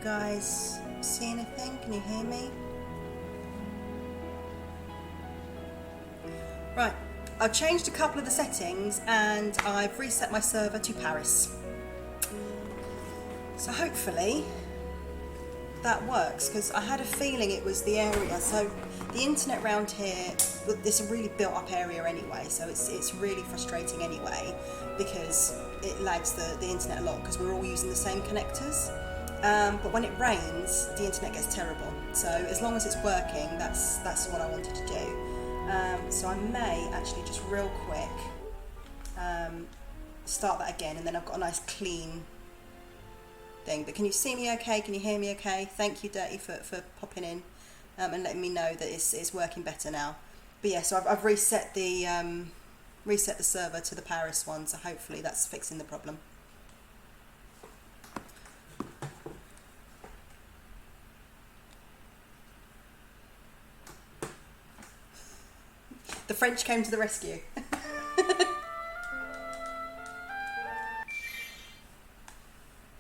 guys see anything? Can you hear me? Right, I've changed a couple of the settings and I've reset my server to Paris. So hopefully that works, because I had a feeling it was the area. So the internet around here, it's a really built up area anyway, so it's really frustrating anyway, because it lags the internet a lot because we're all using the same connectors. But when it rains, the internet gets terrible. So as long as it's working, that's what I wanted to do. So I may actually just real quick start that again, and then I've got a nice clean thing. But can you see me okay? Can you hear me okay? Thank you, Dirty, for popping in and letting me know that it's working better now. But yeah, so I've reset the server to the Paris one, so hopefully that's fixing the problem. The French came to the rescue.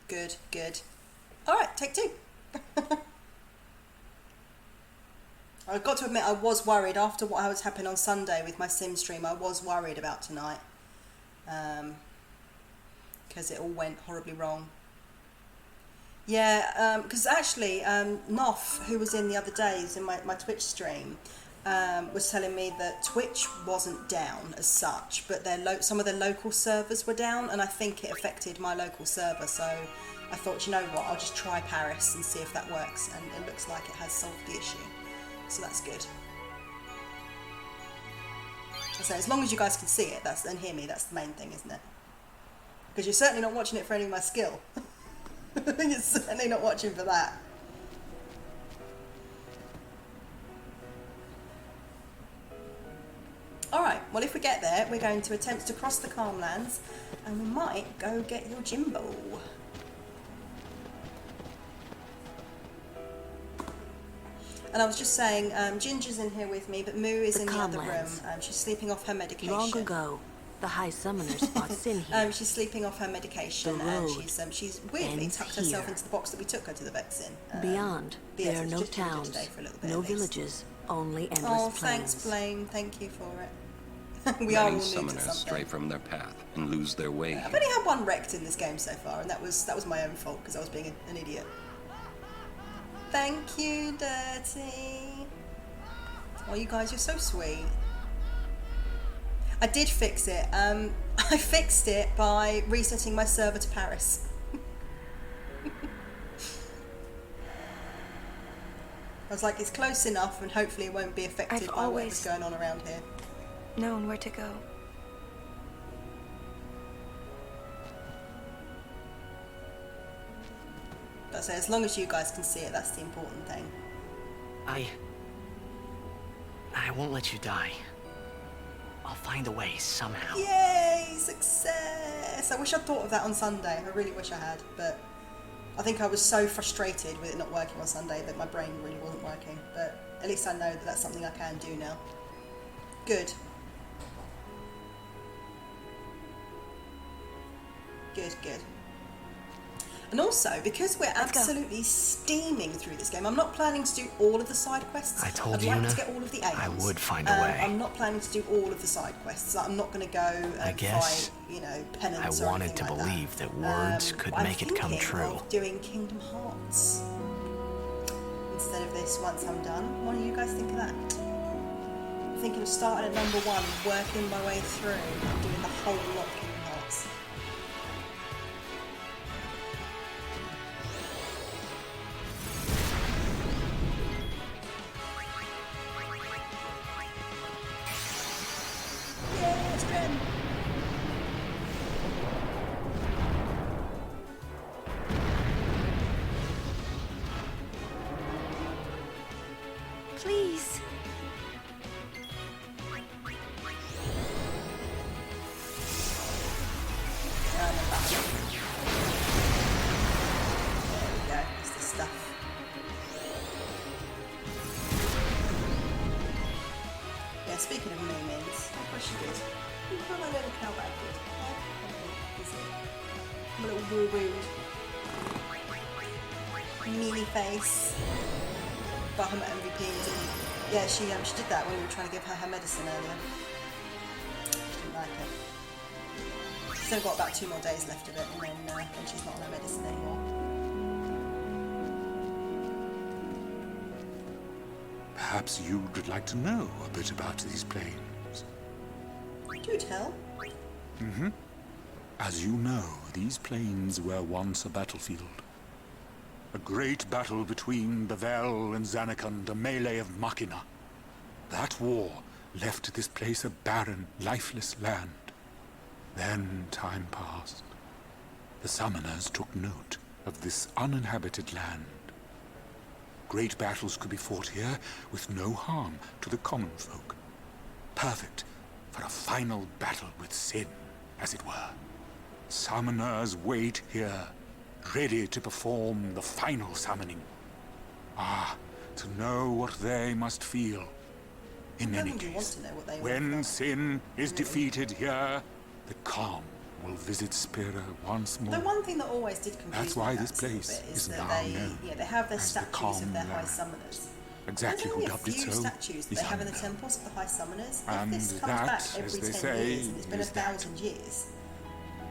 Good, good. All right, take two. I've got to admit, I was worried after what was happening on Sunday with my sim stream. I was worried about tonight, because it all went horribly wrong. Yeah, because actually, Noff, who was in the other days in my Twitch stream, was telling me that Twitch wasn't down as such, but some of their local servers were down, and I think it affected my local server. So I thought, you know what, I'll just try Paris and see if that works, and it looks like it has solved the issue. So that's good. So as long as you guys can see it and hear me, that's the main thing, isn't it? Because you're certainly not watching it for any of my skill. You're certainly not watching for that. Alright, well if we get there, we're going to attempt to cross the Calmlands, and we might go get Yojimbo. And I was just saying, Ginger's in here with me, but Moo is in the other room. She's sleeping off her medication. Long ago, the High Summoner spots in here. She's sleeping off her medication, and she's weirdly tucked herself into the box that we took her to the vet's in. Beyond, there are no towns, no villages, only endless plains. Oh, thanks, Blaine. Thank you for it. We Many are all new to summoners something. stray from their path and lose their way. I've only had one wrecked in this game so far, and that was my own fault because I was being an idiot. Thank you, Dirty. Oh, you guys, you're so sweet. I did fix it. I fixed it by resetting my server to Paris. I was like, it's close enough, and hopefully it won't be affected by whatever's going on around here. Known where to go. But so as long as you guys can see it, that's the important thing. I won't let you die. I'll find a way somehow. Yay! Success! I wish I'd thought of that on Sunday. I really wish I had, but I think I was so frustrated with it not working on Sunday that my brain really wasn't working. But at least I know that that's something I can do now. Good. Good, good. And also, because we're absolutely steaming through this game, I'm not planning to do all of the side quests. I told I'd like to get all of the aims. I would find a way. I'm not planning to do all of the side quests. I'm not going to go and fight, you know, penance or anything like that. I wanted to believe that words could make it come true. I'm doing Kingdom Hearts instead of this once I'm done. What do you guys think of that? I'm thinking of starting at number 1, working my way through, and doing the whole lot of Kingdom Hearts. Please. Yeah, speaking of Moomins, what was she good? You thought my little cowbag good? I'm a little woo-woo. meanie face. Bahamut MVP didn't. Yeah, she did that when we were trying to give her medicine earlier. She didn't like it. She's only got about 2 more days left of it, and then she's not on her medicine anymore. Perhaps you'd like to know a bit about these plains. Do tell. As you know, these plains were once a battlefield. A great battle between the Vel and Zanarkand, a melee of Machina. That war left this place a barren, lifeless land. Then time passed. The summoners took note of this uninhabited land. Great battles could be fought here with no harm to the common folk. Perfect for a final battle with sin, as it were. Summoners wait here, ready to perform the final summoning. Ah, to know what they must feel. In any case, when sin is defeated here, the calm will visit Spira once more. The one thing that always did confuse That's me why about this place is is that now they, known they have their as the statues of their Calm high Land. summoners. Exactly who dubbed it There's only a few so statues that is they have in the unknown. temples of the high summoners. And If this comes that, back as every they 10 say, years and it's been is 1,000 years,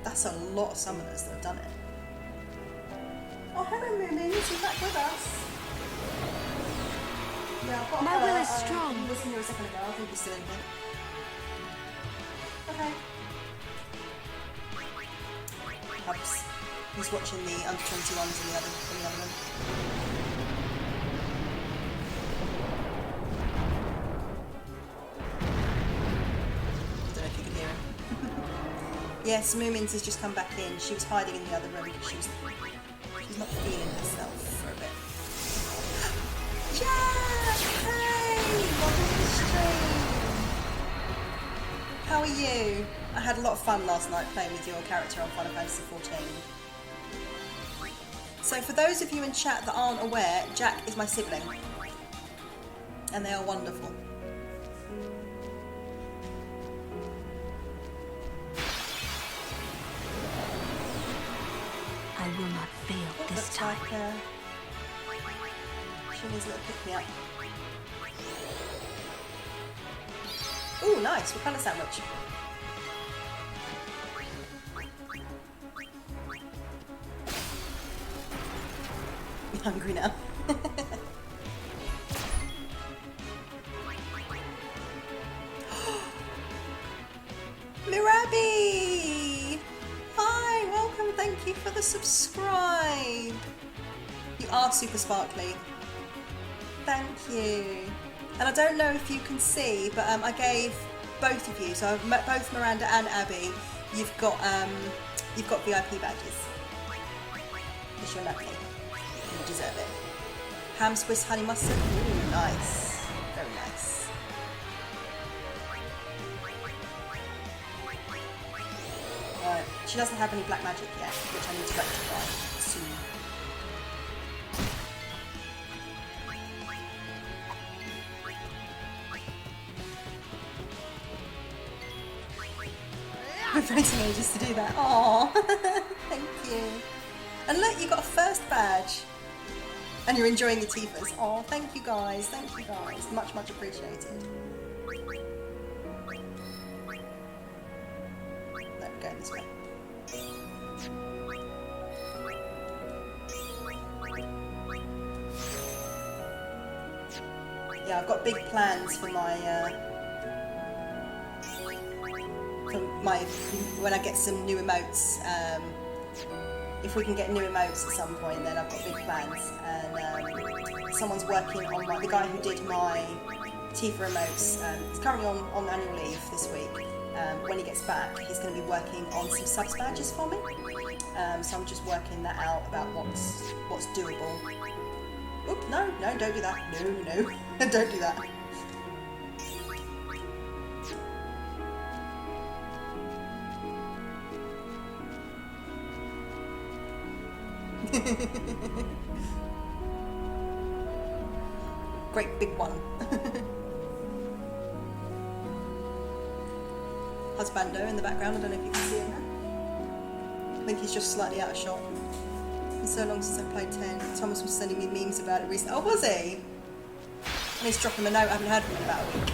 that's a lot of summoners that have done it. Oh, hello, Moomins, you're back with us. Yeah, I've got My will is strong. He was in here a second ago. I think he's still in here. Okay. Hubs. He's watching the under 21s in the other room. I don't know if you can hear him. Yes, Moomins has just come back in. She was hiding in the other room because she's not feeling herself for a bit. Jack! Hey! Welcome to the stream! How are you? I had a lot of fun last night playing with your character on Final Fantasy XIV. So for those of you in chat that aren't aware, Jack is my sibling. And they are wonderful. I will not fail this Looks time. like she needs a little pick-me-up. Ooh, nice. What kind of sandwich? I'm hungry now. Mirabi! Hi, welcome, thank you for the subscribe. You are super sparkly. Thank you. And I don't know if you can see, but I gave both of you, so both Miranda and Abby, you've got VIP badges. Because you're lucky. You deserve it. Ham Swiss honey mustard. Ooh, nice. Very nice. Right. She doesn't have any black magic yet, which I need to rectify soon. We're waiting ages to do that. Aww. Thank you. And look, you got a first badge. And you're enjoying the Tifas. Oh, thank you guys. Thank you guys. Much, much appreciated. No, go this way. Yeah, I've got big plans for my when I get some new emotes. If we can get new emotes at some point, then I've got big plans. And someone's working on the guy who did my Tifa emotes. He's currently on annual leave this week. When he gets back, he's going to be working on some subs badges for me. So I'm just working that out about what's doable. Oop, no, don't do that. No, don't do that. Great big one. Husbando in the background, I don't know if you can see him now. I think he's just slightly out of shot. It's so long since I played 10. Thomas was sending me memes about it recently. Oh, was he? I need to drop him a note. I haven't heard from him in about a week.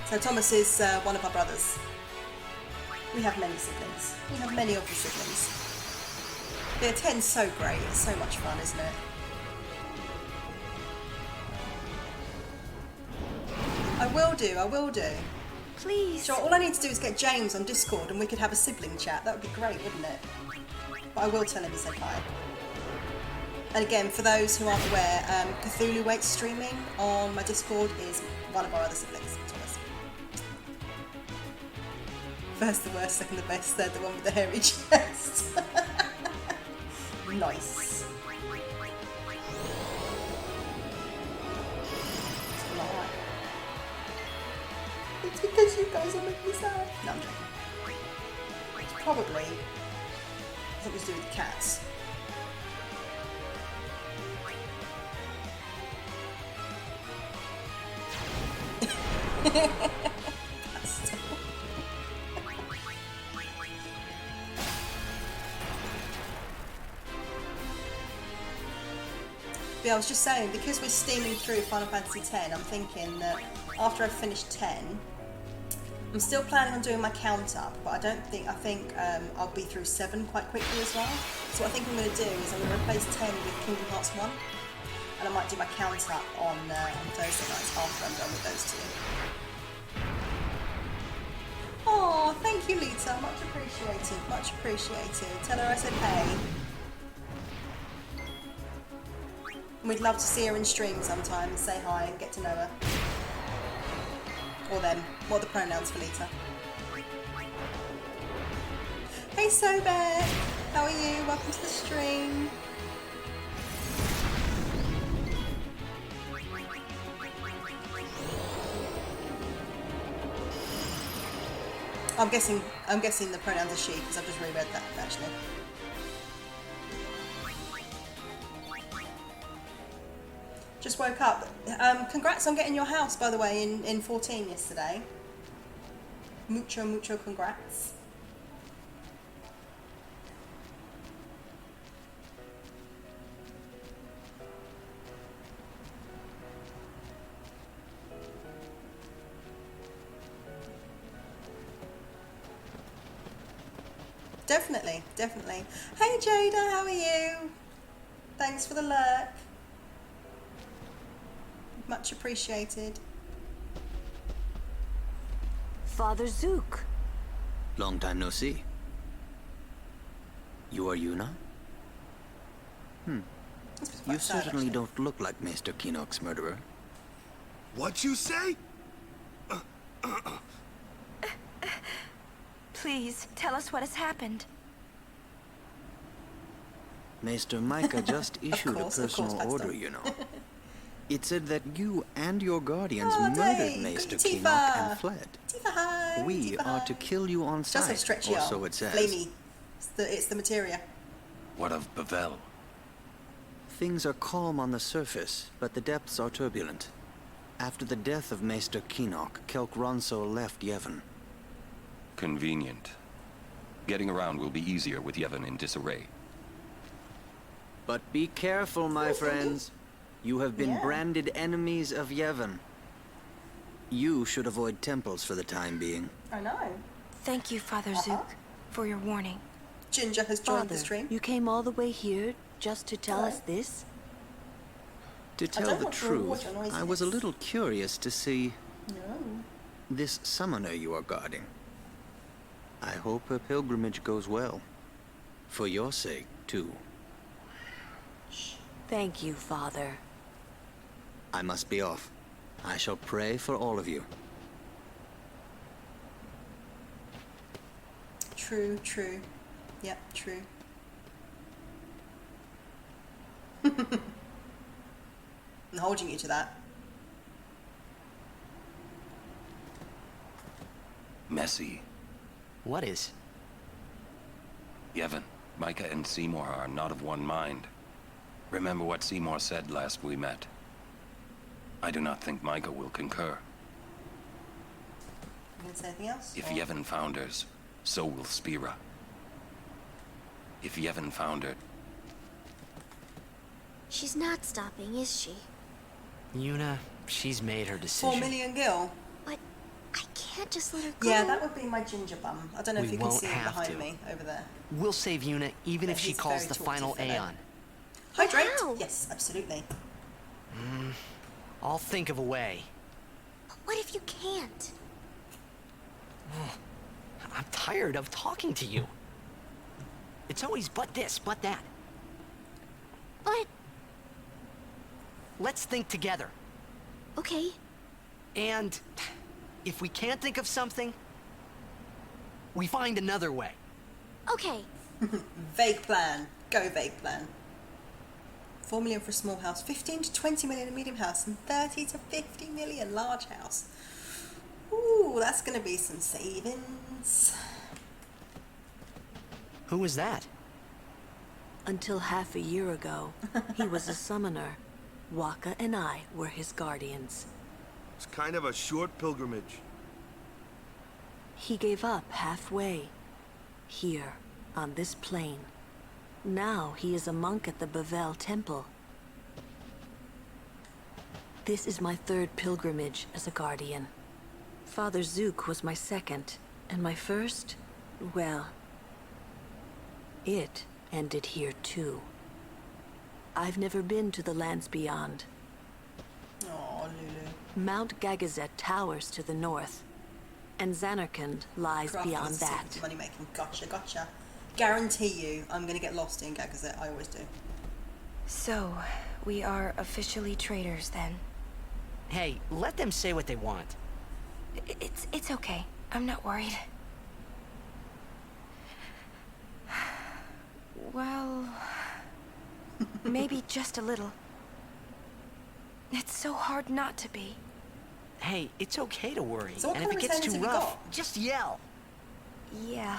So Thomas is one of our brothers. We have many siblings. We have many of the siblings. Yeah, 10's so great. It's so much fun, isn't it? I will do. Please. Sure, all I need to do is get James on Discord and we could have a sibling chat. That would be great, wouldn't it? But I will tell him he said hi. And again, for those who aren't aware, Cthulhu Waits streaming on my Discord is one of our other siblings. Thomas. First the worst, second the best, third the one with the hairy chest. Nice. It's because you guys will make me sad. No, I'm joking. It's probably something to do with the cats. Yeah, I was just saying, because we're steaming through Final Fantasy X, I'm thinking that after I've finished 10, I'm still planning on doing my count up, but I think I'll be through 7 quite quickly as well. So what I think I'm going to do is I'm going to replace 10 with Kingdom Hearts 1, and I might do my count up on Thursday nights after I'm done with those 2. Oh, thank you, Lita. Much appreciated. Much appreciated. Tell her I said hey. And we'd love to see her in stream sometime and say hi and get to know her. Or them. What are the pronouns for Lita? Hey Sobek! How are you? Welcome to the stream. I'm guessing the pronouns are she, because I've just reread that actually. Just woke up. Congrats on getting your house, by the way, in 14 yesterday. Mucho congrats. Definitely. Hey Jada, how are you? Thanks for the lurk. Much appreciated. Father Zook. Long time no see. You are Yuna? You certainly don't look like Mr. Kinnock's murderer. What you say? Please, tell us what has happened. Maester Micah just issued a personal order, you know. It said that you and your guardians murdered Maester Kinnock and fled. We are to kill you on sight, or so it says. Flamey. It's the materia. What of Bavel? Things are calm on the surface, but the depths are turbulent. After the death of Maester Kinnock, Kelk Ronso left Yevon. Convenient. Getting around will be easier with Yevon in disarray. But be careful, my friends. You have been branded enemies of Yevon. You should avoid temples for the time being. I know. Thank you, Father Zook, for your warning. Ginger has joined Father, the stream. You came all the way here just to tell us this? To tell the truth, I was a little curious to see this summoner you are guarding. I hope her pilgrimage goes well. For your sake, too. Thank you, Father. I must be off. I shall pray for all of you. True. Yep, true. I'm holding you to that. Messy. What is? Yevon, Micah and Seymour are not of one mind. Remember what Seymour said last we met. I do not think Micah will concur. You gonna say anything else? If Yevon founders, so will Spira. If Yevon founder, She's not stopping, is she? Yuna, she's made her decision. 4 million gil. But I can't just let her go. Yeah, that would be my ginger bum. I don't know if you can see it behind me over there. We'll save Yuna even if she calls the final Aeon. Hydrate? Yes, absolutely. I'll think of a way. But what if you can't? I'm tired of talking to you. It's always but this, but that. But... Let's think together. Okay. And if we can't think of something, we find another way. Okay. Vague plan. Go vague plan. 4 million for a small house, 15 to 20 million a medium house, and 30 to 50 million large house. Ooh, that's going to be some savings. Who was that? Until half a year ago, he was a summoner. Waka and I were his guardians. It's kind of a short pilgrimage. He gave up halfway. Here, on this plane. Now he is a monk at the Bavel Temple. This is my third pilgrimage as a guardian. Father Zook was my second, and my first, well, it ended here too. I've never been to the lands beyond. Oh, Lulu. Mount Gagazet towers to the north, and Zanarkand lies beyond that. Money making. Gotcha, gotcha. Guarantee you, I'm going to get lost in Gagazet. I always do. So, we are officially traitors then. Hey, let them say what they want. It's okay. I'm not worried. Well, maybe just a little. It's so hard not to be. Hey, it's okay to worry. So what and kind if it of gets resentment too have you rough, got? just yell. Yeah.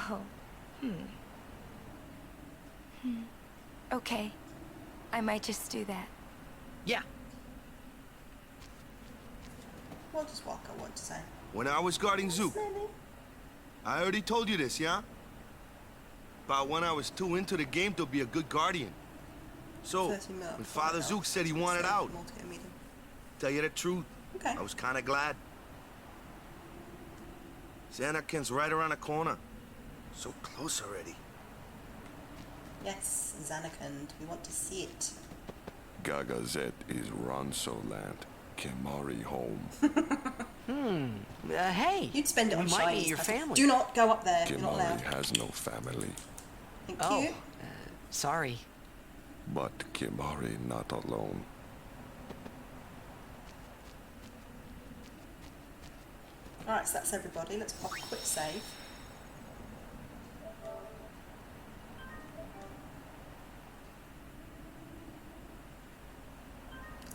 Okay. I might just do that. Yeah. What does Waka want to say? When I was guarding Zook, I already told you this, yeah? About when I was too into the game to be a good guardian. So, when Father Zook said he wanted out, tell you the truth, I was kind of glad. Zanarkand's right around the corner. So close already. Yes, Zanarkand. We want to see it. Gagazet is Ronso land. Kimari home. Hey. You'd spend it on might shinies. meet your family. Do not go up there. You're not Kimari allowed. has no family. Thank Oh, you. sorry. But Kimari not alone. Alright, so that's everybody. Let's pop a quick save.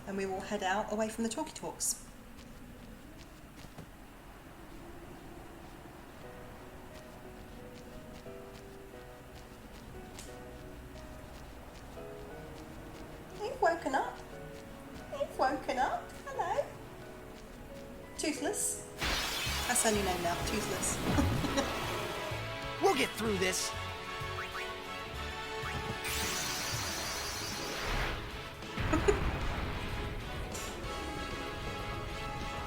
And we will head out away from the talkie talks. You've woken up. You've woken up. Hello. Toothless. That's her new name now, Toothless. We'll get through this.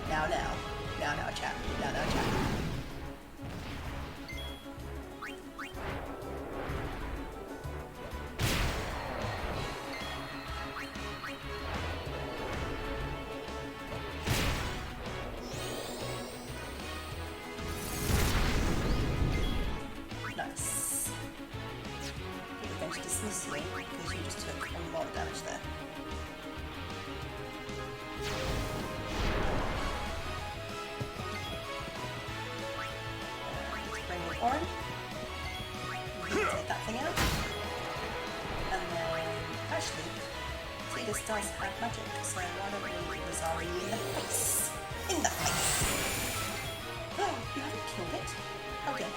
Now, chat. Now, chat. Nice. We're going to dismiss you because you just took a lot of damage there. Orange. Take that thing out. And then, actually, Tidus does have magic, so why don't we Rosari in the face? In the face! Oh, you haven't killed it? How dare.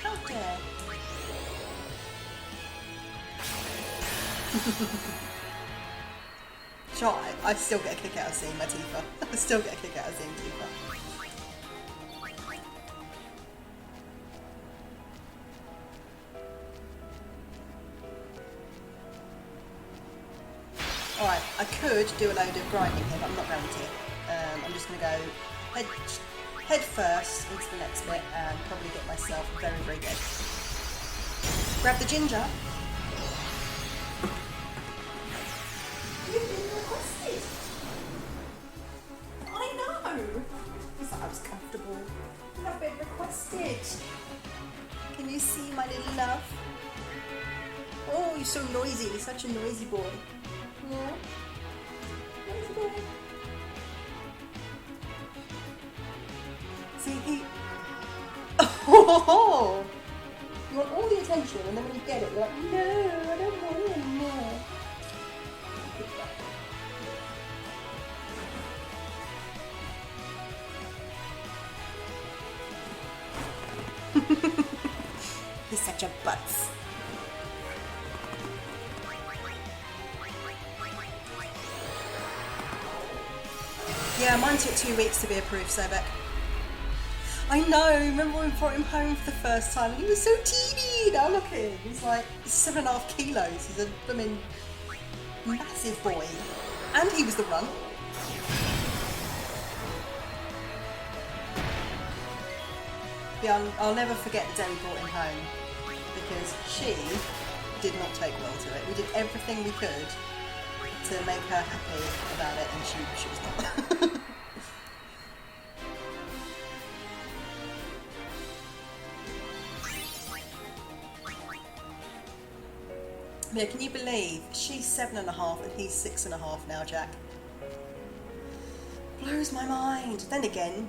How dare. Sure, I still get a kick out of seeing my Tifa. I still get a kick out of seeing Tifa. I could do a load of grinding here, but I'm not going to. I'm just going to go head first into the next bit and probably get myself very, very dead. Grab the ginger. You've been requested. I know. Because I was comfortable. I've been requested. Can you see my little love? Oh, you're so noisy. You're such a noisy boy. Yeah. Noisy boy. See, he... Oh! You want all the attention, and then when you get it, you're like, no, I don't want it anymore. He's such a butts. Yeah, mine took 2 weeks to be approved, Sobek. I know, remember when we brought him home for the first time and he was so teeny. Now look at him, he's like 7.5 kilos. He's a blooming massive boy. And he was the runt. Yeah, I'll never forget the day we brought him home because she did not take well to it. We did everything we could to make her happy about it, and she was not. Yeah, can you believe she's 7.5 and he's 6.5 now, Jack? Blows my mind. Then again,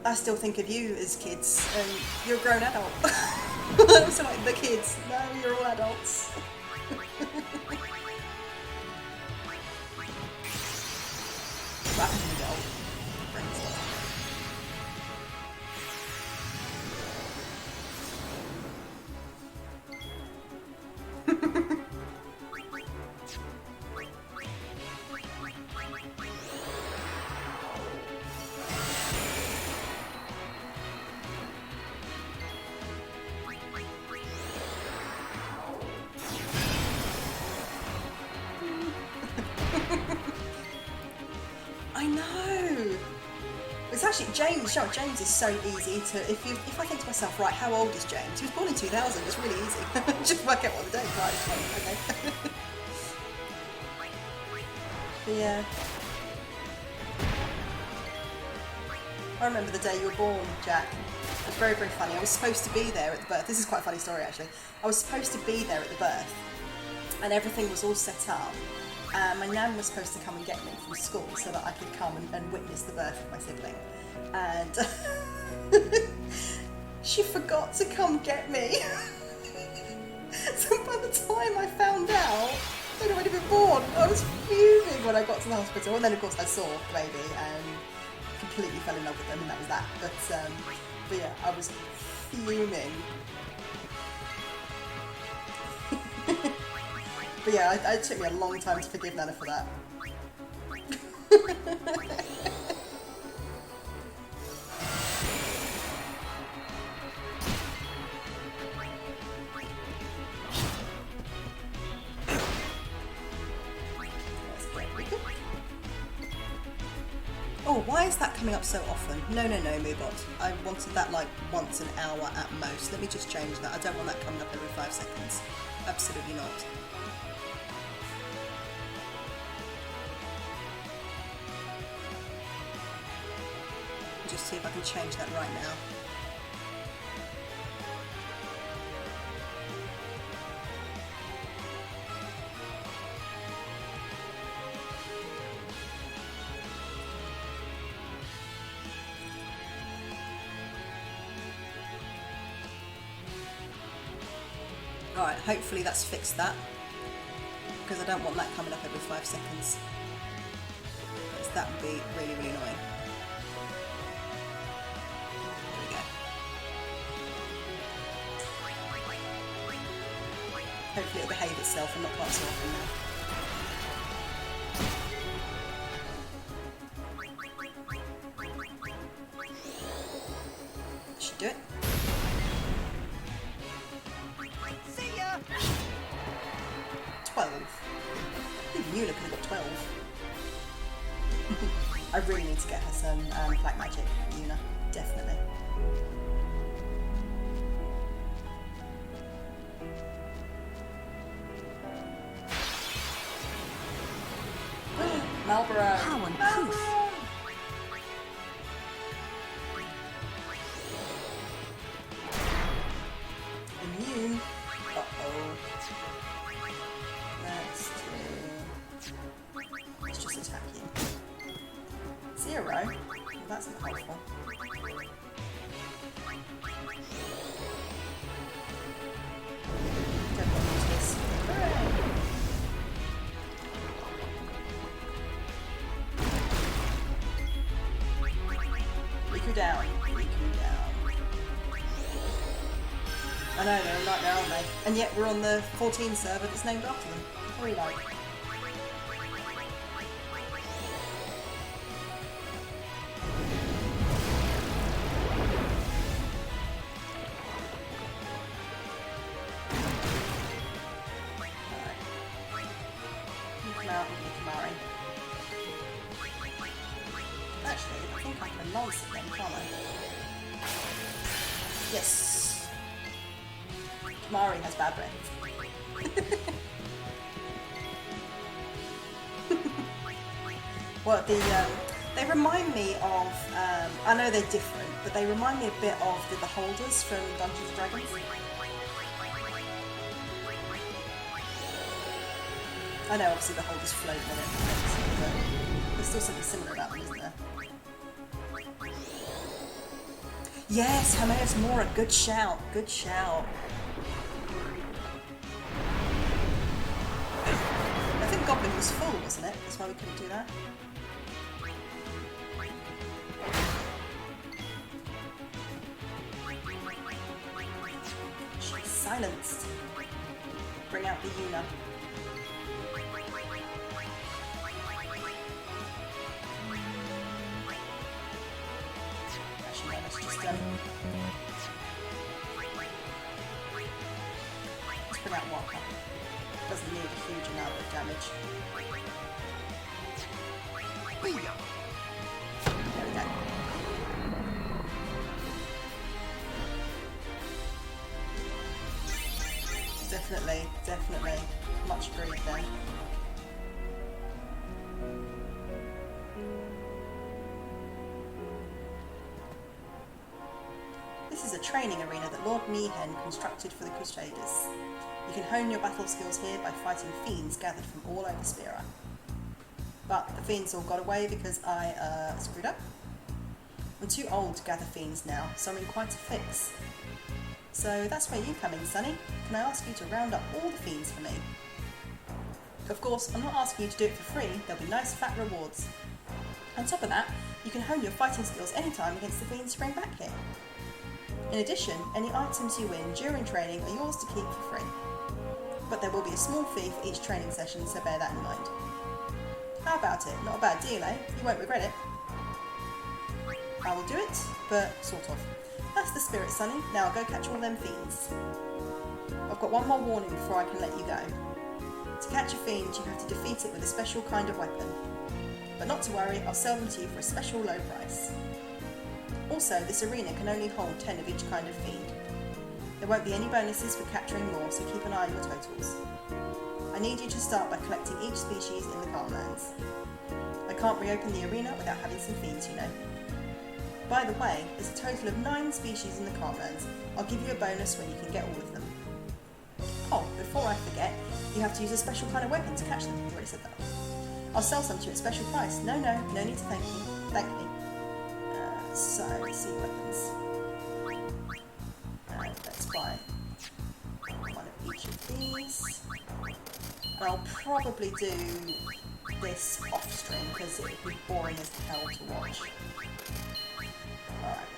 I still think of you as kids, and you're a grown adult. I also like the kids. No, you're all adults. What happened to the adult? I know. It's actually James. James is so easy to. If I think to myself, right, how old is James? He was born in 2000. It's really easy. Just work out what the date. Right, it's fine. Okay. But yeah. I remember the day you were born, Jack. It was very, very funny. I was supposed to be there at the birth. This is quite a funny story, actually. I was supposed to be there at the birth, and everything was all set up. My nan was supposed to come and get me from school so that I could come and witness the birth of my sibling. And she forgot to come get me. So by the time I found out, I'd already been born. I was fuming when I got to the hospital. And then, of course, I saw the baby and completely fell in love with them, and that was that. But yeah, I was fuming. But yeah, it took me a long time to forgive Nana for that. Oh, why is that coming up so often? No, Moobot. I wanted that like once an hour at most. Let me just change that. I don't want that coming up every 5 seconds. Absolutely not. Just see if I can change that right now. Alright, hopefully that's fixed that, because I don't want that coming up every 5 seconds, because that would be really, really annoying. There we go. Hopefully it'll behave itself and not quite so often now. Should do it. 12. Even you I really need to get her some black magic, Yuna. Definitely. Marlboro. How uncouth. Immune. Uh-oh. Let's just attack you. 0? Well, that's not helpful. Don't want to use this. Hooray! Riku down. Riku down. I know, they're a nightmare, aren't they? And yet we're on the 14 server that's named after them. What are we like? Actually, I think I can lance it then, can't I? Yes. Kamari has bad breath. Well, they remind me of, I know they're different, but they remind me a bit of the Beholders from Dungeons & Dragons. I know, obviously, Beholders float with it, but there's still something similar about them, isn't there? Yes, Hermaeus Mora, good shout, good shout. I think Goblin was full, wasn't it? That's why we couldn't do that. She's silenced. Bring out the Yuna. Actually, no, let's just let's bring out Waka. Doesn't need a huge amount of damage. Booyah! There we go. Definitely, definitely. Much agreed there. This is a training arena that Lord Mihen constructed for the Crusaders. You can hone your battle skills here by fighting fiends gathered from all over Spira. But the fiends all got away because I screwed up. I'm too old to gather fiends now, so I'm in quite a fix. So that's where you come in, Sonny. Can I ask you to round up all the fiends for me? Of course, I'm not asking you to do it for free, there'll be nice fat rewards. On top of that, you can hone your fighting skills anytime against the fiends spring back here. In addition, any items you win during training are yours to keep for free. But there will be a small fee for each training session, so bear that in mind. How about it? Not a bad deal, eh? You won't regret it. I will do it, but sort of. That's the spirit, Sonny. Now I'll go catch all them fiends. I've got one more warning before I can let you go. To catch a fiend, you have to defeat it with a special kind of weapon. But not to worry, I'll sell them to you for a special low price. Also, this arena can only hold 10 of each kind of fiend. There won't be any bonuses for capturing more, so keep an eye on your totals. I need you to start by collecting each species in the Calmlands. I can't reopen the arena without having some fiends, you know. By the way, there's a total of 9 species in the Calmlands. I'll give you a bonus when you can get all of them. Oh, before I forget, you have to use a special kind of weapon to catch them. I already said that. I'll sell some to you at a special price. No need to thank you. Thank me. So, let's see weapons. Let's buy one of each of these. And I'll probably do this off stream because it would be boring as hell to watch. Alright.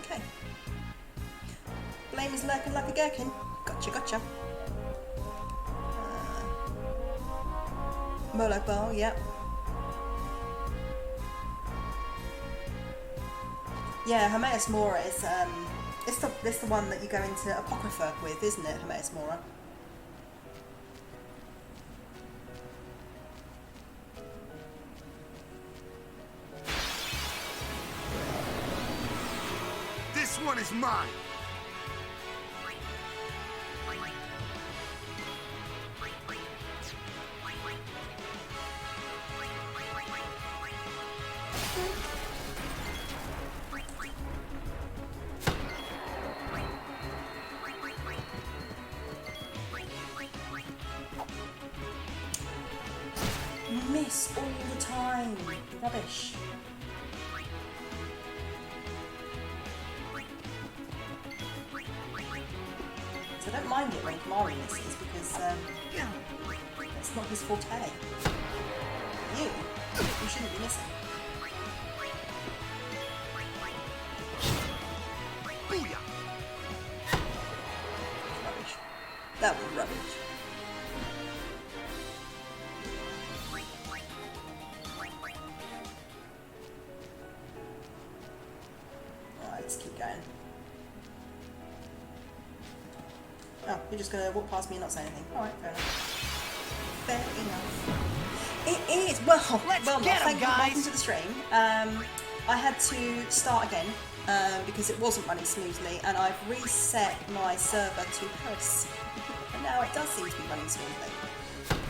Okay. Blame is lurking like a gherkin. Gotcha. Molo Bar, yep. Yeah, Hermaeus Mora is It's the one that you go into Apocrypha with, isn't it, Hermes Mora? This one is mine. Miss all the time. Rubbish. So I don't mind it when Kamari misses because that's not his forte. You shouldn't be missing. Booyah! Rubbish. That was rubbish. Alright, let's keep going. Oh, you're just gonna walk past me and not say anything. Alright, fair enough. Fair enough. It is! Well, thank you. Welcome to the stream. I had to start again because it wasn't running smoothly, and I've reset my server to Paris. And now it does seem to be running smoothly.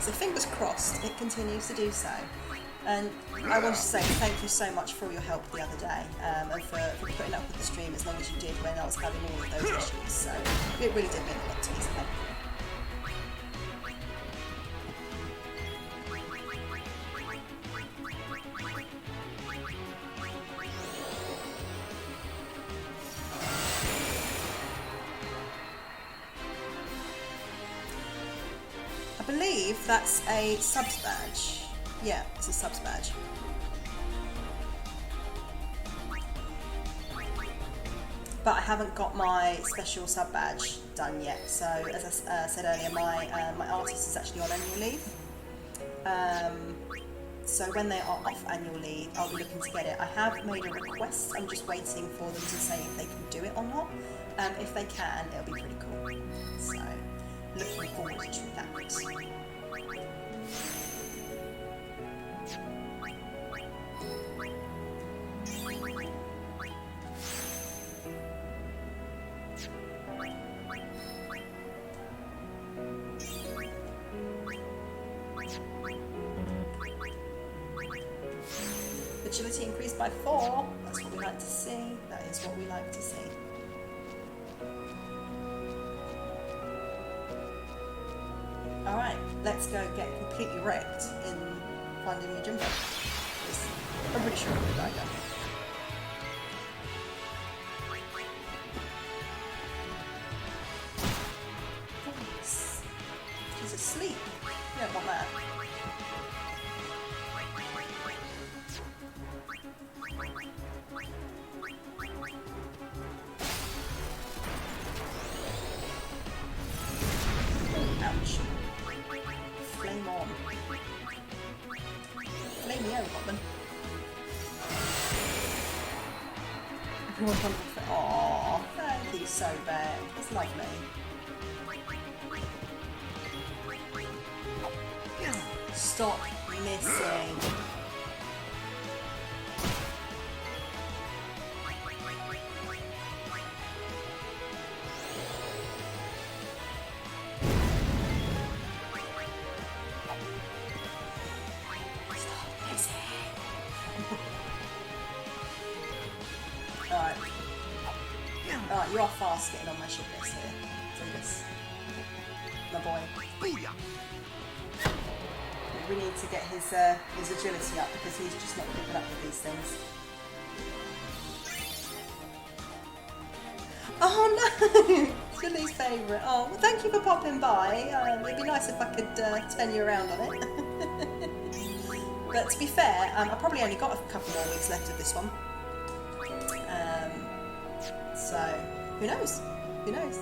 So fingers crossed it continues to do so. And I want to say thank you so much for your help the other day and for putting up with the stream as long as you did when I was having all of those issues. So it really did mean a lot to me. So thank you. I believe that's a subs badge. Yeah, it's a subs badge. But I haven't got my special sub badge done yet. So as I said earlier, my artist is actually on annual leave. So when they are off annual leave, I'll be looking to get it. I have made a request. I'm just waiting for them to say if they can do it or not. If they can, it'll be pretty cool. So looking forward to that. Agility increased by 4. That's what we like to see. That is what we like to see. Alright, let's go get completely wrecked in finding Yojimbo. I'm pretty sure I'm gonna die down here. Nice. She's asleep. You don't want that. Ouch. Flame on. Flame me out, Robin. Everyone comes for. Aww, thank you so bad. That's lovely. Stop missing. Alright, you are fast getting on my shit list here. Tidus. My boy. Booyah! We need to get his agility up because he's just not keeping up with these things. Oh no! It's your least favourite. Oh, well, thank you for popping by. It'd be nice if I could turn you around on it. But to be fair, I probably only got a couple more weeks left of this one. So, who knows? Who knows?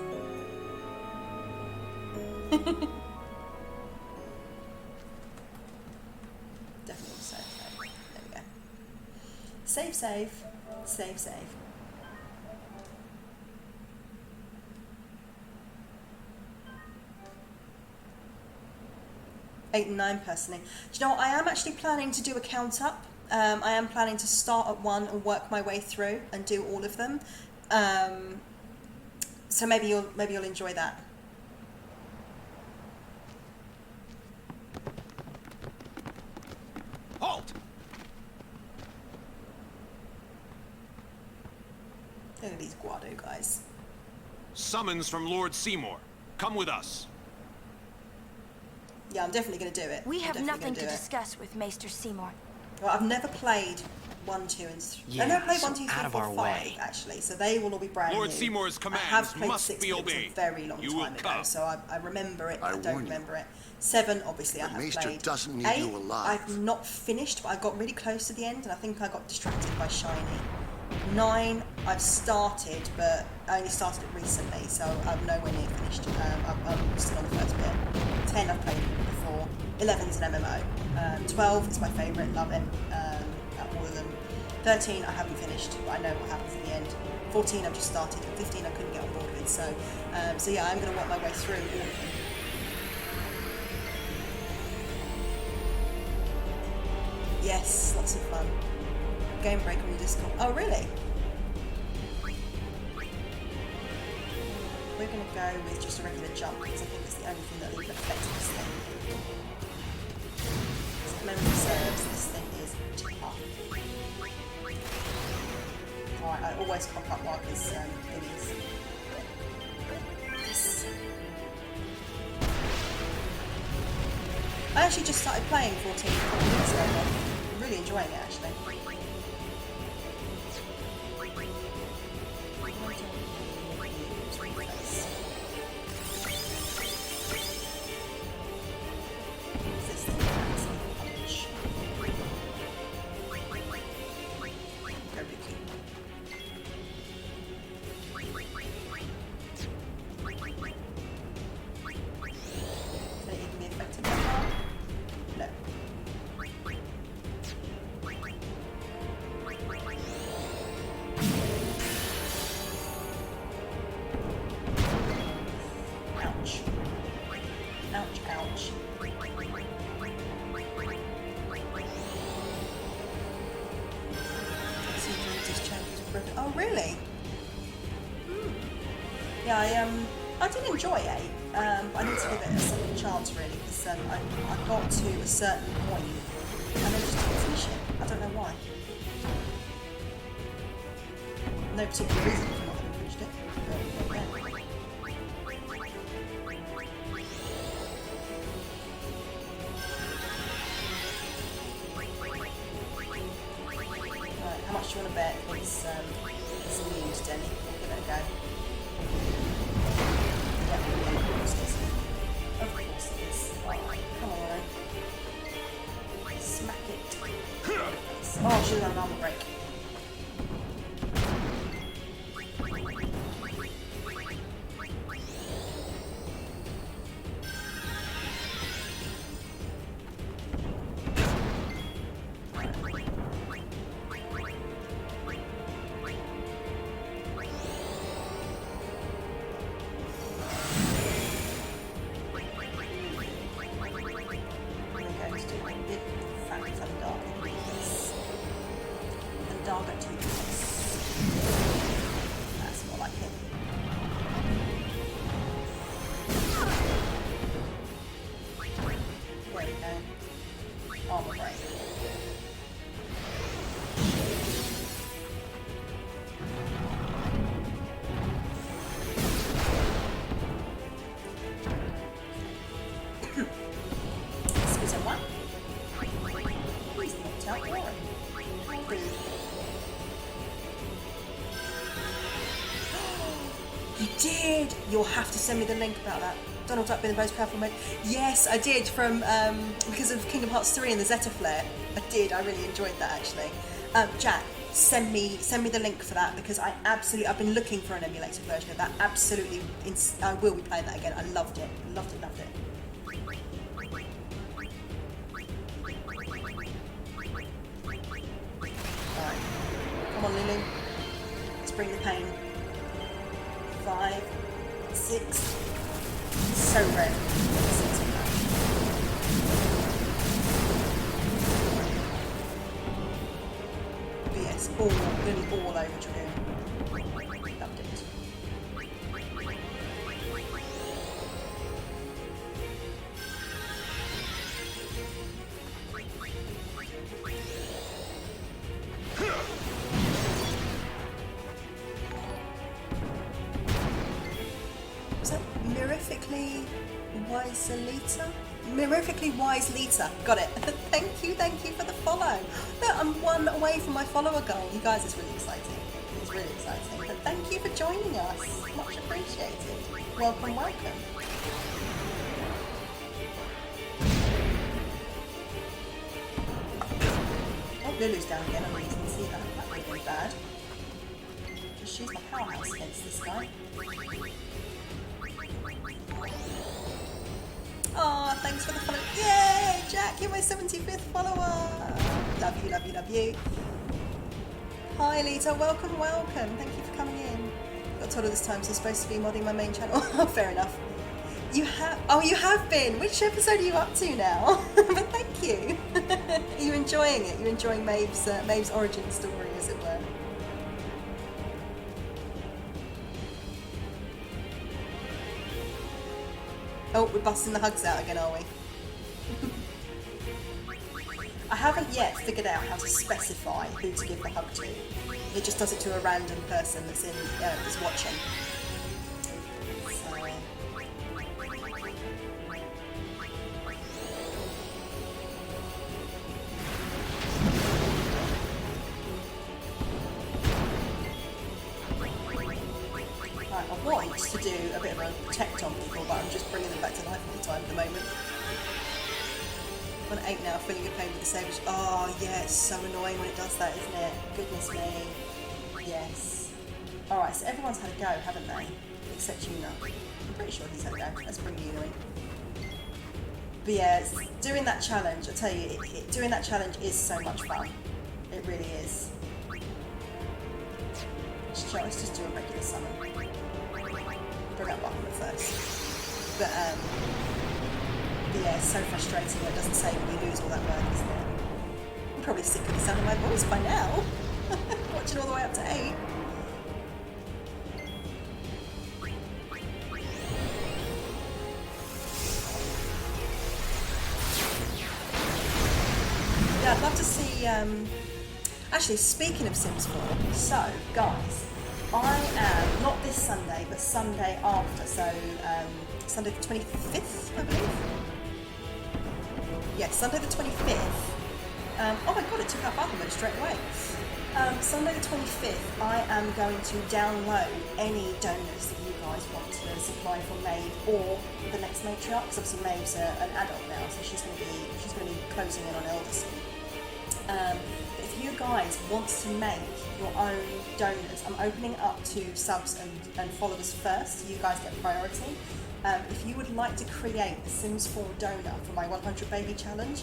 Definitely save. There we go. Save. Save. 8 and 9 personally. Do you know what? I am actually planning to do a count up. I am planning to start at 1 and work my way through and do all of them. So maybe you'll enjoy that. Halt! Look at these Guado guys. Summons from Lord Seymour. Come with us. Yeah, I'm definitely going to do it. We have nothing to discuss with Maester Seymour. Well, I've never played 1, 2, and 3. Yeah, I never played so 1, 2, 3, out of 4, our 5, way. actually. So they will all be brand Lord new. Seymour's I have commands played must 6, be but it was obeyed. a very long You will time ago. come. So I remember it, I but I don't warn you. remember it. 7, obviously, I The have Maester played. doesn't need 8, you alive. I've not finished, but I got really close to the end, and I think I got distracted by Shiny. 9, I've started, but I only started it recently, so I'm nowhere near finished. I'm still on the first bit. 10, I've played before. 11 is an MMO. 12 is my favourite, love it. All of them. 13, I haven't finished, but I know what happens at the end. 14, I've just started, and 15, I couldn't get on board with. So yeah, I'm going to work my way through all of them. Yes, lots of fun. Game break on your Discord. Oh, really? We're going to go with just a regular jump because I think it's the only thing that will even affect this thing. As memory serves, this thing is tough. Alright, I always cock up Marcus thingies. Yes. I actually just started playing 14 a couple of minutes ago. I'm really enjoying it actually. Oh really? Yeah, I did enjoy 8. I need to give it a second chance really, because I got to a certain point and then just didn't finish it. I don't know why. No particular reason for not having finished it. But, yeah. Right, how much do you want to bet it's news, Denny? We'll give it a go. Yeah, of course it is. Of course it is. Right, come on, then. Smack it. Oh, I should have done an armor break. You did! You'll have to send me the link about that. Donald Duck being the most powerful mode. Yes, I did, from because of Kingdom Hearts 3 and the Zeta Flare. I did, I really enjoyed that actually. Jack, send me the link for that, because I've been looking for an emulated version of that. Absolutely, I will be playing that again. I loved it. Loved it. Alright. Come on, Lulu. Let's bring the pain. 5, 6. So red. 6 of that. all going to be all over Dragoon. Loved it. Was that Mirifically Wise Lita? Mirifically Wise Lita. Got it. Thank you for the follow. Look, I'm one away from my follower goal. You guys, it's really exciting. It's really exciting. But thank you for joining us. Much appreciated. Welcome, welcome. Oh, Lulu's down again. I didn't see that. That would be bad. Just use my powerhouse against this guy. Oh, thanks for the follow. Yay, Jack, you're my 75th follower. Love you, love you, love you. Hi, Lita. Welcome, welcome. Thank you for coming in. Got told her this time, so I'm supposed to be modding my main channel. Fair enough. You have. Oh, you have been. Which episode are you up to now? But thank you. Are you enjoying it? You're enjoying Maeve's origin story, as it were. Oh, we're busting the hugs out again, are we? I haven't yet figured out how to specify who to give the hug to. It just does it to a random person that's that's watching. So. Right, I want to do a bit of a protect on people, but I'm just bringing them back to life all the time at the moment. I'm on 8 now, feeling your pain with the sabers. Oh, yeah, it's so annoying when it does that, isn't it? Goodness me. Yes. Alright, so everyone's had a go, haven't they? Except Yuna. I'm pretty sure he's had a go. Let's bring Yuna in. But yeah, doing that challenge, I tell you, doing that challenge is so much fun. It really is. Let's just do a regular summon. Bring up Bachman first. But yeah, it's so frustrating when it doesn't say when you lose all that work, isn't it? I'm probably sick of the sound of my voice by now. Watching all the way up to 8. Yeah, I'd love to see, actually, speaking of Sims 4, so, guys, I am, not this Sunday, but Sunday after, so, Sunday the 25th, I believe? Yes, Sunday the 25th. Oh my god, it took out Bachman straight away. Sunday the 25th, I am going to download any donors that you guys want to supply for Maeve or the next matriarch, because obviously Maeve's an adult now, so she's going to be closing in on Elderson. But if you guys want to make your own donors, I'm opening up to subs and followers first, so you guys get priority. If you would like to create a Sims 4 donor for my 100 baby challenge,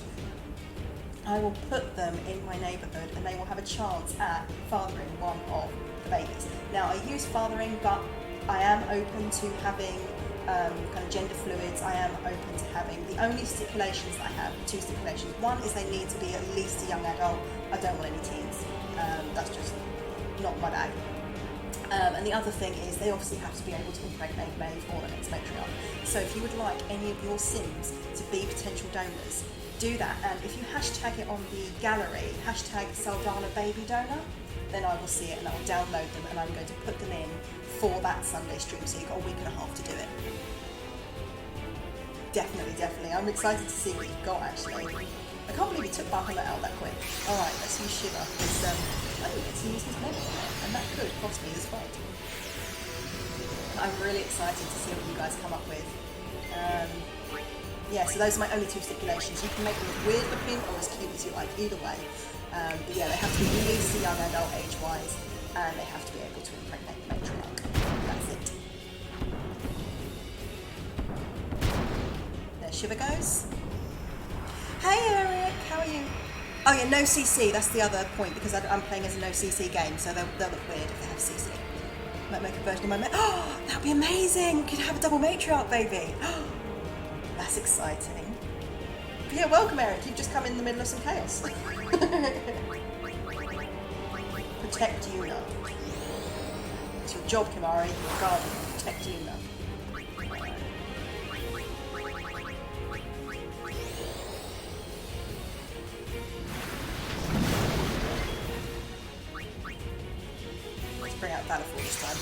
I will put them in my neighbourhood and they will have a chance at fathering one of the babies. Now, I use fathering, but I am open to having kind of gender fluids. I am open to having, the only stipulations that I have, 2 stipulations. One is they need to be at least a young adult. I don't want any teens. That's just not my bag. And the other thing is they obviously have to be able to impregnate Maeve or the next matriarch. So if you would like any of your Sims to be potential donors, do that. And if you hashtag it on the gallery, hashtag Saldana baby donor, then I will see it and I will download them and I'm going to put them in for that Sunday stream. So you've got a week and a half to do it. Definitely, definitely. I'm excited to see what you've got actually. I can't believe you took Bachman out that quick. Alright, let's use Shiva, because I didn't get to use his medal on it, and that could cost me this fight. I'm really excited to see what you guys come up with. Yeah, so those are my only 2 stipulations. You can make them as weird looking or as cute as you like, either way. But yeah, they have to be at least a young adult age-wise, and they have to be able to impregnate the matriarch. That's it. There Shiva goes. Hey Eric, how are you? Oh yeah, no CC, that's the other point, because I'm playing as a no CC game, so they'll look weird if they have CC. Might make a version of my oh, that'd be amazing! We could have a double matriarch baby! That's exciting. But yeah, welcome Eric, you've just come in the middle of some chaos. But protect Yuna. It's your job, Kimahri. Your guardian. Protect Yuna. Let's bring out Battlefield this time.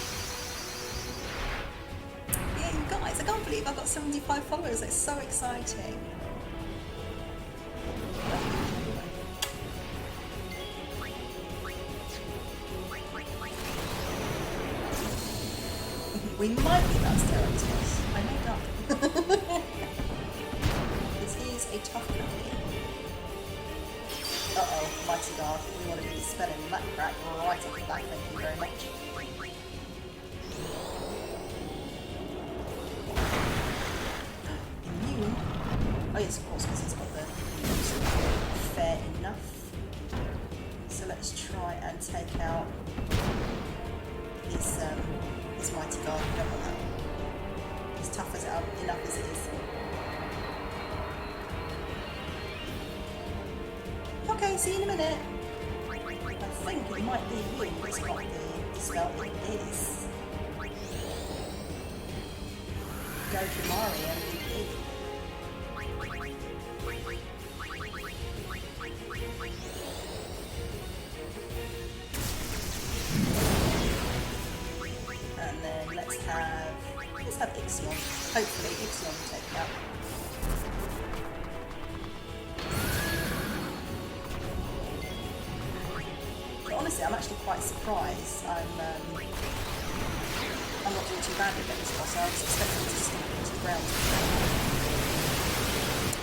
Yeah, you guys, I can't believe I've got 75 followers. It's so exciting. We might be about stereotypes. I may not. This is a tough cookie. Uh-oh, mighty guard. We want to be spelling that crap right off the back, thank you very much. Immune? Oh yes, of course, because he's got the fair enough. So let's try and take out his mighty guard. We don't want that. As tough as enough as it is. Okay, see you in a minute. I think it might be you that's got the spell. It is. Go to Mari MVP. And then let's have Ixion. Hopefully Ixion will take it out. But honestly, I'm actually quite surprised. I'm not doing too badly against this boss. I was expecting to stick into the ground.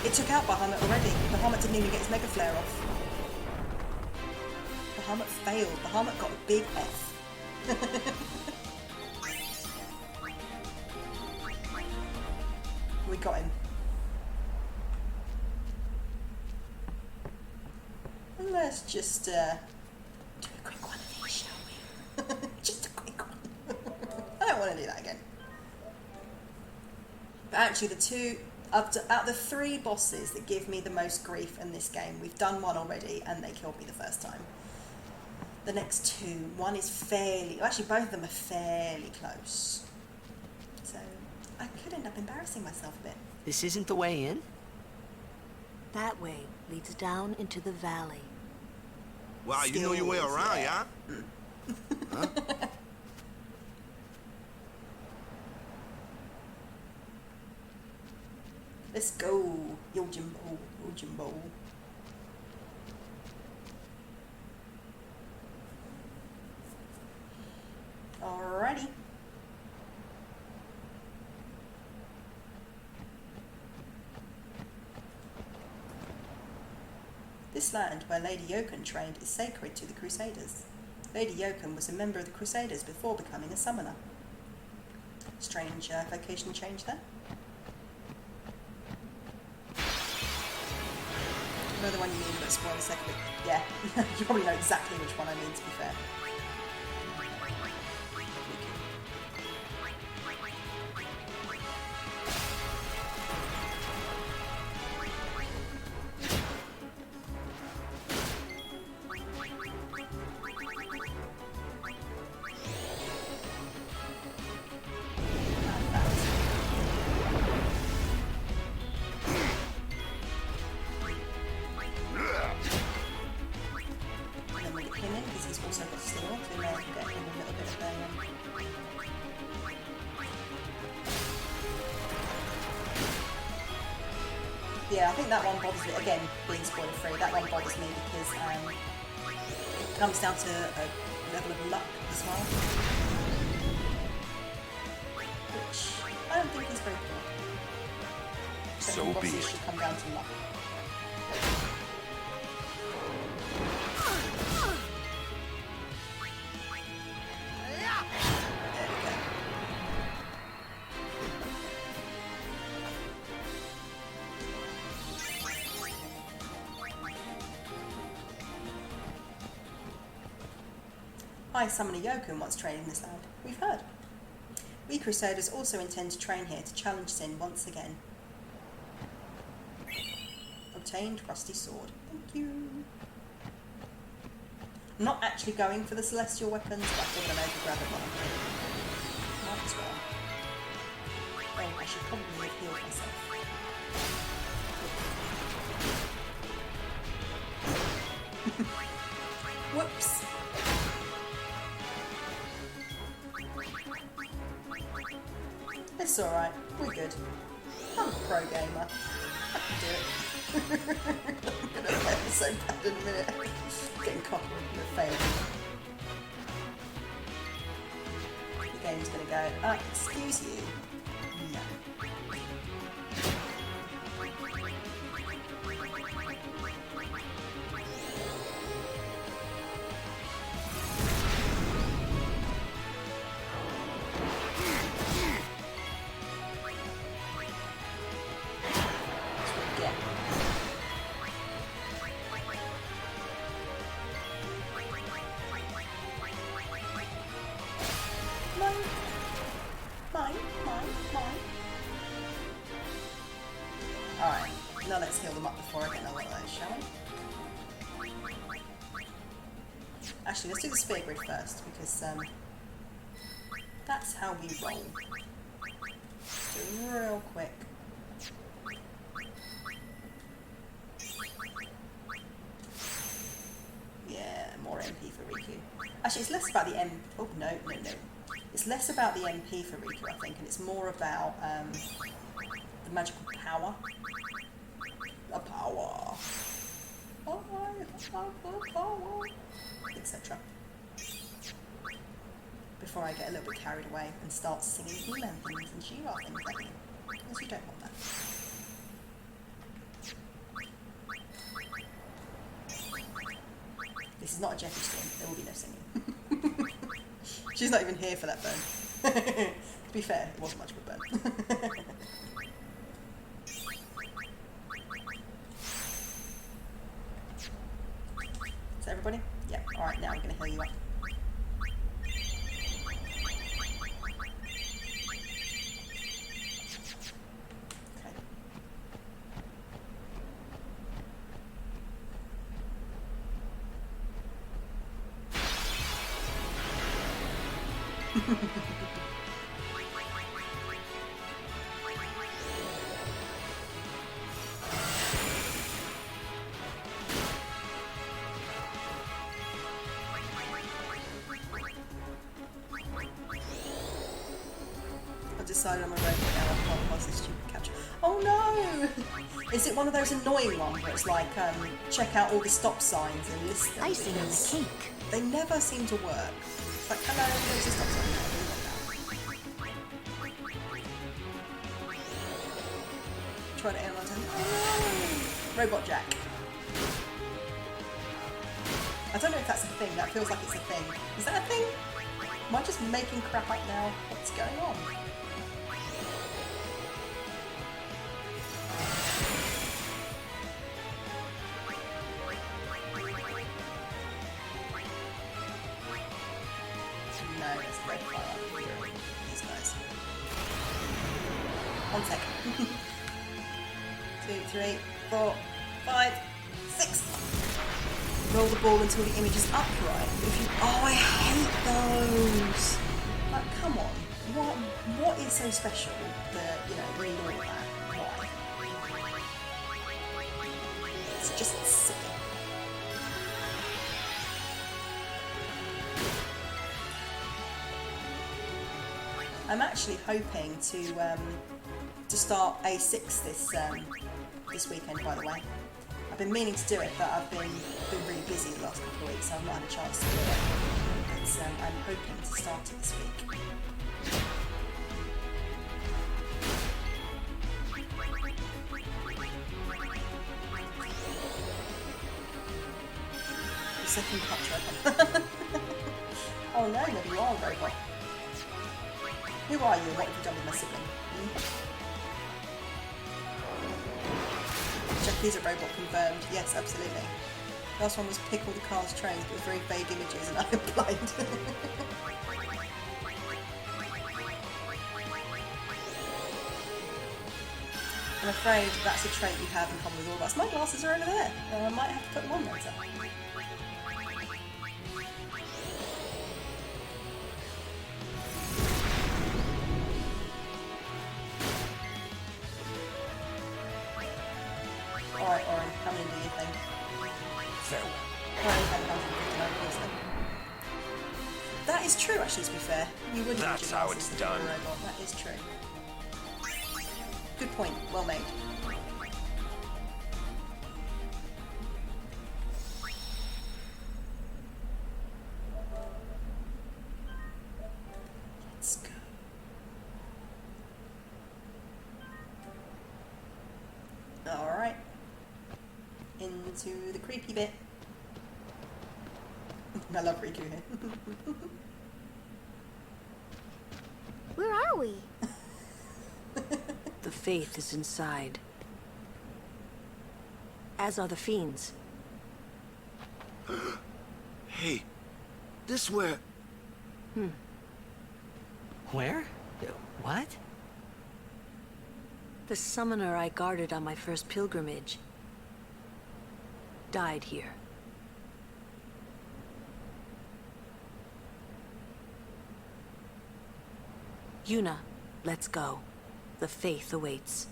It took out Bahamut already. Bahamut didn't even get his Mega Flare off. Bahamut failed. Bahamut got a big F. We got him. Let's just do a quick one of these, shall we? Just a quick one. I don't want to do that again. But actually, the two out of the three bosses that give me the most grief in this game, we've done one already, and they killed me the first time. The next two, one is actually both of them are fairly close. So I could end up embarrassing myself a bit. This isn't the way in? That way leads down into the valley. Wow, you know your way around, yeah? Huh? Let's go, Yojimbo, Yojimbo. Alrighty. This land where Lady Yocum trained is sacred to the Crusaders. Lady Yocum was a member of the Crusaders before becoming a summoner. Strange vocation change there. I know the one you mean, but spoil a second. Yeah, you probably know exactly which one I mean, to be fair. Yeah, I think that one bothers me, again, being spoiler free, that one bothers me because it comes down to a level of luck as well. Which I don't think is very cool. So be it. Should come down to luck. High Summoner Yocum once trained in this land. We've heard. We Crusaders also intend to train here to challenge Sin once again. Obtained Rusty Sword. Thank you. I'm not actually going for the celestial weapons, but I thought I maybe grab it while I'm here. Might as well. Oh, I should probably have healed myself. Whoops. It's alright, we're good. I'm a pro gamer. I can do it. I'm gonna fail so bad in a minute. Getting cocky with failing. The game's gonna go, excuse you. No. Alright, now let's heal them up before I get another one of those, shall we? Actually, let's do the spear grid first, because that's how we roll. Do it real quick. Yeah, more MP for Riku. Actually, it's less about the MP. Oh, no. It's less about the MP for Riku, I think, and it's more about the magical power. The power. Etc. Before I get a little bit carried away and start singing He-Man things and She-Ra things at you. Because you don't want that. This is not a Jeffy stream. There will be no singing. She's not even here for that burn. To be fair, it wasn't much of a burn. Is that everybody? Yeah. Alright, now I'm going to heal you up. I've decided I'm a robot now. I can't pass this stupid capture. Oh no! Is it one of those annoying ones where it's like, check out all the stop signs and list them? Icing on the cake. They never seem to work. Like, hello, there's a stop sign now. Try to analyze it. Oh no! Robot Jack. I don't know if that's a thing. That feels like it's a thing. Is that a thing? Am I just making crap up now? What's going on? No, it's red fire. These guys. 1 second. 2, 3, 4, 5, 6. Roll the ball until the image is upright. If you, oh, I hate those. Like, come on. What is so special that, you know, read all that? Why? It's just silly. I'm actually hoping to start A6 this weekend, by the way. I've been meaning to do it, but I've been really busy the last couple of weeks, so I've not had a chance to do it. But I'm hoping to start it this week. The second picture. Oh no, maybe you are a robot. Who are you and what have you done with my sibling? Jackie's a robot confirmed. Yes, absolutely. Last one was pick all the cars, trains, but with very vague images and I'm blind. I'm afraid that's a trait you have in common with all of us. My glasses are over there. I might have to put them on later. Guardian, do you think? Farewell. That is true, actually, to be fair. You wouldn't That's how it's done. Robot. That is true. Good point. Well made. Let's go. Alright. Into the creepy bit. I love Riku here. Where are we? The faith is inside. As are the fiends. Hey, this where... Where? What? The summoner I guarded on my first pilgrimage died here. Yuna, let's go. The faith awaits.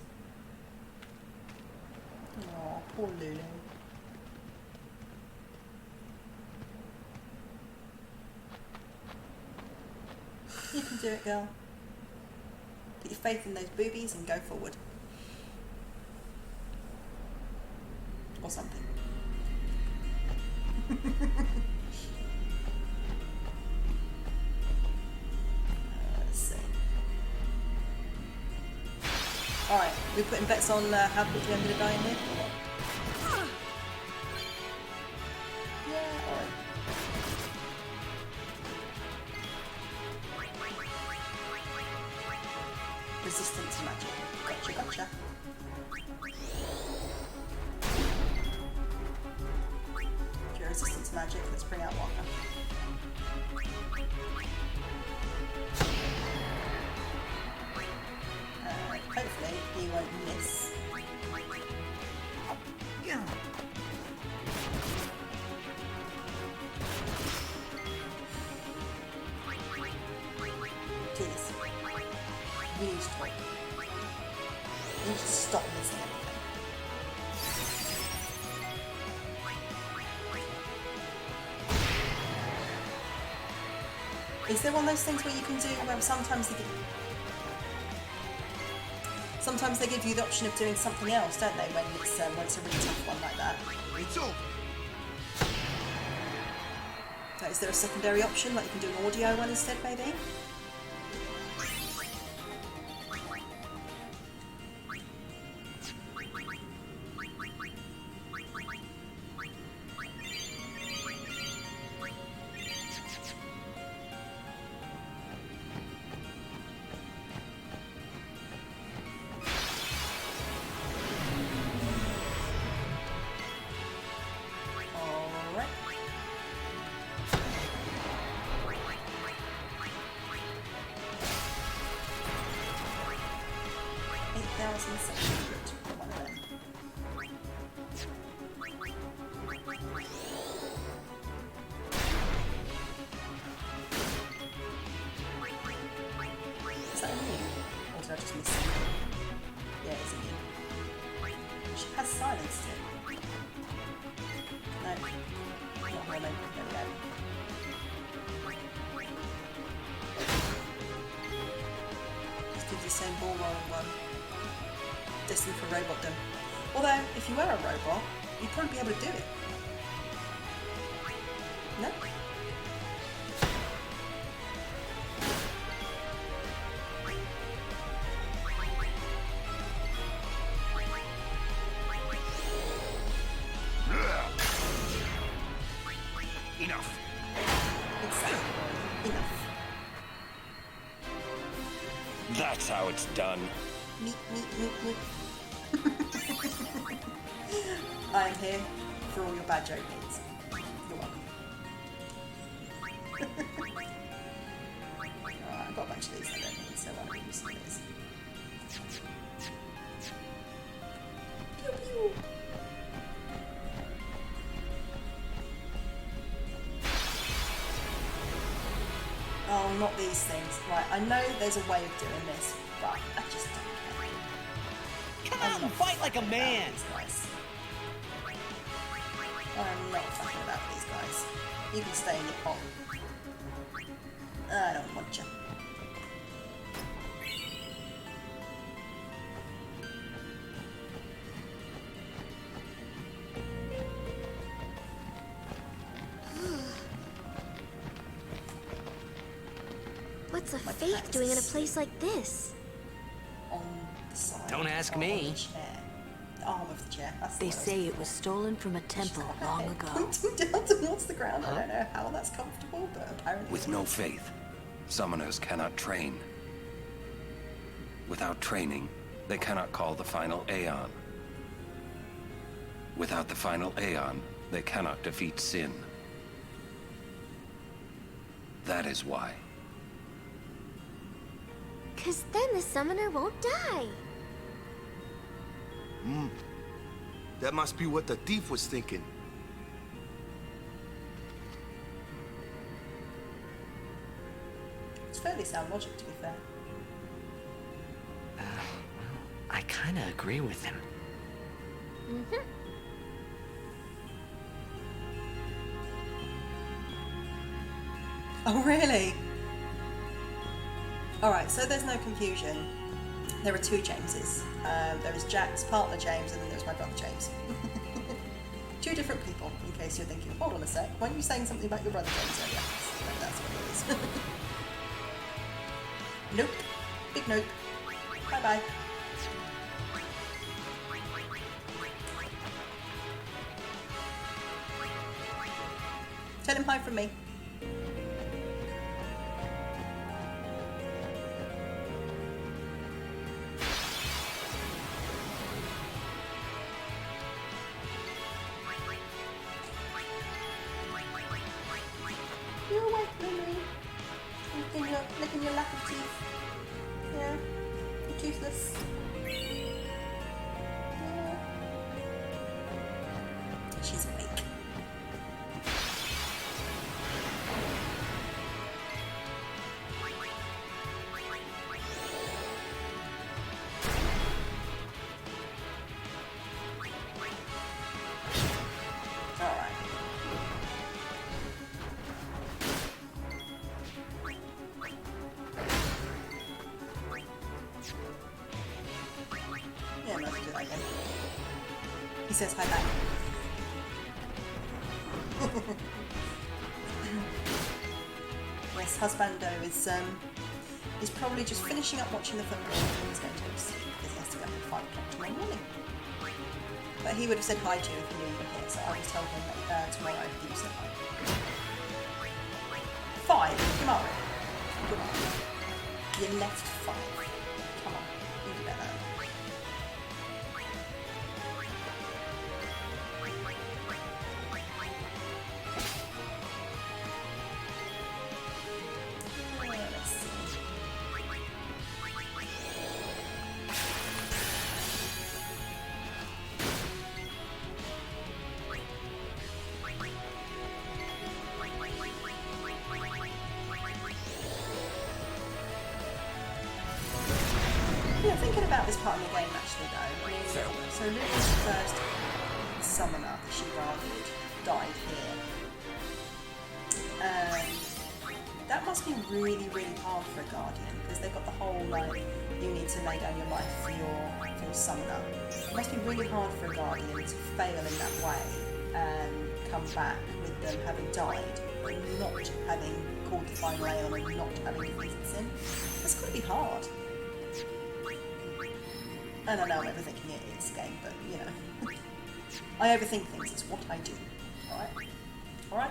Oh, poor Lulu. You can do it, girl. Put your faith in those boobies and go forward. Or something. Let's see. Alright, we're putting bets on how quickly I'm going to die in here. Yeah, alright. Resistance to magic. Gotcha, gotcha. If you're resistant to magic, let's bring out Waka. Hopefully he won't miss. Tidus, you need to talk. You need to stop missing everything. Is there one of those things where you can do where sometimes they give you the option of doing something else, don't they, when it's a really tough one like that? It's over. So is there a secondary option, like you can do an audio one instead, maybe? Alright. 8,700 for one of them. Is that immune? Or did I just miss it? Yeah, it's immune. She has silenced it. No. Not woman. There we go. Let's do the same ball rolling one. Destined for robotdom. Although, if you were a robot, you'd probably be able to do it. No? Enough. Exactly. Enough. That's how it's done. Meep, meep, meep, meep. I am here for all your bad joke needs. You're welcome. Alright, I've got a bunch of these I don't need, so I'll use some of these. Pew pew! Oh, not these things. Right, I know there's a way of doing this, but I just don't care. Come on, fight like a man! These guys. I'm not fucking about these guys. You can stay in your pot. I don't want you. What's a faith doing in a place like this? On the side. Don't ask me. The chair. The arm of the chair. That's They say it was stolen from a temple long ago. Pointing down towards the ground. I don't know how that's comfortable, but apparently. With no faith, summoners cannot train. Without training, they cannot call the final Aeon. Without the final Aeon, they cannot defeat sin. That is why. 'Cause then the summoner won't die. That must be what the thief was thinking. It's fairly sound logic, to be fair. I kind of agree with him. Oh, really? Alright, so there's no confusion. There are two Jameses. There is Jack's partner James, and then there's my brother James. Two different people, in case you're thinking, hold on a sec, weren't you saying something about your brother James earlier? No, that's what it is. Nope. Big nope. Bye-bye. Tell him hi from me. You're awake, Lily. Licking your lap of teeth. Yeah. You're toothless. Yeah. She's awake. Yeah, no, do that again. He says hi back. Yes, husbando is probably just finishing up watching the football and he's going to because he has to go at 5 o'clock tomorrow morning. But he would have said hi to you if he knew you were here, so I just told him that tomorrow that you said hi. 5? Come on. Come on. You left 5. Come on. You do better. Let's see. Yeah, thinking about this part of the game actually though, I mean, so Lily's first summoner she granted died here. That must be really, really hard for a Guardian, because they've got the whole, like, you need to lay down your life for your summoner. It must be really hard for a Guardian to fail in that way and come back with them having died, but not having called the final Aeon and not having defeated sin. That's got to be hard. And I know I'm overthinking it, it's a game, but, you know. I overthink things, it's what I do. Alright? Alright?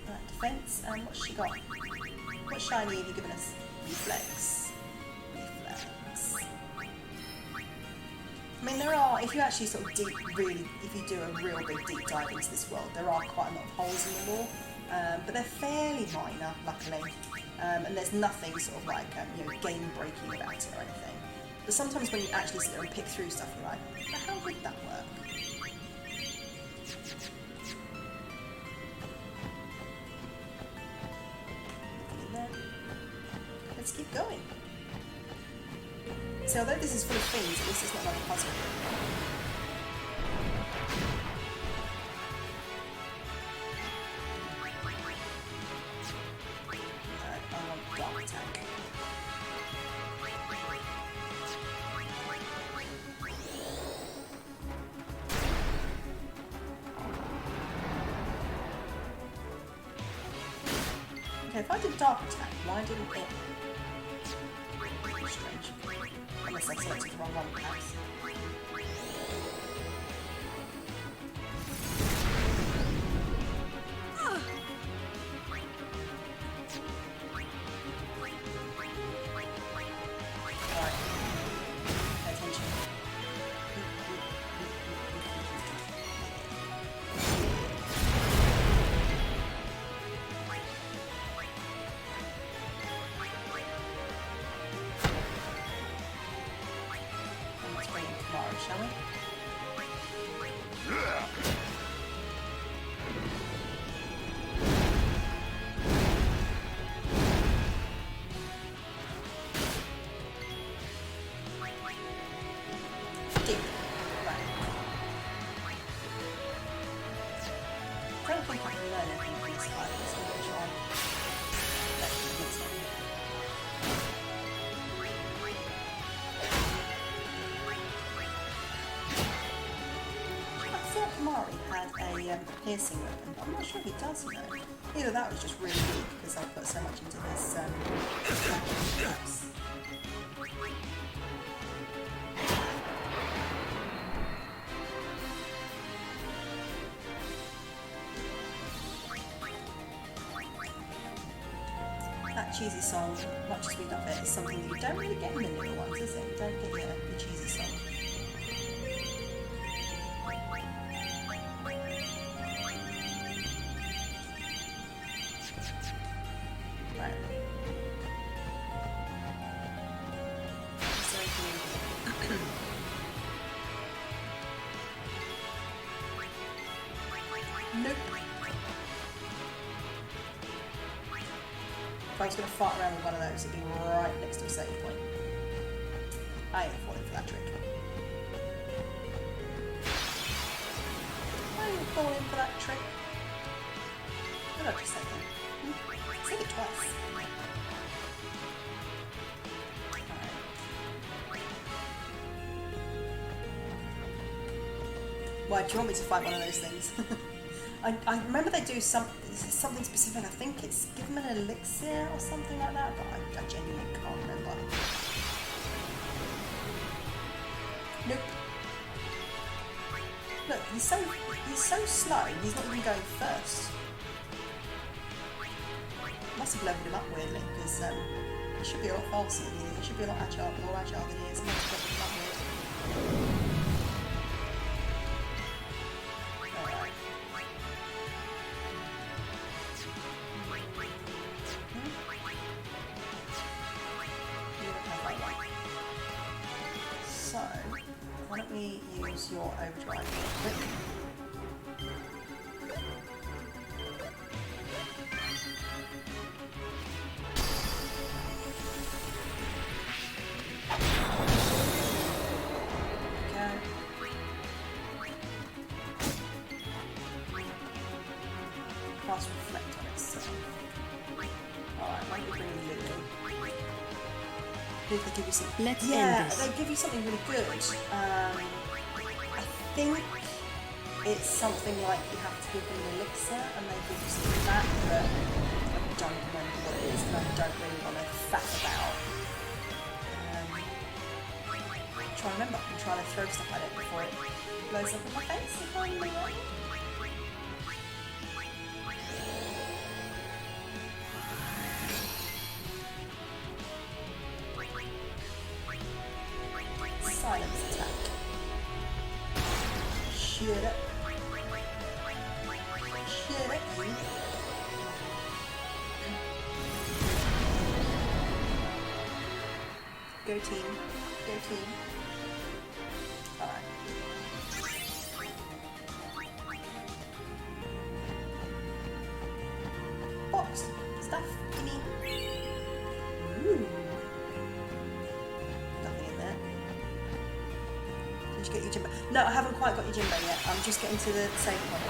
Right, defense, and what's she got? What shiny have you given us? Reflex. Reflex. I mean, there are, if you actually sort of if you do a real big deep dive into this world, there are quite a lot of holes in the wall, but they're fairly minor, luckily, and there's nothing sort of like, game-breaking about it or anything. But sometimes when you actually sit there and pick through stuff, you're like, how would that work? keep going. So although this is full of things, at least it's not like a puzzle. I want dark attack. Okay, if I did dark attack, why didn't it? Strange. Unless I selected the wrong one, perhaps. Alright. Pay attention. Let's bring in tomorrow, shall we? Deep. Right. I don't think I can learn anything from this guy. Let's give it a try. Let's go. I thought Mari had a piercing weapon, but I'm not sure if he does, you know. Either that was just really weak because I put so much into this box. That cheesy song, much as we love it, is something that you don't really get in the newer ones, is it? You don't get the cheesy song. Right. Is there anything in here? Nope. If I was going to fart around with one of those, it'd be right next to a save point. I ain't falling for that trick. I ain't falling for that trick. What did I just say then? I said it twice. Alright. Why, do you want me to fight one of those things? I remember they do something specific. I think it's give them an elixir or something like that, but I genuinely can't remember. Nope. Look, he's so slow. He's not even going first. Must have leveled him up weirdly because he should be a lot faster than he is. He should be a lot more agile than he is. Must have leveled him up weird. So, why don't we use your overdrive real quick? Cast reflect on itself. Alright, why don't we bring in Lily? They give you some. Let's end this. They give you something really good. I think it's something like you have to give them an elixir and they give you something back, but I don't remember what it is and I don't really want to faff about. I'm trying to remember. I'm trying to throw stuff at it before it blows up in my face, if I'm right. Silence attack. Shut up. Shut up, you. Go team. Go team. Alright. Box. Stuff. Gimme. Ooh. Yojimbo. No, I haven't quite got Yojimbo yet. I'm just getting to the save point.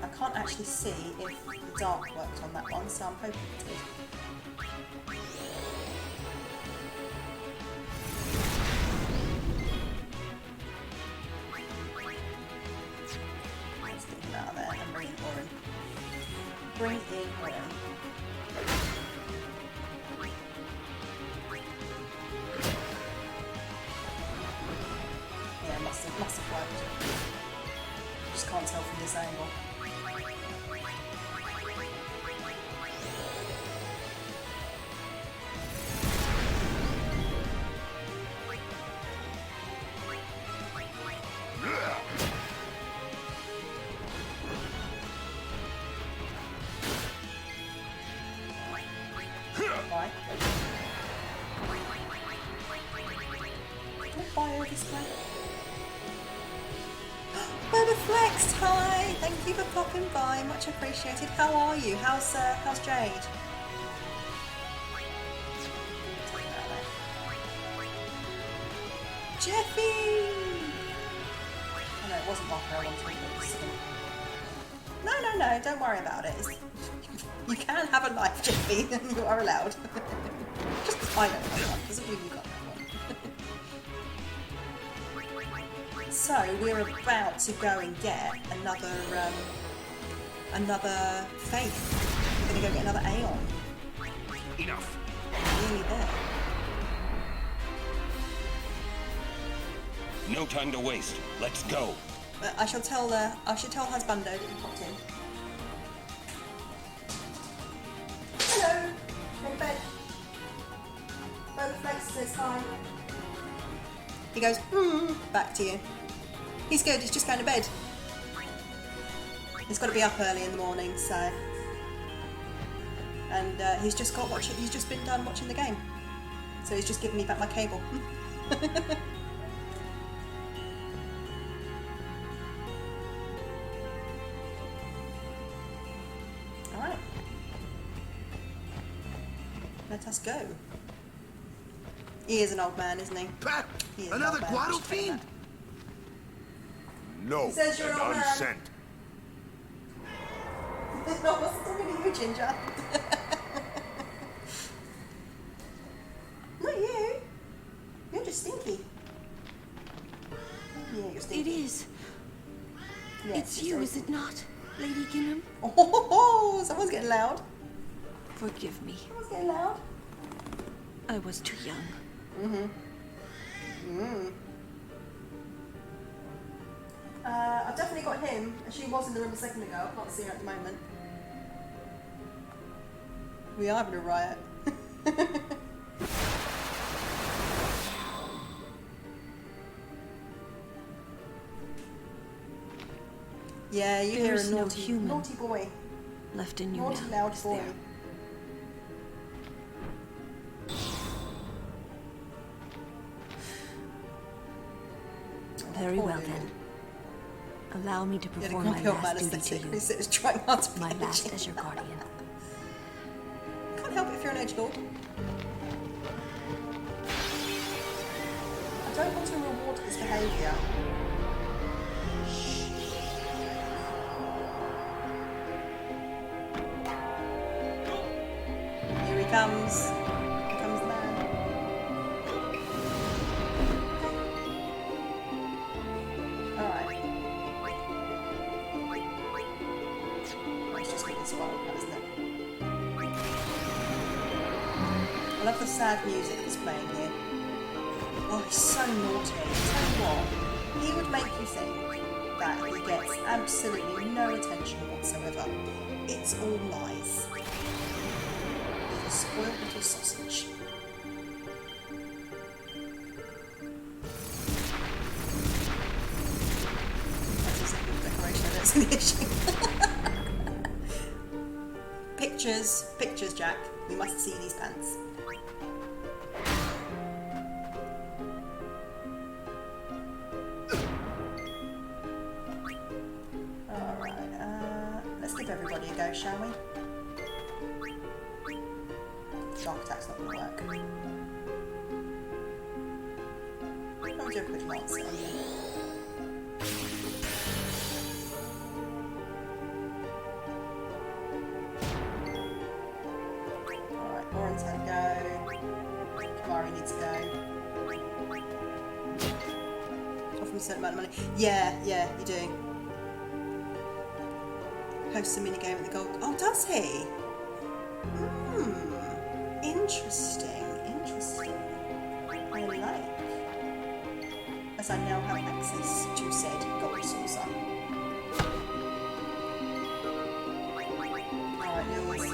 I can't actually see if the dark worked on that one, so I'm hoping it did. Bring in Orin. Yeah, must have worked. Just can't tell from this angle. Hi, thank you for popping by, much appreciated. How are you? How's Jade? Jeffy! Oh no, it wasn't Mocker I wanted to. No, don't worry about it. You can have a life, Jeffy, you are allowed. Just because I don't have one, doesn't mean you got that one. So we're about to go and get another faith. We're gonna go get another Aeon. Enough. Nearly there. No time to waste. Let's go. I should tell Husbando that you popped in. Hello. Go to bed. Both Flex says hi. He goes, back to you. He's good, he's just going to bed. He's got to be up early in the morning, so... And he's just been done watching the game. So he's just giving me back my cable. Alright. Let us go. He is an old man, isn't he? Pat! Another Guado fiend? No, he says you're an old unsent. No, I wasn't talking to you, Ginger. Not you. You're just stinky. Yeah, you're stinky. It is. Yeah, it's you, is it not, Lady Gingham? Oh, someone's getting loud. Forgive me. Someone's getting loud. I was too young. I've definitely got him. She was in the room a second ago. I can't see her at the moment. We are having a riot. Yeah, you hear a naughty boy. Left in you naughty now, loud boy. Very well then. Allow me to perform my last duty to you. My last as your guardian. Can't help it if you're an edge lord. I don't want to reward his behaviour. Here he comes. Here comes the man. Alright. Let's just get this one, isn't it? I love the sad music that's playing here. Oh, he's so naughty. Tell you what, he would make you think that he gets absolutely no attention whatsoever. It's all lies. He's a spoiled little sausage. That's a simple decoration, that's an issue. Pictures, Jack. We must see these pants. give everybody a go, shall we? Shark attack's not going to work. I'll do a quick lance on you. Alright, Oren's had a go. Kamari needs to go. Offer a certain amount of money. Yeah, you do. Hosts a minigame at the gold. Oh, does he? Interesting. I like. As I now have access to said gold saucer. Alright, Lewis.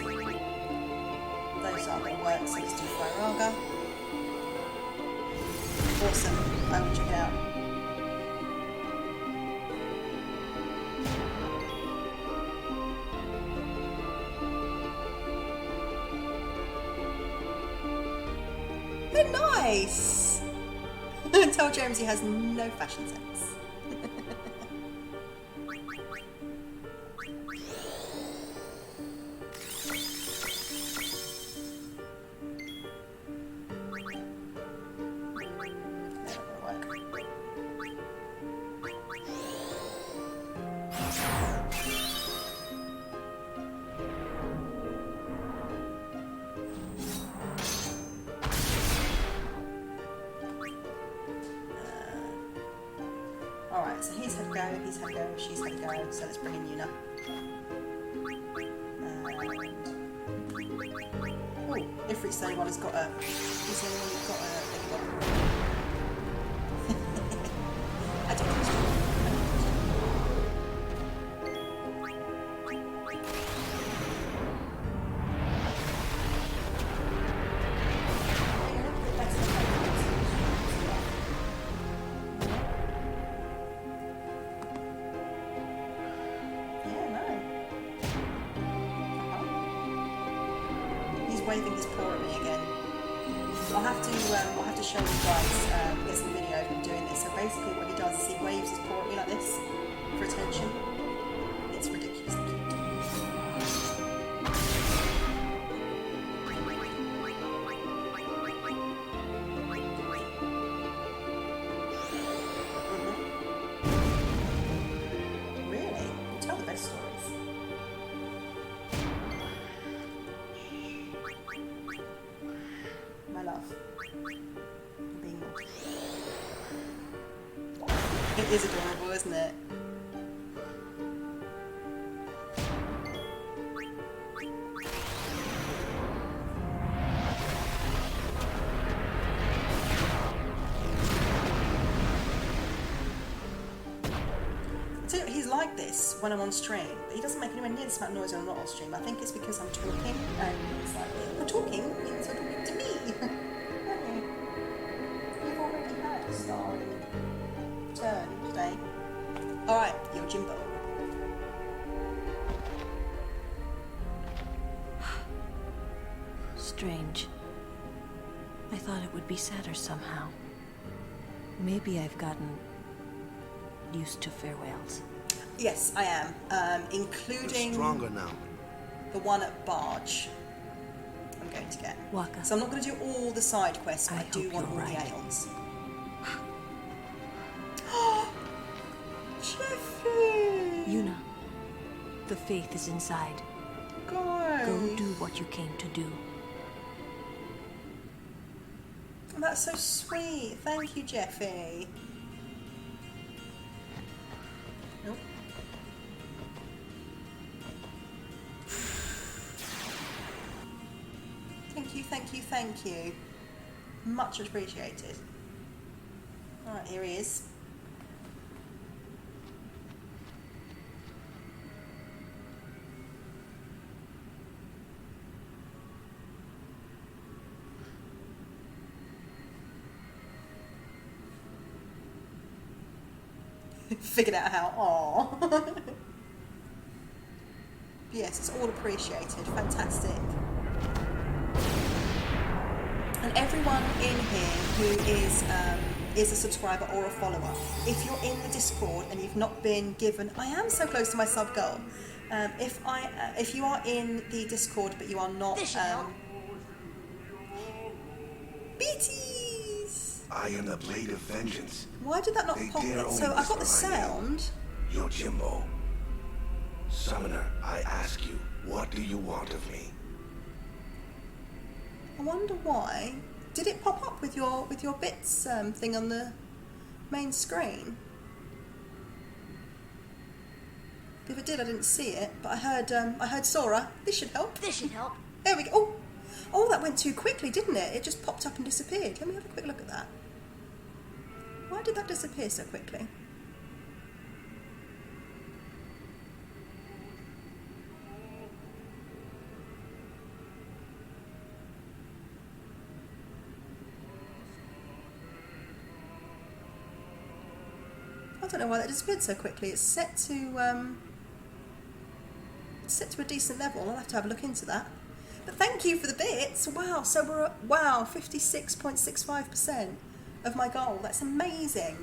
Those aren't going to work, so let's do Firaga. Awesome. I will check it out. Nice! Tell James he has no fashion sense. Alright, so he's had a go, she's had a go, so let's bring in Yuna. Oh, Ifrit's the only one who's got a... He's the only one who's got a... I don't know. Waving his paw at me again. I'll have to show you guys get some video of him doing this. So basically what he does is he waves his paw at me like this for attention. It's ridiculously cute. Really? You tell the best stories. My love. Being naughty. It is adorable, isn't it? He's like this when I'm on stream, but he doesn't make anywhere near this amount of noise when I'm not on stream. I think it's because I'm talking, and he's like, "You're talking, means you're talking to me." You've already had a starring turn today. Alright, Yojimbo. Strange. I thought it would be sadder somehow. Maybe I've gotten used to farewells. Yes, I am. Including... You're stronger now. The one at Barge. I'm going to get. Waka. So I'm not going to do all the side quests, but I do want all right. the Aeons. Jeffy! Yuna, the faith is inside. Guys. Go do what you came to do. That's so sweet. Thank you, Jeffy. Nope. Thank you. Much appreciated. Alright, here he is. Figured out how. Aww. Yes, it's all appreciated. Fantastic. And everyone in here who is a subscriber or a follower, if you're in the Discord and you've not been given, I am so close to my sub goal. If you are in the Discord but you are not, BTs. I am the blade of vengeance. Why did that not pop it? So I got the sound. Yojimbo. Summoner, I ask you, what do you want of me? I wonder why. Did it pop up with your bits thing on the main screen? If it did, I didn't see it, but I heard Sora. This should help. This should help. There we go. Oh, that went too quickly, didn't it? It just popped up and disappeared. Let me have a quick look at that. Why did that disappear so quickly? I don't know why that disappeared so quickly. It's set to a decent level. I'll have to have a look into that. But thank you for the bits. Wow, so we're at 56.65% of my goal. That's amazing.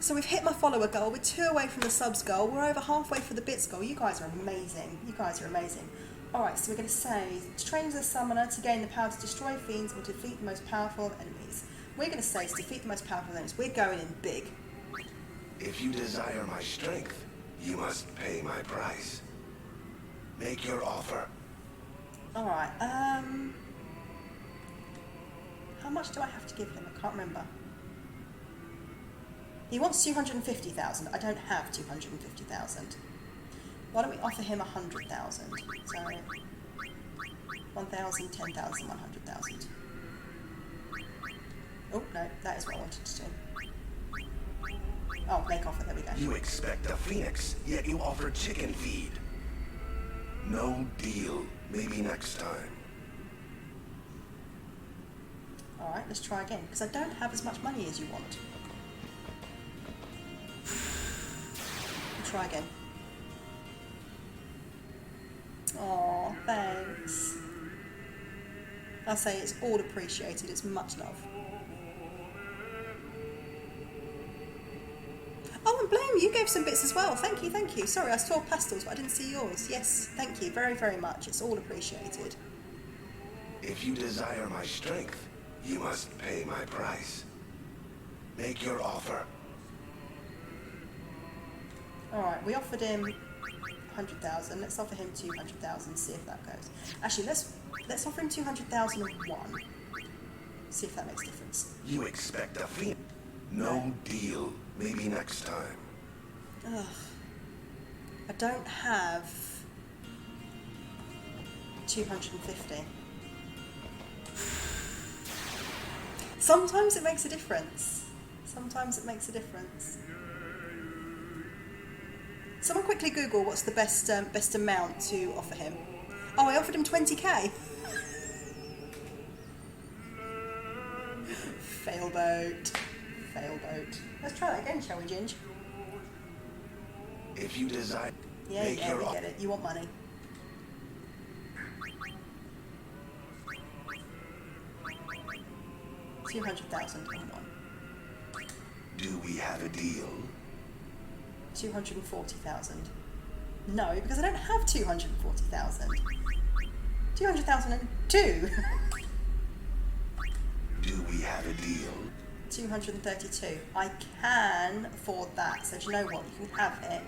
So we've hit my follower goal. We're 2 away from the subs goal. We're over halfway for the bits goal. You guys are amazing. You guys are amazing. Alright, so we're going to say, to train as a summoner to gain the power to destroy fiends or defeat the most powerful of enemies. We're going to say to defeat the most powerful enemies. We're going in big. If you desire my strength, you must pay my price. Make your offer. Alright, how much do I have to give him? I can't remember. He wants 250,000. I don't have 250,000. Why don't we offer him 100,000? So 1,000, 10,000, 100,000. Oh no, that is what I wanted to do. Oh, make offer, there we go. You expect a phoenix, yet you offer chicken feed. No deal. Maybe next time. Alright, let's try again, because I don't have as much money as you want. We'll try again. Aw, thanks. I'll say it's all appreciated, it's much love. Oh, and Blame, you gave some bits as well. Thank you, thank you. Sorry, I saw pastels, but I didn't see yours. Yes, thank you very, very much. It's all appreciated. If you desire my strength, you must pay my price. Make your offer. Alright, we offered him 100,000. Let's offer him 200,000, see if that goes. Actually, let's offer him 200,001. See if that makes a difference. You expect a fee? No deal. Maybe next time. Ugh. I don't have 250. Sometimes it makes a difference. Sometimes it makes a difference. Someone quickly Google what's the best amount to offer him. Oh, I offered him 20k. Failboat. Failboat. Let's try that again, shall we, Ginge? If you desire... Yeah, we get it. You want money. $200,000 on one. Do we have a deal? 240,000. No, because I don't have 240,000. 200,002. Do we have a deal? 232. I can afford that. So do you know what? You can have it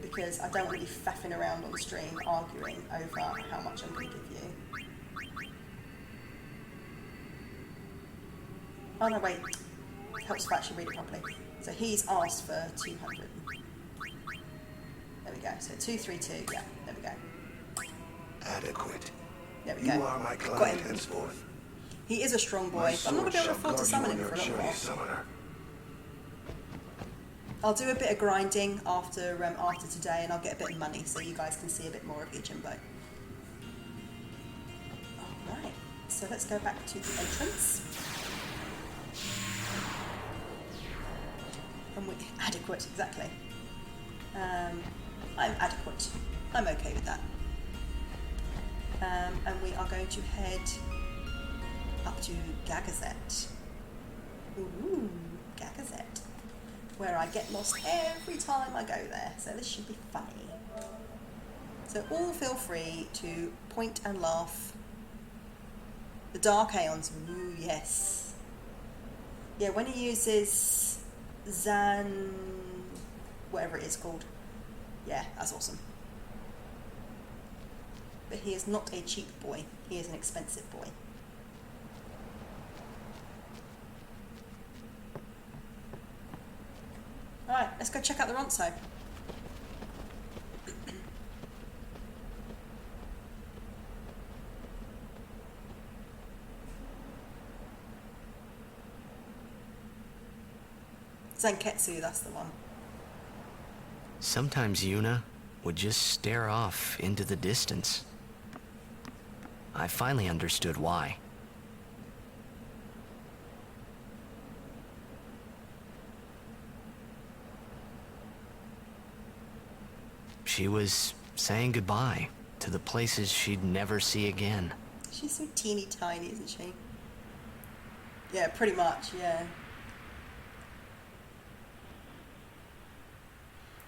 because I don't want to be faffing around on stream arguing over how much I'm going to give you. Oh no, wait. It helps if I actually read it properly. So he's asked for 200. There we go. So 232. Yeah, there we go. Adequate. There we go. You are my client henceforth. He is a strong boy, but I'm not going to be able to afford to summon him for a little while. I'll do a bit of grinding after today, and I'll get a bit of money, so you guys can see a bit more of Yojimbo. Alright, so let's go back to the entrance. And we're adequate, exactly. I'm adequate. I'm okay with that. And we are going to head up to Gagazet. Ooh, Gagazet. Where I get lost every time I go there. So this should be funny. So all feel free to point and laugh. The Dark Aeons, ooh, yes. Yeah, when he uses Zan... whatever it is called. Yeah, that's awesome. But he is not a cheap boy. He is an expensive boy. Alright, let's go check out the Ronso. Zenketsu, that's the one. Sometimes Yuna would just stare off into the distance. I finally understood why. She was saying goodbye to the places she'd never see again. She's so teeny tiny, isn't she? Yeah, pretty much, yeah.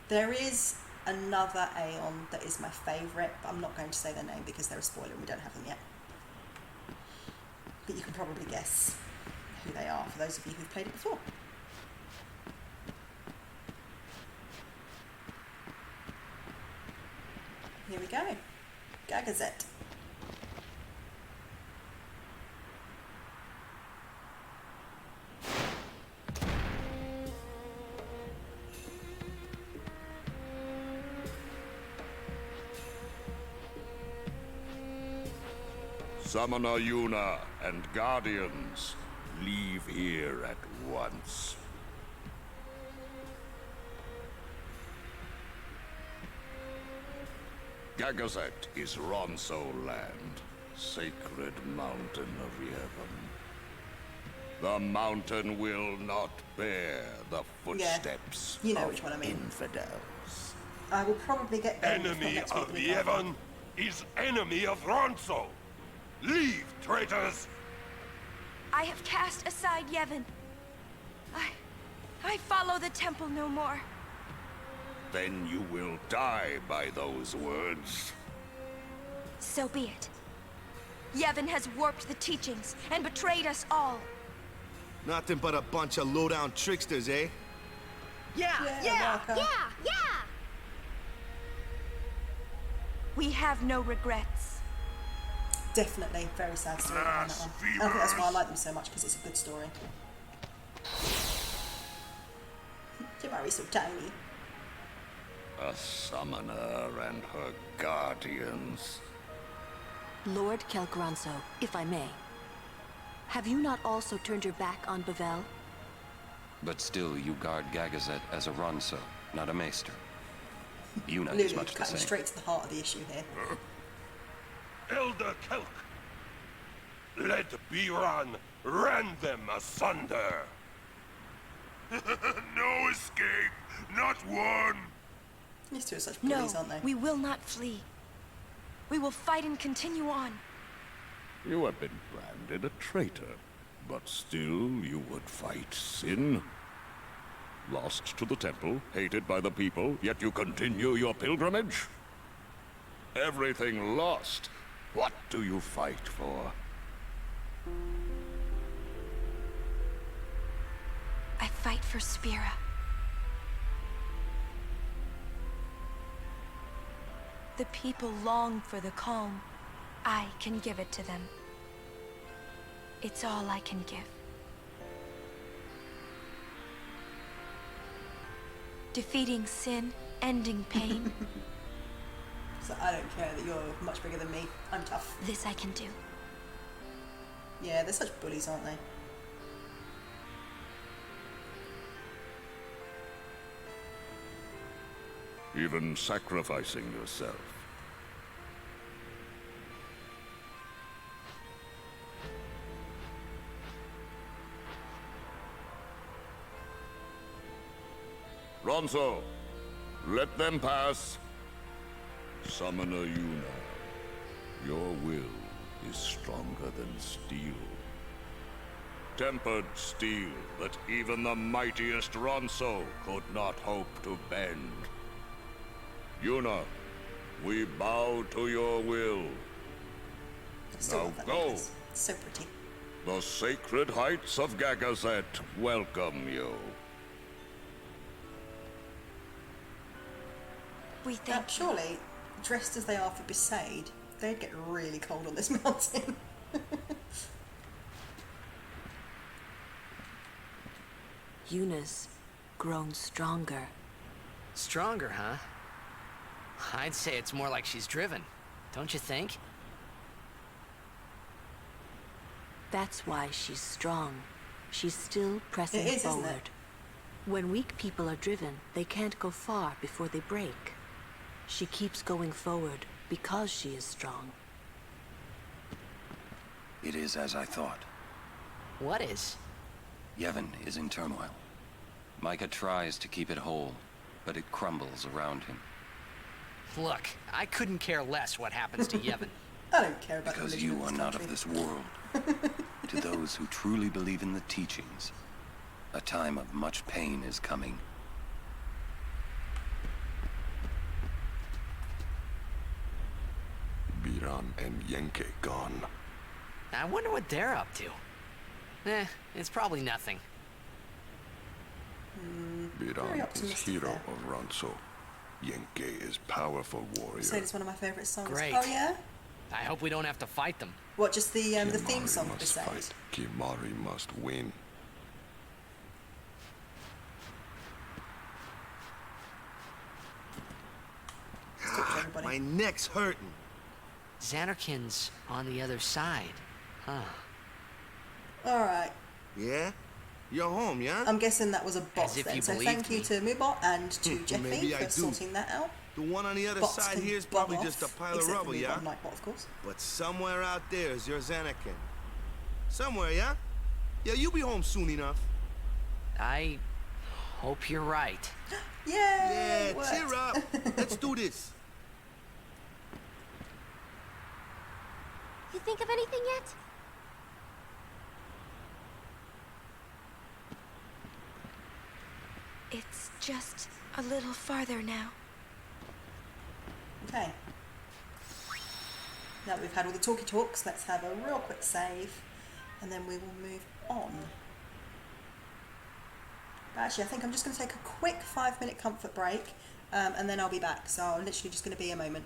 There is another Aeon that is my favourite, but I'm not going to say their name because they're a spoiler and we don't have them yet. But you can probably guess who they are for those of you who've played it before. Here we go. Gagazet. Summoner Yuna and Guardians, leave here at once. Gagazet is Ronso land, sacred mountain of Yevon. The mountain will not bear the footsteps of which one I mean. Infidels. I will probably get enemy of Yevon is enemy of Ronso. Leave, traitors! I have cast aside Yevon. I follow the temple no more. Then you will die by those words. So be it. Yevon has warped the teachings and betrayed us all. Nothing but a bunch of low-down tricksters, eh? Yeah. We have no regrets. Definitely, very sad story behind that one. I think that's why I like them so much, because it's a good story. Jabari's so tiny. A summoner and her guardians. Lord Kelgranso, if I may. Have you not also turned your back on Bavel? But still, you guard Gagazet as a Ronso, not a Maester. Yuna is much the cutting same. Straight to the heart of the issue here. Elder Kelk, let Biran rend them asunder. No escape, not one. These two are such bullies, aren't they? We will not flee. We will fight and continue on. You have been branded a traitor, but still you would fight sin. Lost to the temple, hated by the people, yet you continue your pilgrimage? Everything lost. What do you fight for? I fight for Spira. The people long for the calm. I can give it to them. It's all I can give. Defeating sin, ending pain. So I don't care that you're much bigger than me. I'm tough. This I can do. Yeah, they're such bullies, aren't they? Even sacrificing yourself. Ronso, let them pass. Summoner Yuna, your will is stronger than steel. Tempered steel that even the mightiest Ronso could not hope to bend. Yuna, We bow to your will. Now go. It's so pretty. The sacred heights of Gagazet welcome you. We thank you. Surely, dressed as they are for Besaid, they'd get really cold on this mountain. Yuna's grown stronger. Stronger, huh? I'd say it's more like she's driven. Don't you think? That's why she's strong. She's still pressing forward. Isn't it? When weak people are driven, they can't go far before they break. She keeps going forward because she is strong. It is as I thought. What is? Yevon is in turmoil. Micah tries to keep it whole, but it crumbles around him. Look, I couldn't care less what happens to Yevon. I don't care about because the you religion are of not this of this world. To those who truly believe in the teachings, a time of much pain is coming. Biran and Yenke gone. I wonder what they're up to. It's probably nothing. Biran is hero of Ronso. Yenke is powerful warrior. Besaid is one of my favourite songs. Great. Oh yeah? I hope we don't have to fight them. What, just the theme song of must Besaid? fight. Kimari must win. My neck's hurting. Xanarkin's on the other side. Huh. Alright. Yeah? You're home, yeah? I'm guessing that was a bot As if then. you So believed thank you me. to Mubot and to Jeffy Maybe I for do. sorting that out. The one on the other Bots side can here is bug probably off, just a pile of except for rubble, Mubot yeah? and Nightbot, of course. But somewhere out there is your Xanakin. Somewhere, yeah? Yeah, you'll be home soon enough. I hope you're right. Yay! Yeah, it worked. cheer up. Let's do this. You think of anything yet? It's just a little farther now. Okay. Now that we've had all the talky talks, let's have a real quick save, and then we will move on. But actually, I think I'm just going to take a quick 5-minute comfort break, and then I'll be back. So I'm literally just going to be a moment.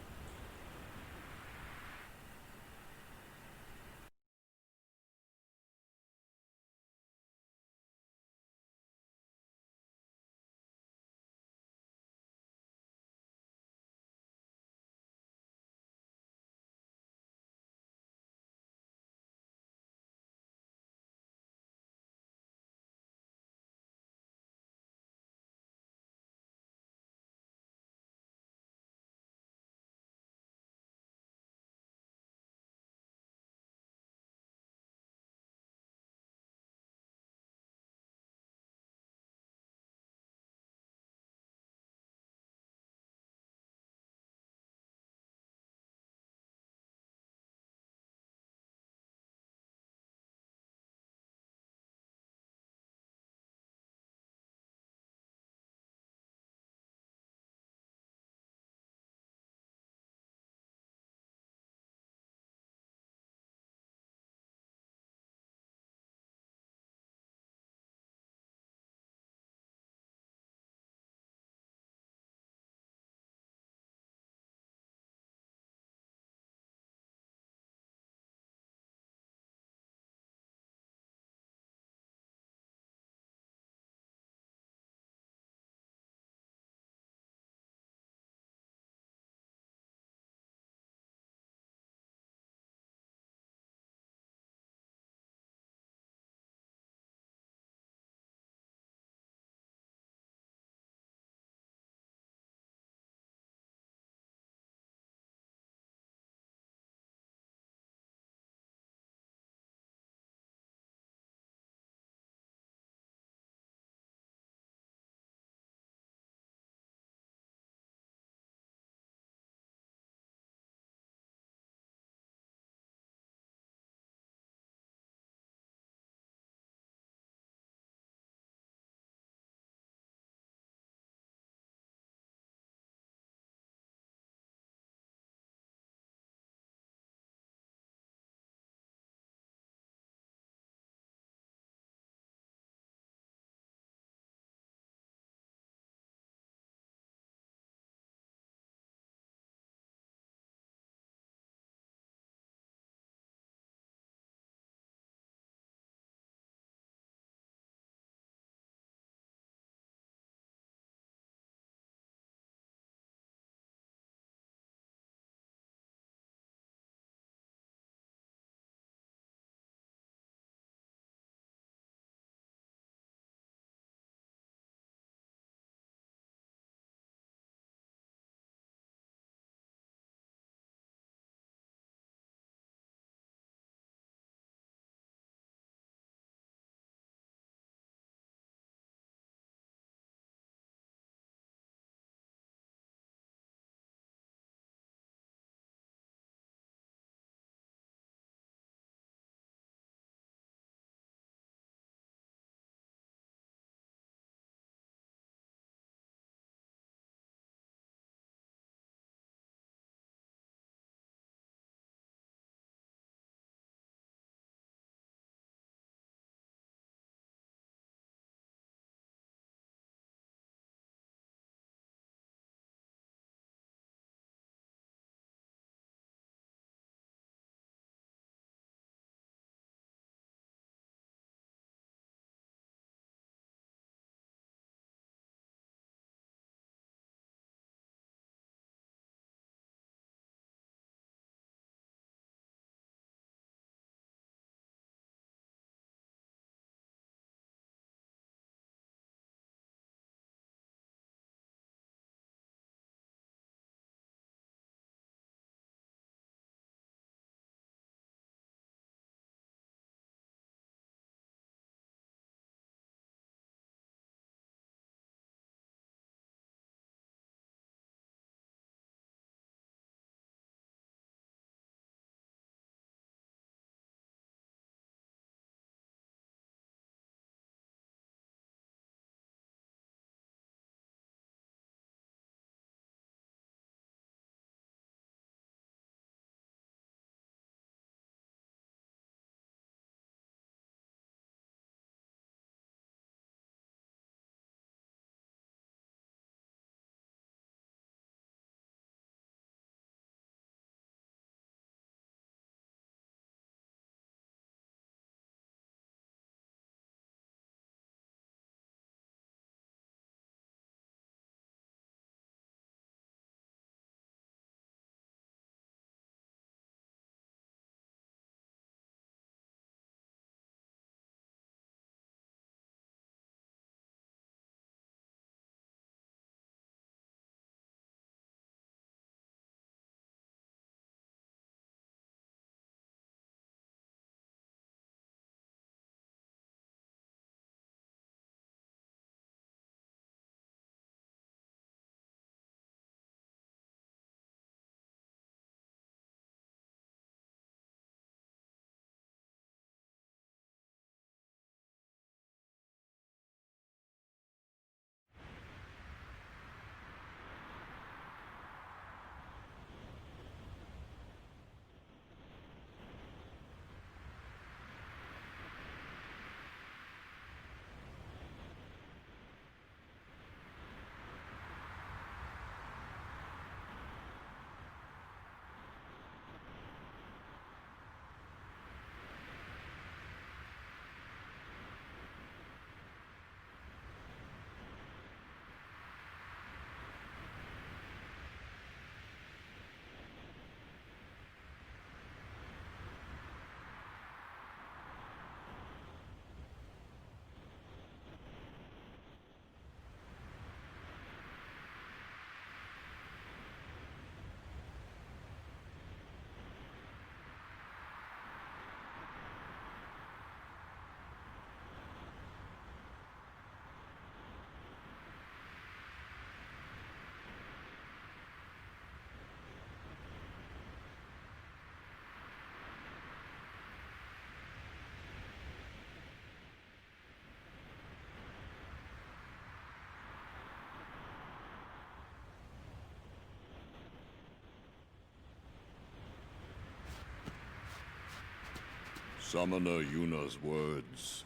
Summoner Yuna's words,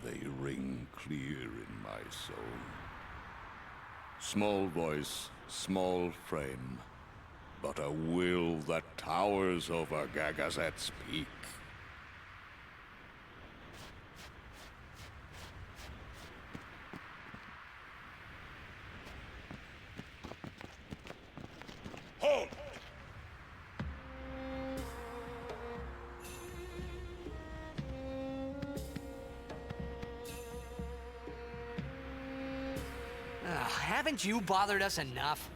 they ring clear in my soul. Small voice, small frame, but a will that towers over Gagazet's peak. Halt! Haven't you bothered us enough?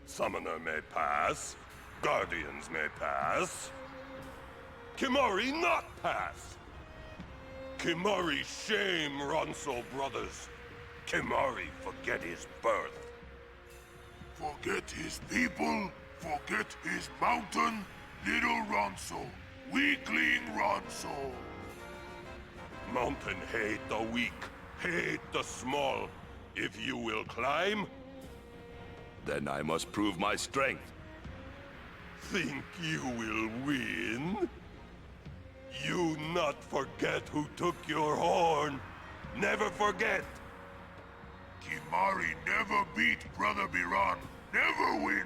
Summoner may pass. Guardians may pass. Kimari not pass. Kimari shame Ronso brothers. Kimari forget his birth. Forget his people, forget his mountain, little Ronso, weakling Ronso. Mountain hate the weak, hate the small. If you will climb, then I must prove my strength. Think you will win? You not forget who took your horn. Never forget. Kimari never beat Brother Biran. Never win.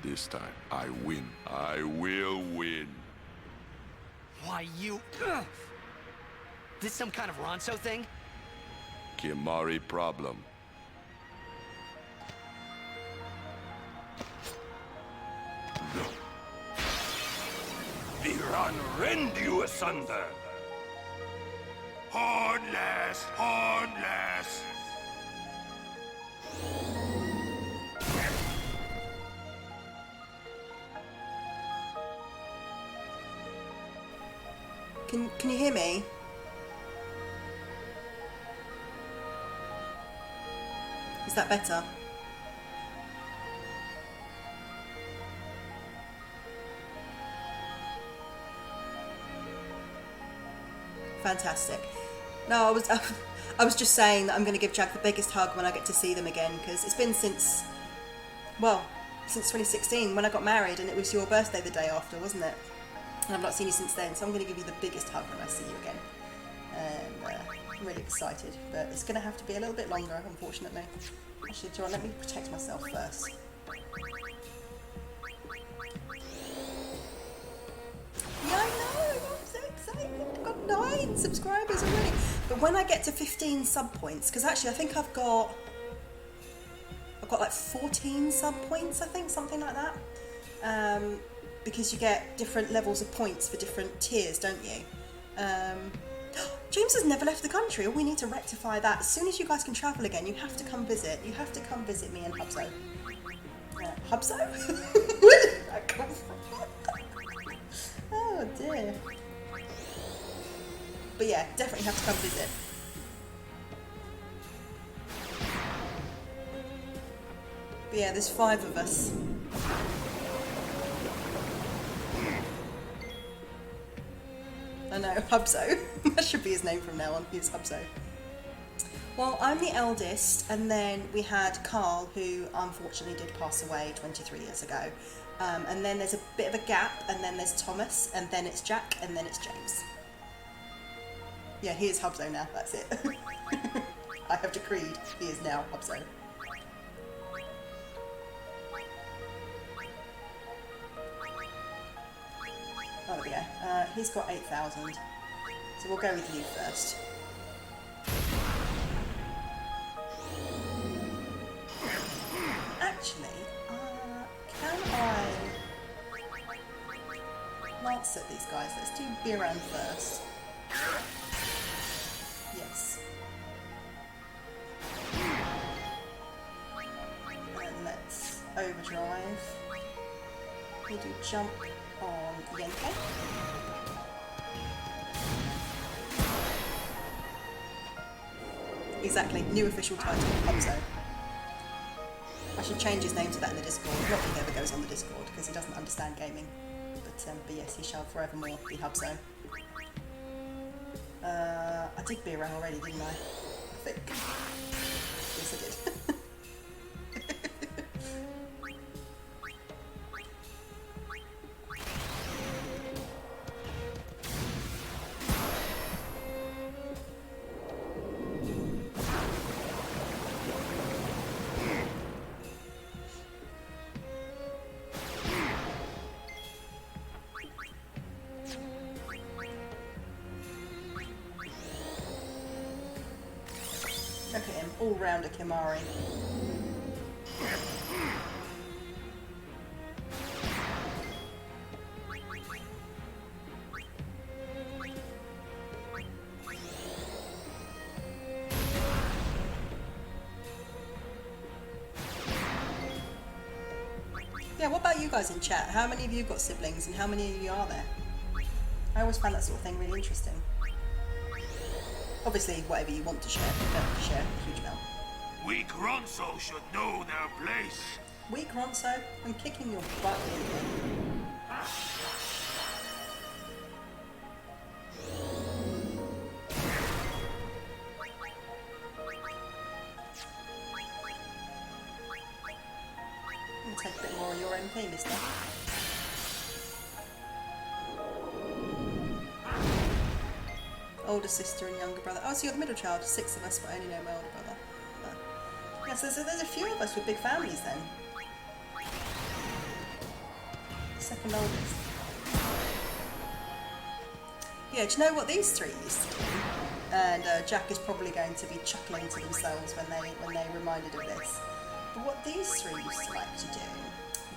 This time, I win. I will win. Why, you... This some kind of Ronso thing? Kimari problem. Biran rend you asunder. Hornless, hornless. Can you hear me? Is that better? Fantastic. No, I was just saying that I'm going to give Jack the biggest hug when I get to see them again, because it's been since 2016 when I got married, and it was your birthday the day after, wasn't it? And I've not seen you since then, so I'm going to give you the biggest hug when I see you again. And I'm really excited, but it's going to have to be a little bit longer, unfortunately. Actually, John, let me protect myself first. Yeah, I know, I'm so excited. I've got 9 subscribers already. But when I get to 15 sub points, because actually I think I've got like 14 sub points, I think, something like that. Because you get different levels of points for different tiers, don't you? James has never left the country. All we need to rectify that. As soon as you guys can travel again, you have to come visit. You have to come visit me and Hubzo. Hubzo? Where did that come from? Oh dear. But yeah, definitely have to come visit. But yeah, there's 5 of us. I know, Hubzo. That should be his name from now on. He's Hubzo. Well, I'm the eldest, and then we had Carl, who unfortunately did pass away 23 years ago. And then there's a bit of a gap, and then there's Thomas, and then it's Jack, and then it's James. Yeah, he is Hubzo now, that's it. I have decreed he is now Hubzo. Oh, there we go. He's got 8,000. So we'll go with you first. Actually, can I lance at these guys? Let's do Biran first. Yes. And let's overdrive. We do jump on Yenke. Exactly, new official title, Hubzo. I should change his name to that in the Discord. Not that he ever goes on the Discord because he doesn't understand gaming. But yes, he shall forevermore be Hubzo. I did be around already, didn't I? I think. Yes, I did. all-rounder Kimari. Yeah, what about you guys in chat? How many of you got siblings and how many of you are there? I always find that sort of thing really interesting. Obviously, whatever you want to share, you don't have to share a huge amount. Weak Ronso should know their place. Weak Ronso, I'm kicking your butt in. Take a bit more on your MP, mister. Older sister and younger brother. Oh, so you're the middle child. 6 of us, but I only know my older brother. Yeah, so there's a few of us with big families then. Second oldest. Yeah, do you know what these three used to do? And Jack is probably going to be chuckling to themselves when they reminded of this. But what these three used to like to do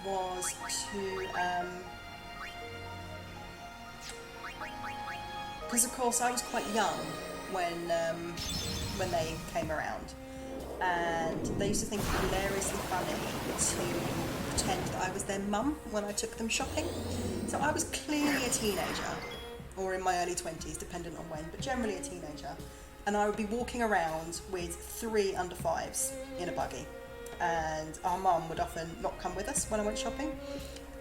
was to, because of course I was quite young when they came around, and they used to think it was hilariously funny to pretend that I was their mum when I took them shopping. So I was clearly a teenager, or in my early 20s, dependent on when, but generally a teenager, and I would be walking around with 3 under 5s in a buggy. And our mum would often not come with us when I went shopping,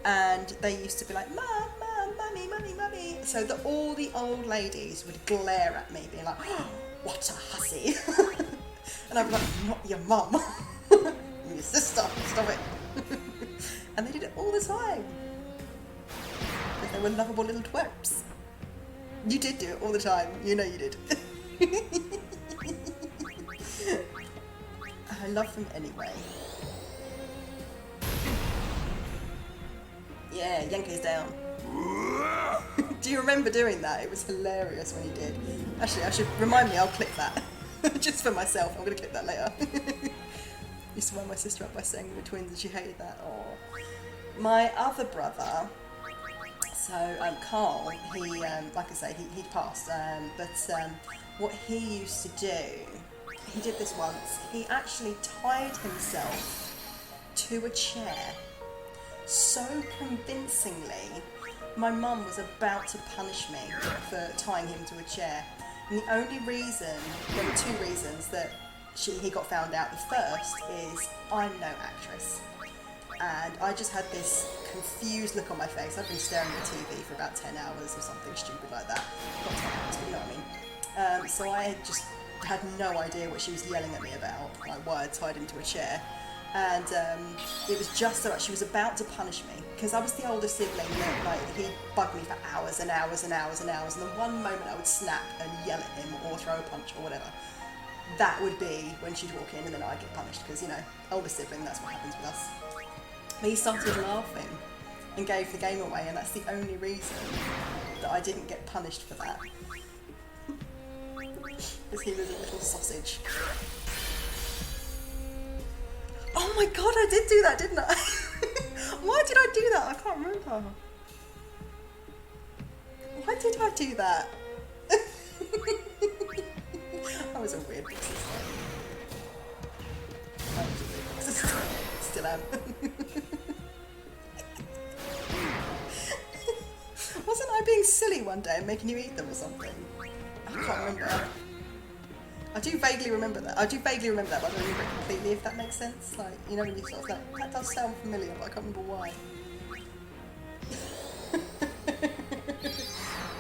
and they used to be like, "Mum, Mum, Mummy, Mummy, Mummy," so that all the old ladies would glare at me being like, "Oh, what a hussy." And I'd be like, "Not your mum. Your sister, stop it." And they did it all the time because they were lovable little twerps. You did do it all the time, you know you did. I love them anyway. Yeah, Yankees down. Do you remember doing that? It was hilarious when you did. Actually, I should remind me, I'll clip that. Just for myself, I'm going to clip that later. Used to wind my sister up by saying we were twins and she hated that. Oh. My other brother, so Carl, he, like I say, he passed, but what he used to do, he did this once, he actually tied himself to a chair so convincingly, my mum was about to punish me for tying him to a chair. And the only reason, there were 2 reasons that he got found out. The first is, I'm no actress. And I just had this confused look on my face. I'd been staring at the TV for about 10 hours or something stupid like that. Not 10 hours, but you know what I mean. So I just had no idea what she was yelling at me about, like why I'd tied him to a chair. And it was just so that she was about to punish me, because I was the older sibling that, like, he'd bug me for hours and hours and hours and hours, and the one moment I would snap and yell at him or throw a punch or whatever, that would be when she'd walk in and then I'd get punished, because, you know, older sibling, that's what happens with us. But he started laughing and gave the game away, and that's the only reason that I didn't get punished for that. Because he was a little sausage. Oh my god, I did do that, didn't I? Why did I do that? I can't remember. Why did I do that? I was a weird big sister. I was a weird big sister. Still am. Wasn't I being silly one day and making you eat them or something? I can't remember. I do vaguely remember that. I do vaguely remember that, but I don't remember it completely, if that makes sense. Like, you know, when you sort of like, that does sound familiar, but I can't remember why.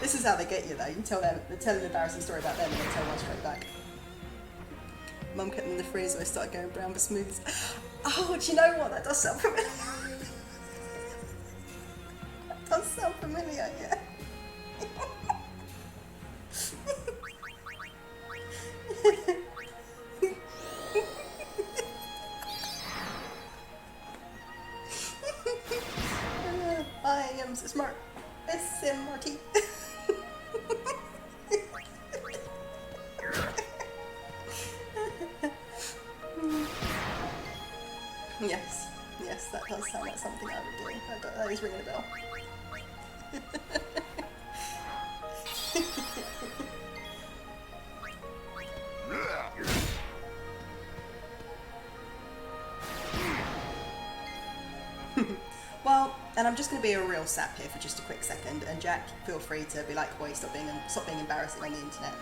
This is how they get you, though. You tell them, they tell an embarrassing story about them, and they tell one straight back. Mum kept them in the freezer, I started going brown for smoothies. Oh, do you know what? That does sound familiar. That does sound familiar, yeah. I am so smart. SMRT. that does sound like something I would do. That is ringing a bell. Well, and I'm just going to be a real sap here for just a quick second, and Jack, feel free to be like, boy, stop being embarrassing on the internet.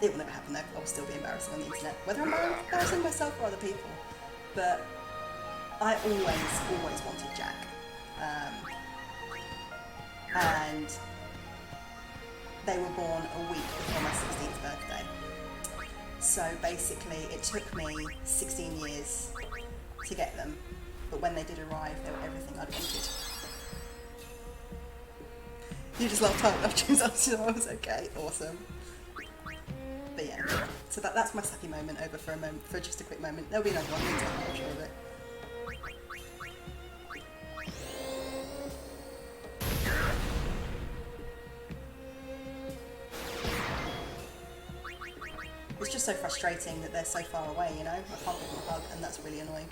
It will never happen though, I will still be embarrassing on the internet, whether I'm embarrassing myself or other people. But I always wanted Jack. And they were born a week before my 16th birthday. So basically it took me 16 years to get them, but when they did arrive, they were everything I'd wanted. You just laughed hard enough, James. I was okay, awesome. But yeah, so that's my sappy moment over for just a quick moment. There'll be another one later, I'm sure of it. It's just so frustrating that they're so far away, you know? I can't give them a hug, and that's really annoying.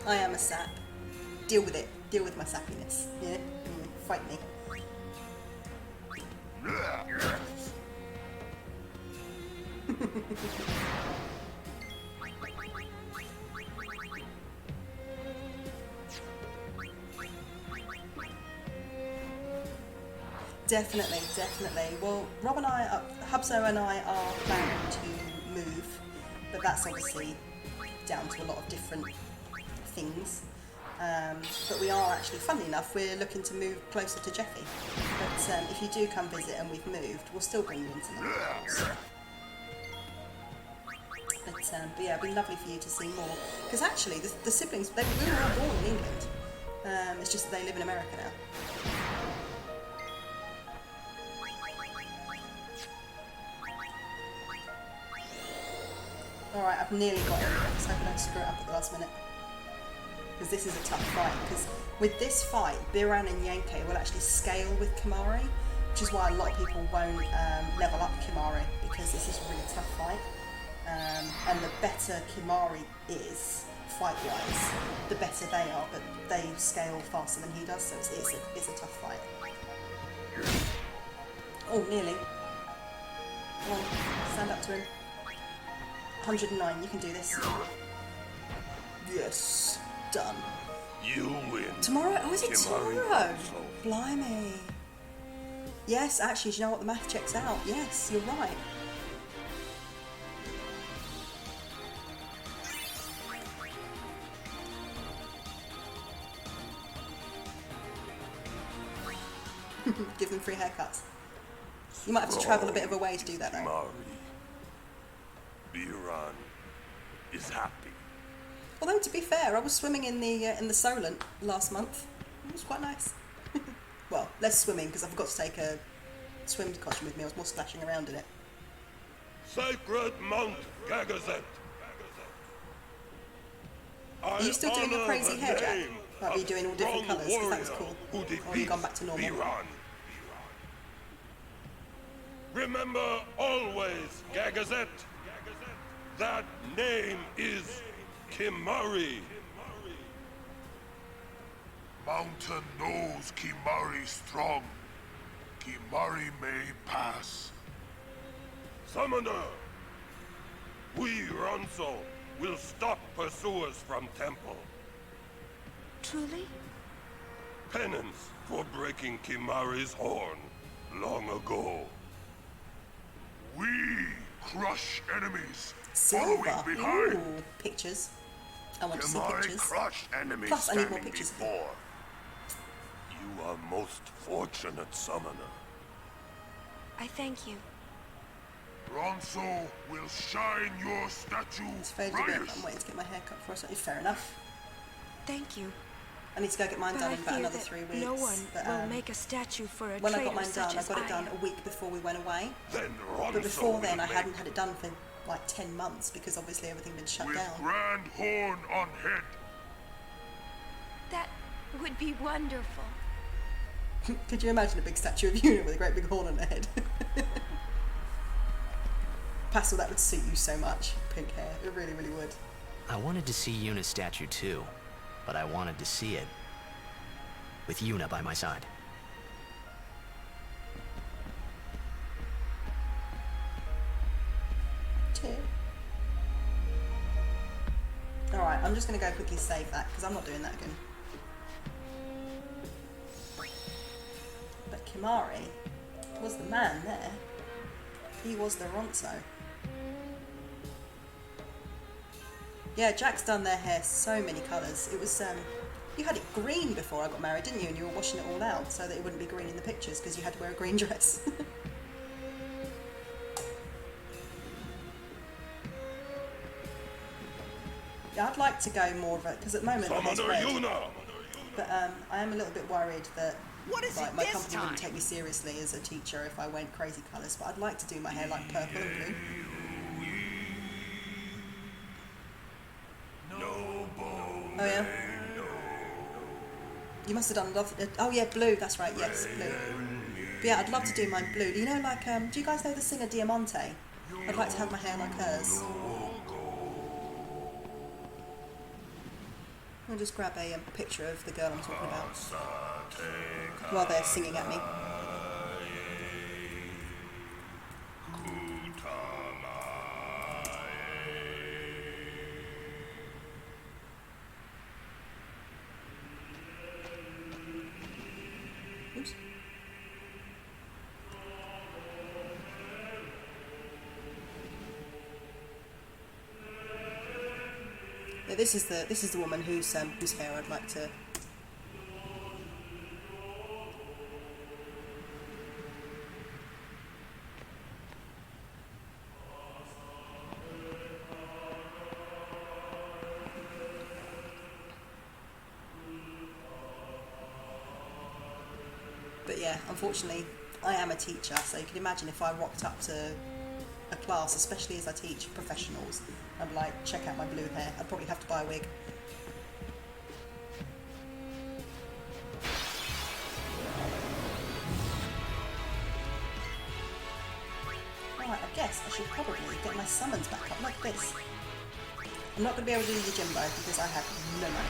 I am a sap. Deal with it. Deal with my sappiness. Yeah? Fight me. Definitely. Well, Rob and I, Hubso and I are planning to move, but that's obviously down to a lot of different things. But we are actually, funnily enough, we're looking to move closer to Jeffy. But if you do come visit and we've moved, we'll still bring you into the house. But yeah, it'd be lovely for you to see more. Because actually, the siblings, we were all born in England. It's just that they live in America now. Alright, I've nearly got him. I just hope I don't screw it up at the last minute. Because this is a tough fight. Because with this fight, Biran and Yankee will actually scale with Kimari, which is why a lot of people won't level up Kimari, because this is a really tough fight. And the better Kimari is, fight-wise, the better they are, but they scale faster than he does, so it's a tough fight. Oh, nearly. Come on, stand up to him. 109, you can do this. Yes, done. You win. Tomorrow? Oh, is it tomorrow? Blimey. Yes, actually, do you know what? The math checks out. Yes, you're right. Give them free haircuts. You might have to travel a bit of a way to do that, though. Biran is happy. Although, to be fair, I was swimming in the Solent last month. It was quite nice. Well, less swimming because I forgot to take a swim costume with me. I was more splashing around in it. Sacred Mount Gagazet. Are you still doing your crazy hair, Jack? Might be doing all different colours because that was cool. Or have you gone back to normal? Biran. Remember always, Gagazet. That name is Kimari. Mountain knows Kimari strong. Kimari may pass. Summoner, we Ronso will stop pursuers from temple. Truly? Penance for breaking Kimari's horn long ago. We crush enemies. Silver. Following behind. Ooh, pictures. I want to see Kimari pictures. crushed enemies. Plus, I need more pictures. Before. You are most fortunate, Summoner. I thank you. Ronso will shine your statue It's faded a bit. brightest. I'm waiting to get my hair cut for a second. Fair enough. Thank you. I need to go get mine But done I in about fear another that 3 weeks. no one but, will make a statue for a when I traitor got mine such done, I as got it done am. a week before we went away. Then Ronso But before then, will I make- hadn't had it done for like 10 months because obviously everything had been shut With down. grand horn on head. That would be wonderful. Could you imagine a big statue of Una with a great big horn on her head? Pastel, that would suit you so much. Pink hair. It really, really would. I wanted to see Yuna's statue too. but I wanted to see it. With Yuna by my side. Alright, I'm just going to go quickly save that, because I'm not doing that again. But Kimari was the man there. He was the Ronso. Yeah, Jack's done their hair so many colours. It was, you had it green before I got married, didn't you? And you were washing it all out so that it wouldn't be green in the pictures because you had to wear a green dress. Yeah, I'd like to go more of it because at the moment it's red. But I am a little bit worried that like, my company wouldn't take me seriously as a teacher if I went crazy colours. But I'd like to do my hair like purple and blue. Oh yeah. You must have done oh yeah, blue. That's right. Yes, blue. But yeah, I'd love to do mine blue. You know, like do you guys know the singer Diamante? I'd like to have my hair like hers. I'll just grab a picture of the girl I'm talking about while they're singing at me. Oops. Yeah, this is the woman whose hair I'd like to. But yeah, unfortunately, I am a teacher, so you can imagine if I rocked up to a class, especially as I teach professionals, I'd like, check out my blue hair. I'd probably have to buy a wig. Right, I guess I should probably get my summons back up like this. I'm not going to be able to do Yojimbo because I have no money.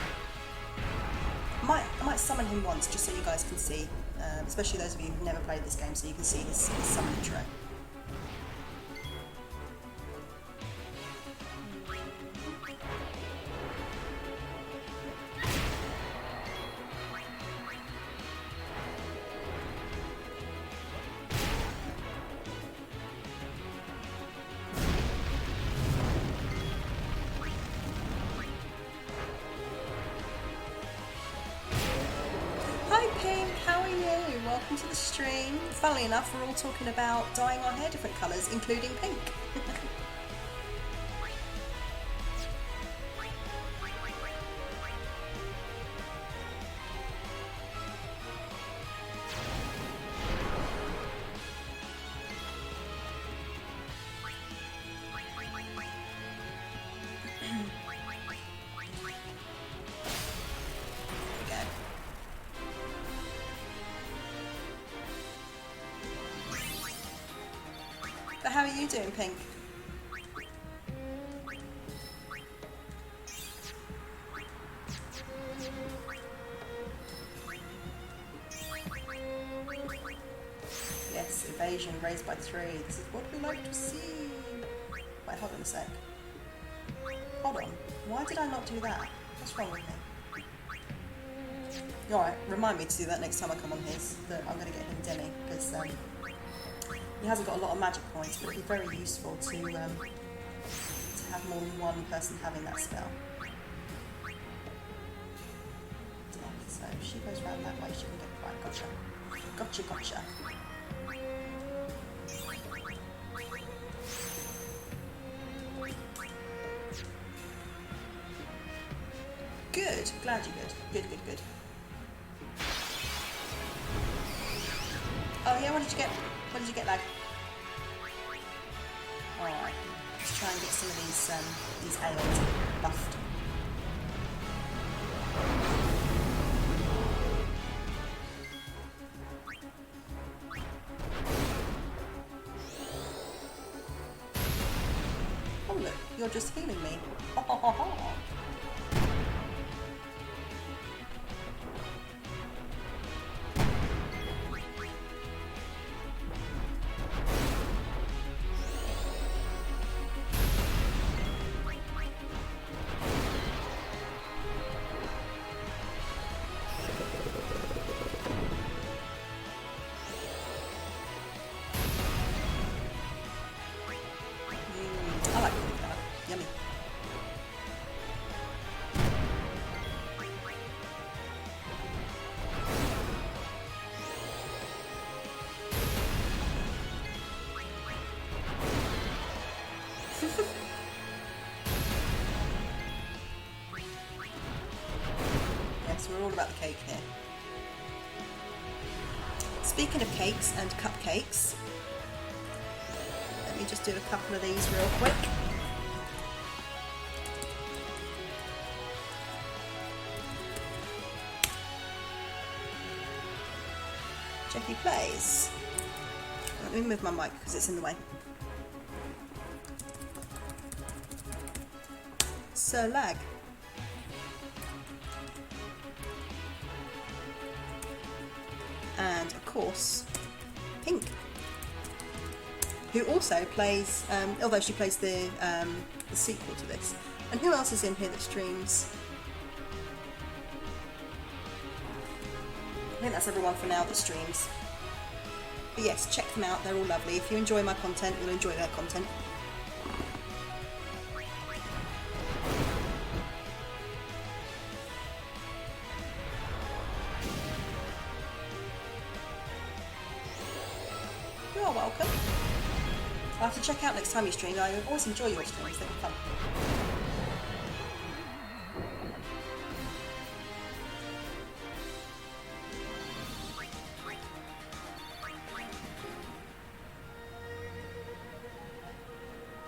I might summon him once just so you guys can see, especially those of you who've never played this game, so you can see his summon intro. Welcome to the stream. Funnily enough, we're all talking about dyeing our hair different colours, including pink. But how are you doing, Pink? Yes, evasion raised by 3. This is what we like to see. Wait, hold on a sec. Hold on. Why did I not do that? What's wrong with me? Alright, remind me to do that next time I come on his. That I'm going to get him Demi, because he hasn't got a lot of magic points, but it'd be very useful to have more than one person having that spell. So if she goes around that way, she can get right. Gotcha. Gotcha, gotcha. Good. Glad you're good. Good, good, good. Oh yeah, what did you get? What did you get, lad? Alright, let's try and get some of these ales buffed. Oh look, you're just healing me. we're all about the cake here. Speaking of cakes and cupcakes, let me just do a couple of these real quick. Jeffy plays. Let me move my mic because it's in the way. Sir Lag. And of course, Pink, who also plays, although she plays the sequel to this. And who else is in here that streams? I think that's everyone for now that streams. But yes, check them out, they're all lovely. If you enjoy my content, you'll enjoy their content. You're welcome. I'll have to check out next time you stream. I always enjoy your streams, they're fun.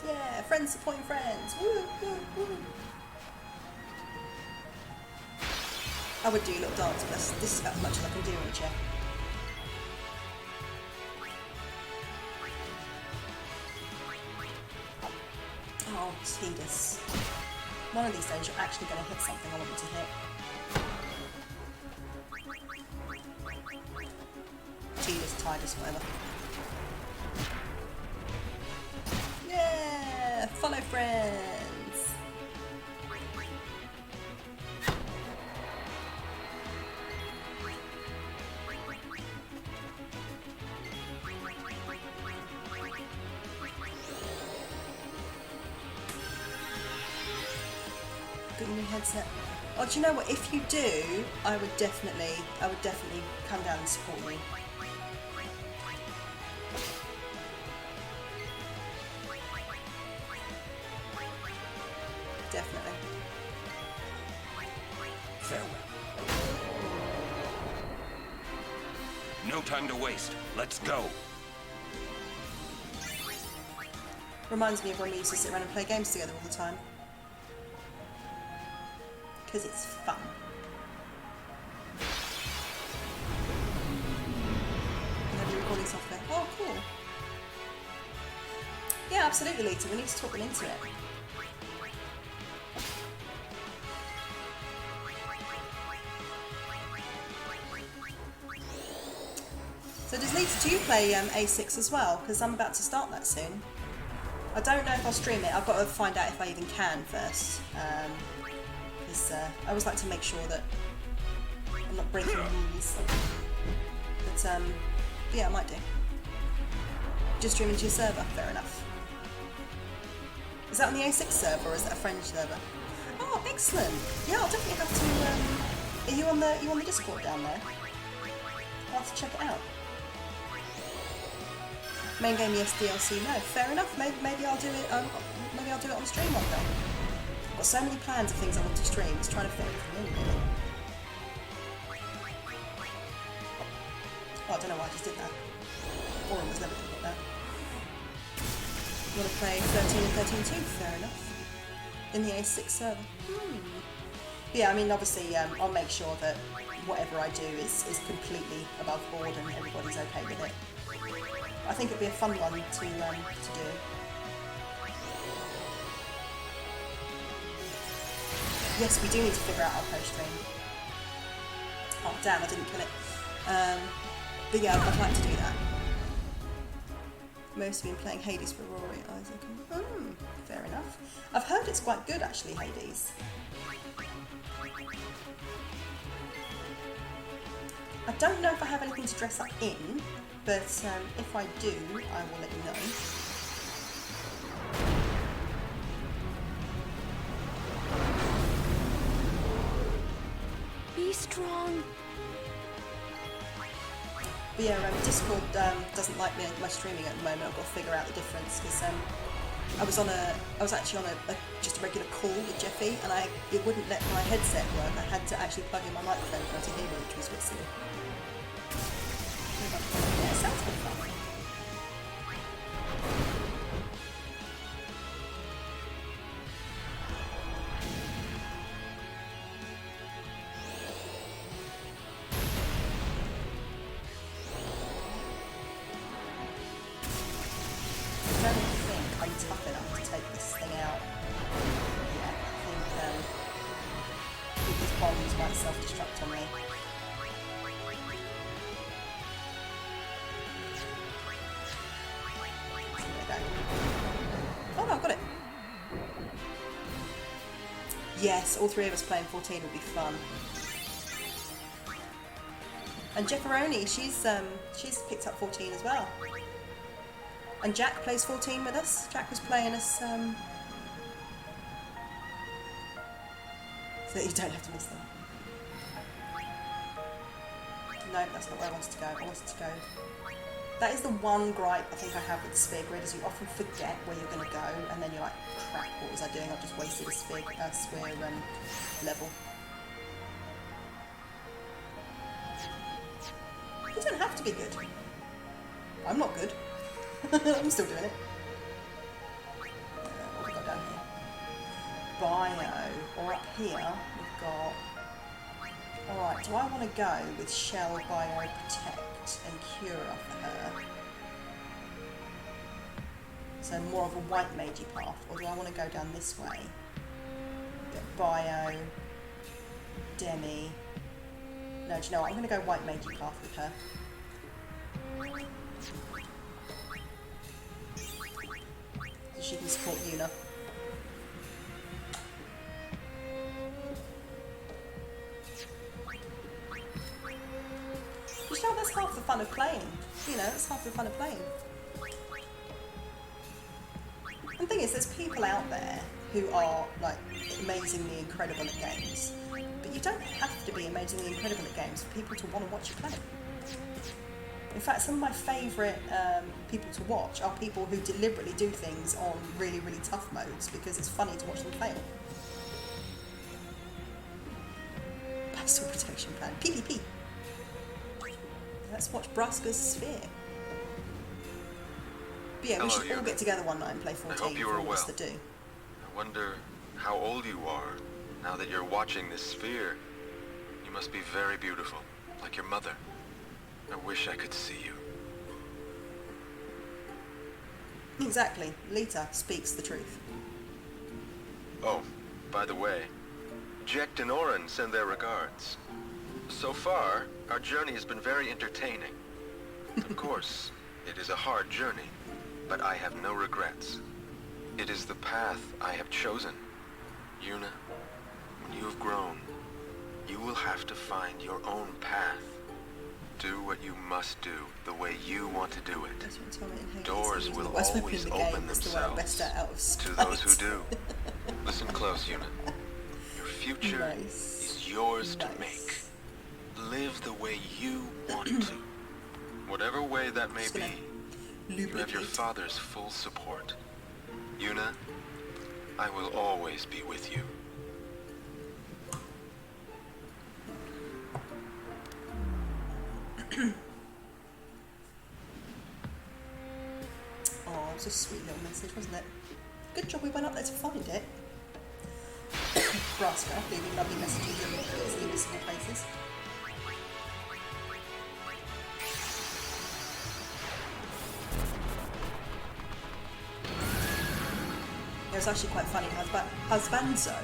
Yeah, friends supporting friends. Woo, woo, woo. I would do a little dance, but this is about as much as I can do in a chair. Oh, Tidus. One of these days you're actually going to hit something I want you to hit. Tidus, whatever. Yeah! Follow friends! Good new headset. Oh, do you know what? If you do, I would definitely come down and support you. Definitely. Farewell. No time to waste. Let's go. Reminds me of when we used to sit around and play games together all the time. Because it's fun. Another recording software. Oh, cool. Yeah, absolutely, Lita. We need to talk them into it. So does Lita, do you play A6 as well? Because I'm about to start that soon. I don't know if I'll stream it. I've got to find out if I even can first. Because I always like to make sure that I'm not breaking rules. But yeah, I might do. Just stream into your server, fair enough. Is that on the A6 server or is that a French server? Oh, excellent! Yeah, I'll definitely have to. Are you on the Discord down there? I'll have to check it out. Main game, yes. DLC, no. Fair enough. Maybe I'll do it. Maybe I'll do it on stream one day. I've got so many plans of things I want to stream. It's trying to fit everything in, really. Oh, I don't know why I just did that. Forum was never going to that. You want to play 13 and 13 too? Fair enough. In the A6 server. Yeah, I mean, obviously, I'll make sure that whatever I do is completely above board and everybody's okay with it. I think it'd be a fun one to do. Yes, we do need to figure out our post-stream. Oh damn, I didn't kill it. But yeah, I'd like to do that. Most have been playing Hades for Rory, Isaac. Fair enough. I've heard it's quite good actually, Hades. I don't know if I have anything to dress up in, but if I do, I will let you know. Be strong. But yeah, Discord doesn't like my streaming at the moment. I've got to figure out the difference because I was actually on just a regular call with Jeffy, and it wouldn't let my headset work. I had to actually plug in my microphone for her to hear me, which was a bit silly. Yeah, it sounds good fun. Self-destruct on me. Oh no, I've got it. Yes, all three of us playing 14 would be fun. And Jefferoni, she's picked up 14 as well. And Jack plays 14 with us. Jack was playing us, so that you don't have to miss them. No, that's not where I wanted to go. I wanted to go. That is the one gripe I think I have with the sphere grid, is you often forget where you're going to go, and then you're like, crap, what was I doing? I've just wasted a sphere level. You don't have to be good. I'm not good. I'm still doing it. What have we got down here? Bio, or up here, we've got... Alright, do I want to go with Shell, Bio, Protect and Cura for her? So more of a white magey path, or do I want to go down this way? Get Bio, Demi... No, do you know what? I'm going to go white magey path with her. So she can support Yuna. You know, that's half the fun of playing. You know, that's half the fun of playing. And the thing is, there's people out there who are, like, amazingly incredible at games. But you don't have to be amazingly incredible at games for people to want to watch you play. In fact, some of my favourite people to watch are people who deliberately do things on really, really tough modes because it's funny to watch them fail. Postal Protection Plan. PvP. Let's watch Braska's Sphere. But yeah, we should all get together one night and play 14 I hope you are well. To do. I wonder how old you are now that you're watching this sphere. You must be very beautiful, like your mother. I wish I could see you. Exactly. Lita speaks the truth. Oh, by the way, Jekt and Oren send their regards. So far, our journey has been very entertaining. Of course, it is a hard journey, but I have no regrets. It is the path I have chosen. Yuna, when you have grown, you will have to find your own path. Do what you must do the way you want to do it. Doors will always open themselves to those who do. Listen close, Yuna. Your future is yours to make. Live the way you want to. Whatever way that may be, you have your father's full support. Yuna, I will always be with you. Oh, it was a sweet little message, wasn't it? Good job we went up there to find it. Braska, leaving lovely messages in the listening places. It was actually quite funny. Husbanzo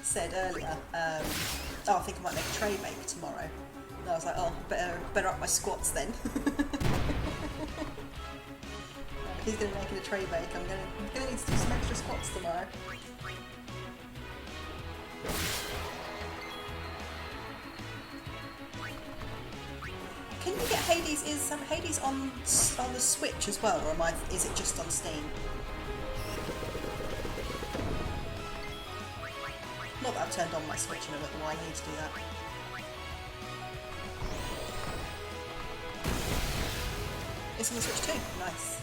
said earlier, oh, I think I might make a tray bake tomorrow. And I was like, oh, better up my squats then. If he's going to make it a tray bake, I'm gonna need to do some extra squats tomorrow. Can you get Hades? Is Hades on the Switch as well, or is it just on Steam? Not that I've turned on my Switch and I don't know why I need to do that. It's on the Switch too. Nice.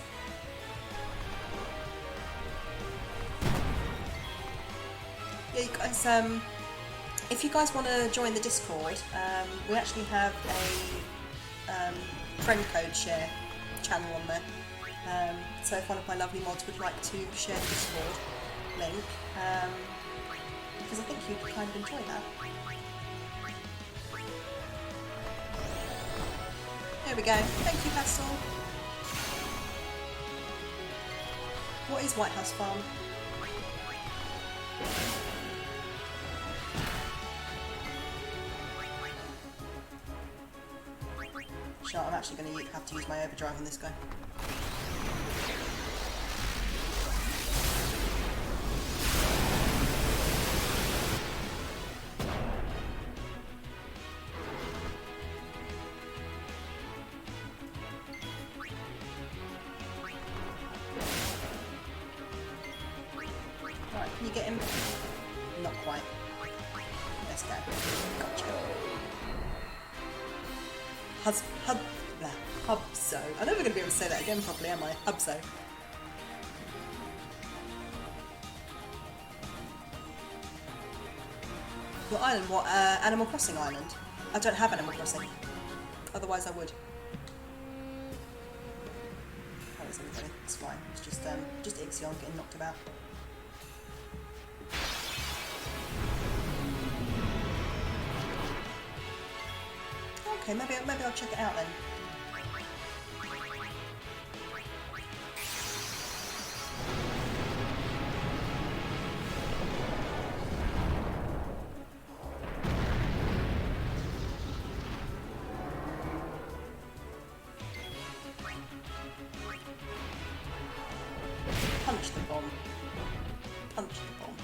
Yeah, you guys, if you guys want to join the Discord, we actually have a friend code share channel on there. So if one of my lovely mods would like to share the Discord link, because I think you'd kind of enjoy that. There we go. Thank you, Pastel. What is White House Farm? Shut up, I'm actually going to have to use my overdrive on this guy. Right, can you get him? Not quite. Let's go. Gotcha. Hubso. I'm never going to be able to say that again properly, am I? Hubso. What island? What? Animal Crossing Island? I don't have Animal Crossing. Otherwise I would. How is everybody? It's fine. It's just Ixion getting knocked about. Okay, maybe I'll check it out then. Punch the bomb. Punch the bomb.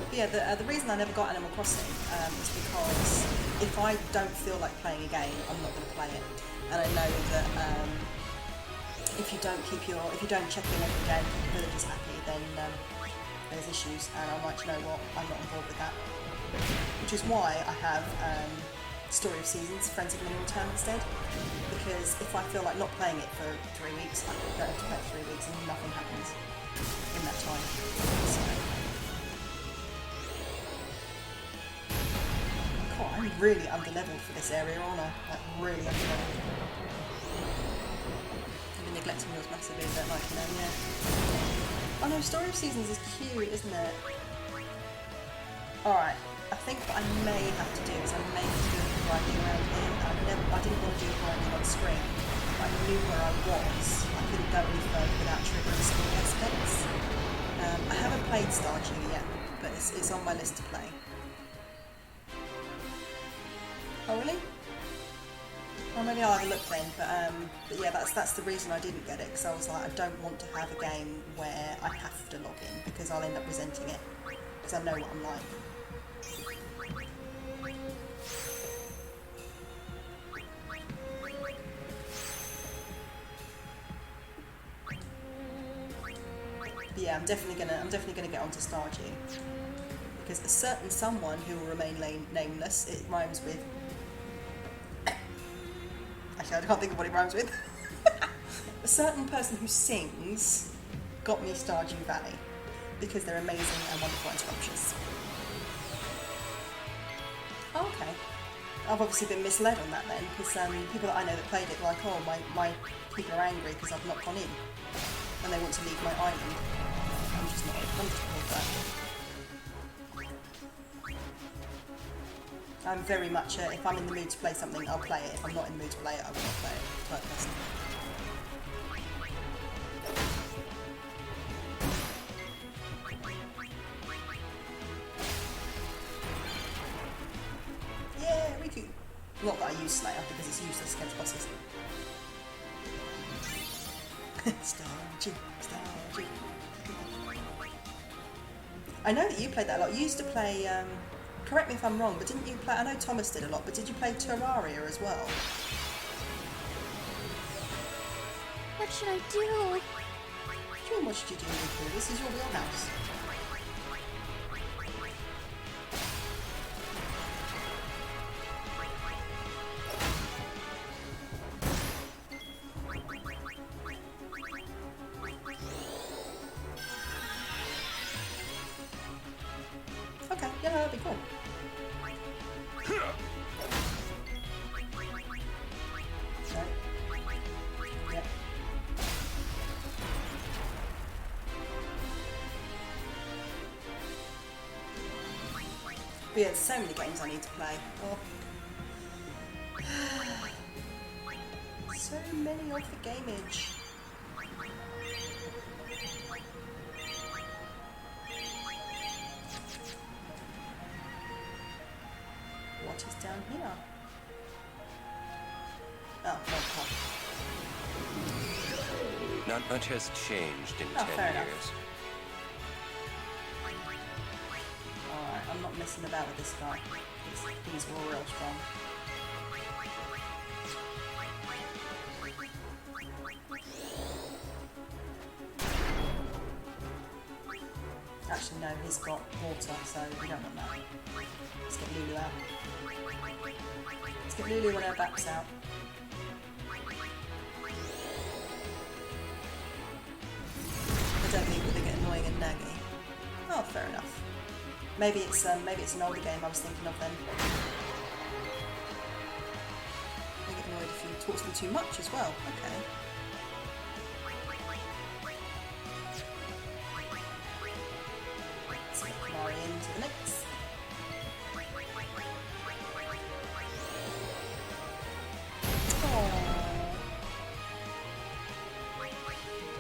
But yeah, the reason I never got Animal Crossing is because if I don't feel like playing a game, I'm not going to play it. And I know that if you don't check in every day, keep the villagers happy, then there's issues. And I'm like, you know what, I'm not involved with that. Which is why I have Story of Seasons, Friends of Mineral Town instead. Because if I feel like not playing it for 3 weeks, I don't have to play it for 3 weeks and nothing happens in that time. So, God, I'm really under-leveled for this area, aren't I? Like, really under-leveled. I've been neglecting yours massively, but like, you know, yeah. Oh no, Story of Seasons is cute, isn't it? Alright, I think what I may have to do is I may have to do a grinding around here. I didn't want to do grinding on screen, but I knew where I was. I couldn't go any further without triggering skill aspects. I haven't played Stardew yet, but it's on my list to play. Oh really? Well, maybe I'll have a look then, but yeah, that's the reason I didn't get it, because I was like, I don't want to have a game where I have to log in, because I'll end up resenting it, because I know what I'm like. But yeah, I'm definitely gonna get onto Stardew, because a certain someone who will remain nameless, it rhymes with. Actually, I can't think of what it rhymes with. A certain person who sings got me Stardew Valley, because they're amazing and wonderful and scrumptious. Oh, okay. I've obviously been misled on that then, because people that I know that played it were like, oh, my people are angry because I've not gone in, and they want to leave my island. I'm just not comfortable with that. I'm very much, if I'm in the mood to play something, I'll play it. If I'm not in the mood to play it, I will not play it, type person. Yeah, Riku! Not that I use Slayer, because it's useless against bosses. Stardew. I know that you played that a lot. You used to play, correct me if I'm wrong, but didn't you play, I know Thomas did a lot, but did you play Terraria as well? What should I do? What should you do, Riku? This is your wheelhouse. Yeah, that'd be cool. So, yeah. But yeah, there's so many games I need to play. Oh. So many of the gameage. What is down here? Oh, okay. Not much has changed in 10 fair years. enough. Alright, I'm not messing about with this guy. He's real strong. Actually, no, he's got water, so we don't want that. Let's get Lulu out. Let's get Lulu when her back's out. I don't think they get annoying and naggy. Oh, fair enough. Maybe it's an older game I was thinking of then. They get annoyed if you talk to them too much as well. Okay. Let's get Mari into the mix.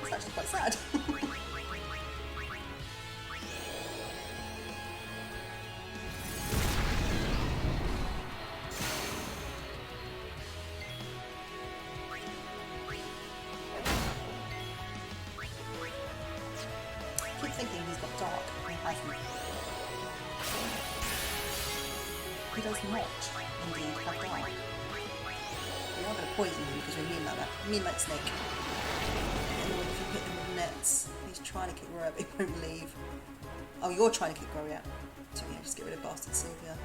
It's actually quite sad. I keep thinking he's got dark. He hasn't. He does not indeed have dark. We are going to poison him because we're mean like that. Mean like Snake. If you hit him with nets, he's trying to kick Rory out, but he won't leave. Oh, you're trying to kick Rory out. So yeah, just get rid of bastard Sylvia.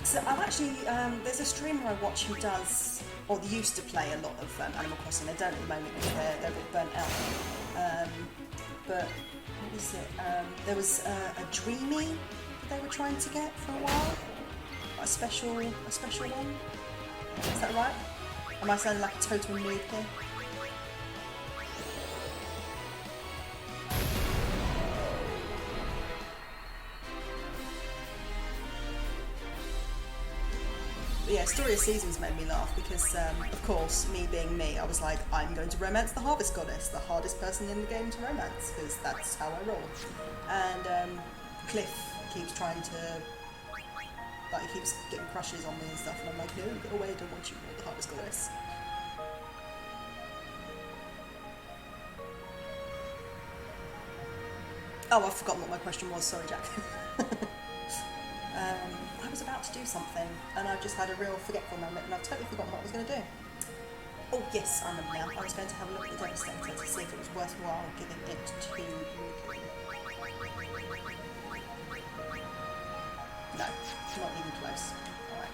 So I've actually, there's a streamer I watch who does, or they used to play a lot of Animal Crossing. They don't at the moment because they're a bit burnt out. But what was it? There was a Dreamy that they were trying to get for a while. A special one. Is that right? Am I sounding like a total noob here? But yeah, Story of Seasons made me laugh because, of course, me being me, I was like, I'm going to romance the Harvest Goddess, the hardest person in the game to romance, because that's how I roll. And Cliff keeps trying to, like, he keeps getting crushes on me and stuff, and I'm like, no, get away, I don't want you, you're the Harvest Goddess. Oh, I've forgotten what my question was, sorry Jack. I was about to do something and I just had a real forgetful moment and I've totally forgotten what I was going to do. Oh yes, I remember now. I was going to have a look at the Devastator to see if it was worthwhile giving it to Ruby. No, not even close. Alright.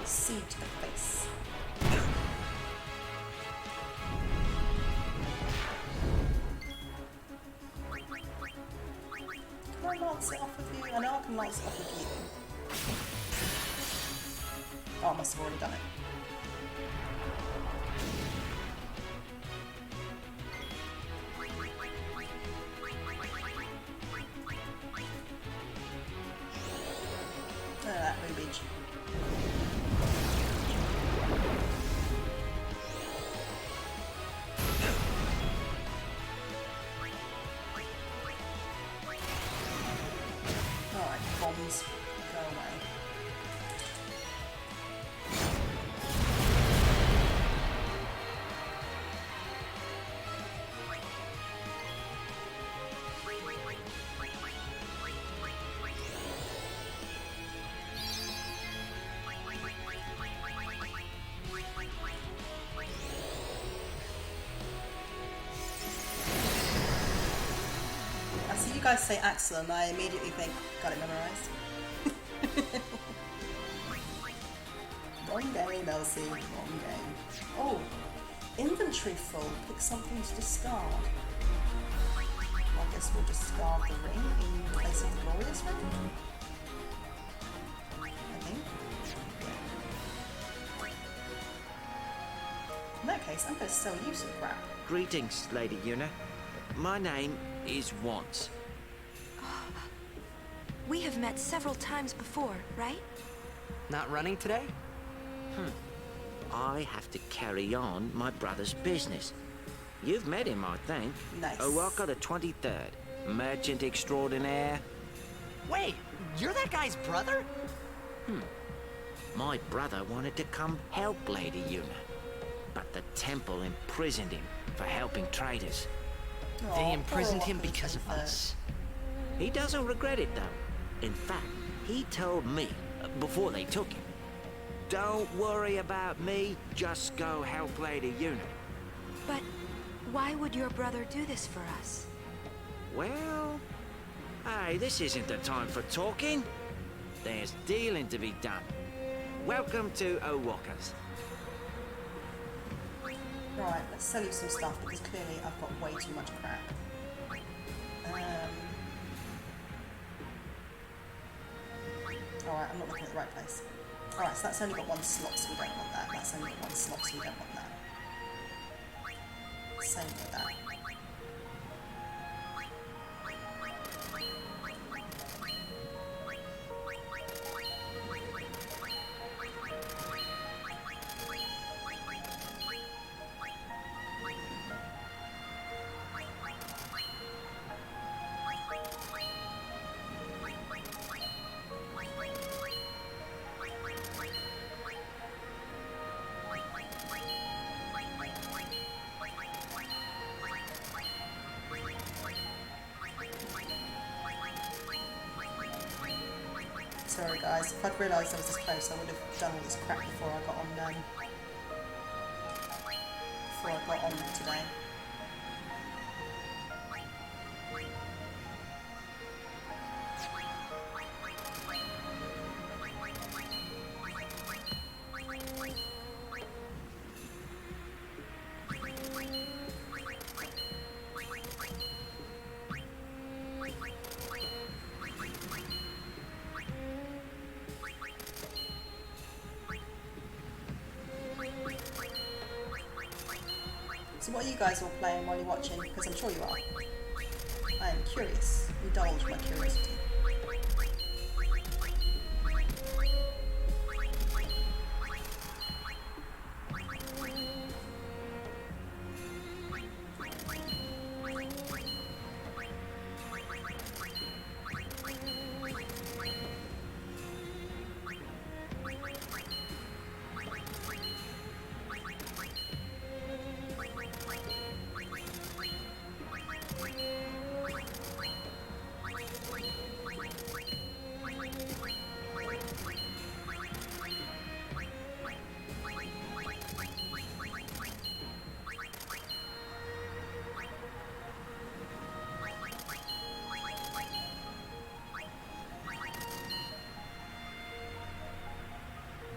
Seed to the face. Can I lance it off of you? I know I can lance it off of you. Oh, I must have already done it. Look at that boobage. Alright, bombs, go away. guys say Axel, and I immediately think, got it memorized. Wrong game, Elsie. Wrong game. Oh, inventory full. Pick something to discard. I guess we'll discard the ring in place of the glorious ring. I think. In that case, I'm going to sell you some crap. Greetings, Lady Yuna. My name is Once. We have met several times before, right? Not running today? I have to carry on my brother's business. You've met him, I think. Nice. Owaka the 23rd, merchant extraordinaire. Wait, you're that guy's brother? My brother wanted to come help Lady Yuna, but the temple imprisoned him for helping traitors. They imprisoned him because of us. He doesn't regret it, though. In fact, he told me, before they took him, don't worry about me, just go help Lady Yuna. But why would your brother do this for us? Well, hey, this isn't the time for talking. There's dealing to be done. Welcome to Owaka's. Right, let's sell you some stuff because clearly I've got way too much crap. Alright, I'm not looking at the right place. Alright, so that's only got one slot, so we don't want that. That's only got one slot, so we don't want that. Same with that. Sorry guys, if I'd realised I was this close I would have done all this crap before I got on today. So what are you guys all playing while you're watching? Because I'm sure you are. I am curious. Indulge my curiosity.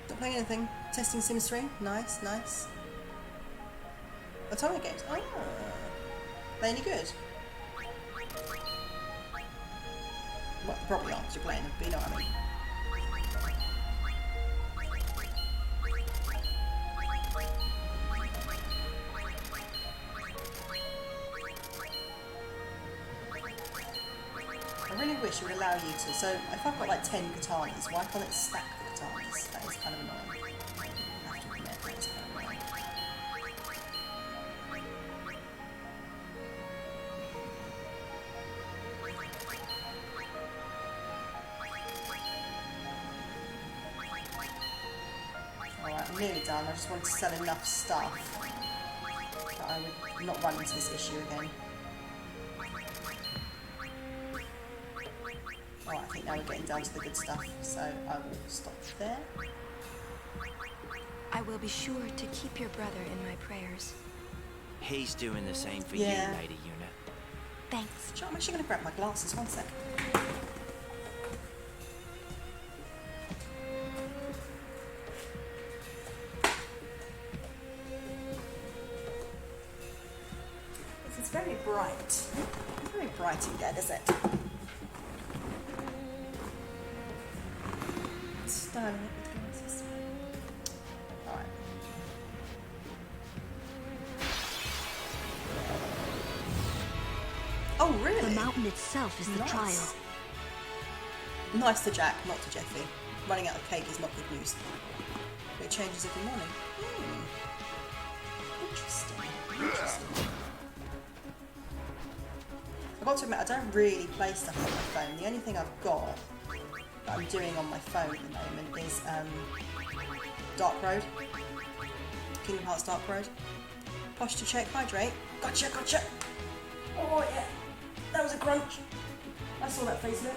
Not playing anything. Testing Sims 3. Nice, nice. Atomic games. Oh. They any good? Well, they probably aren't because you're playing them, but you know what I mean. I really wish it would allow you to. So if I've got like 10 katanas, why can't it stack the katanas? That is kind of annoying. I have to admit, that is kind of annoying. Alright, I'm nearly done. I just want to sell enough stuff that I would not run into this issue again. Alright, I think now we're getting down to the good stuff, so I will stop there. I will be sure to keep your brother in my prayers. He's doing the same for Yeah. you, Lady Yuna. Thanks. I'm actually going to grab my glasses, one sec. This is very bright. Very bright in Gagazet. Styling it with glasses. Alright. Oh, really? The mountain itself is the trial. Nice to Jack, not to Jeffy. Running out of cake is not good news. It changes every morning. Interesting. I've got to admit, I don't really play stuff on my phone. The only thing I've got that I'm doing on my phone at the moment is Dark Road. Kingdom Hearts Dark Road. Posture check, hydrate. Gotcha, gotcha! Oh yeah! That was a crunch! I saw that face there.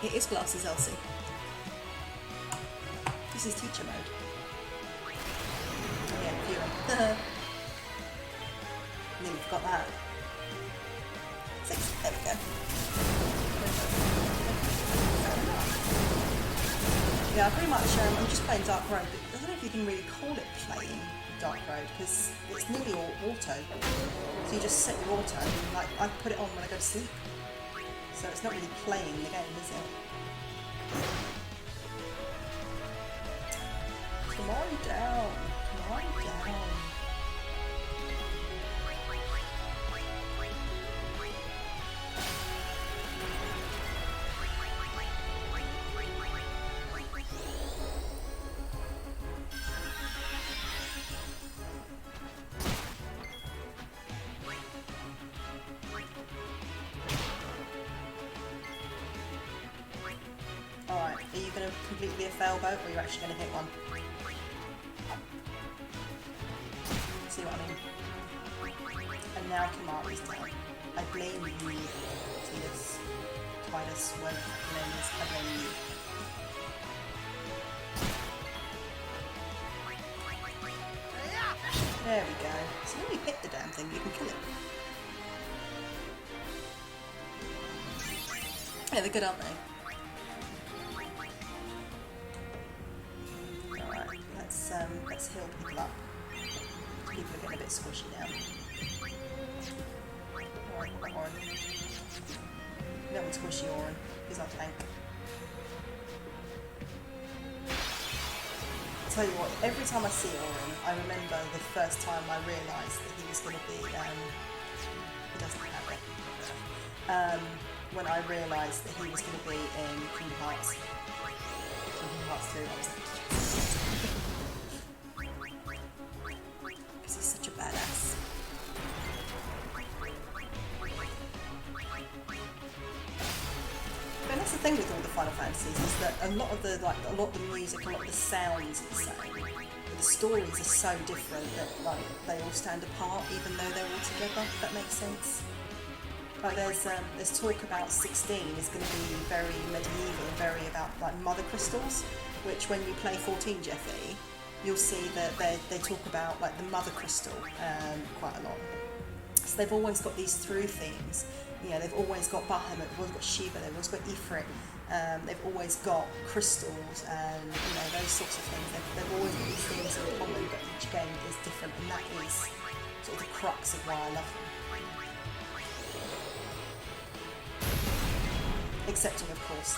It is glasses, Elsie. This is teacher mode. Oh yeah, viewing. Nearly forgot that. 6, there we go. Yeah, pretty much, I'm just playing Dark Road, but I don't know if you can really call it playing Dark Road, because it's nearly all auto. So you just set your auto, and like, I put it on when I go to sleep. So it's not really playing the game, is it? Come on down, come on down. Alright, are you going to completely be a fail boat, or are you actually going to hit one? See what I mean? And now Kimari's down. I blame you, Tidus. Whatever your name is, I blame you. There we go. So when you hit the damn thing, you can kill it. Yeah, they're good, aren't they? Alright, let's heal people up. People are getting a bit squishy now. Orin. No one's squishy, Orin. He's our tank. I'll tell you what, every time I see Orin, I remember the first time I realised that he was going to be, he doesn't have it. When I realised that he was going to be in Kingdom Hearts. Kingdom Hearts 2, I was like, because he's such a badass. And that's the thing with all the Final Fantasies, is that a lot of the music, a lot of the sounds are the same, but the stories are so different that they all stand apart, even though they're all together. If that makes sense. Like there's talk about 16 is going to be very medieval and very about like mother crystals, which when you play 14, Jeffy, you'll see that they talk about like the mother crystal quite a lot. So they've always got these through themes. You know, they've always got Bahamut, they've always got Shiva, they've always got Ifrit, they've always got crystals and those sorts of things. They've always got these things in common, but each game is different, and that is sort of the crux of why I love them. Excepting, of course,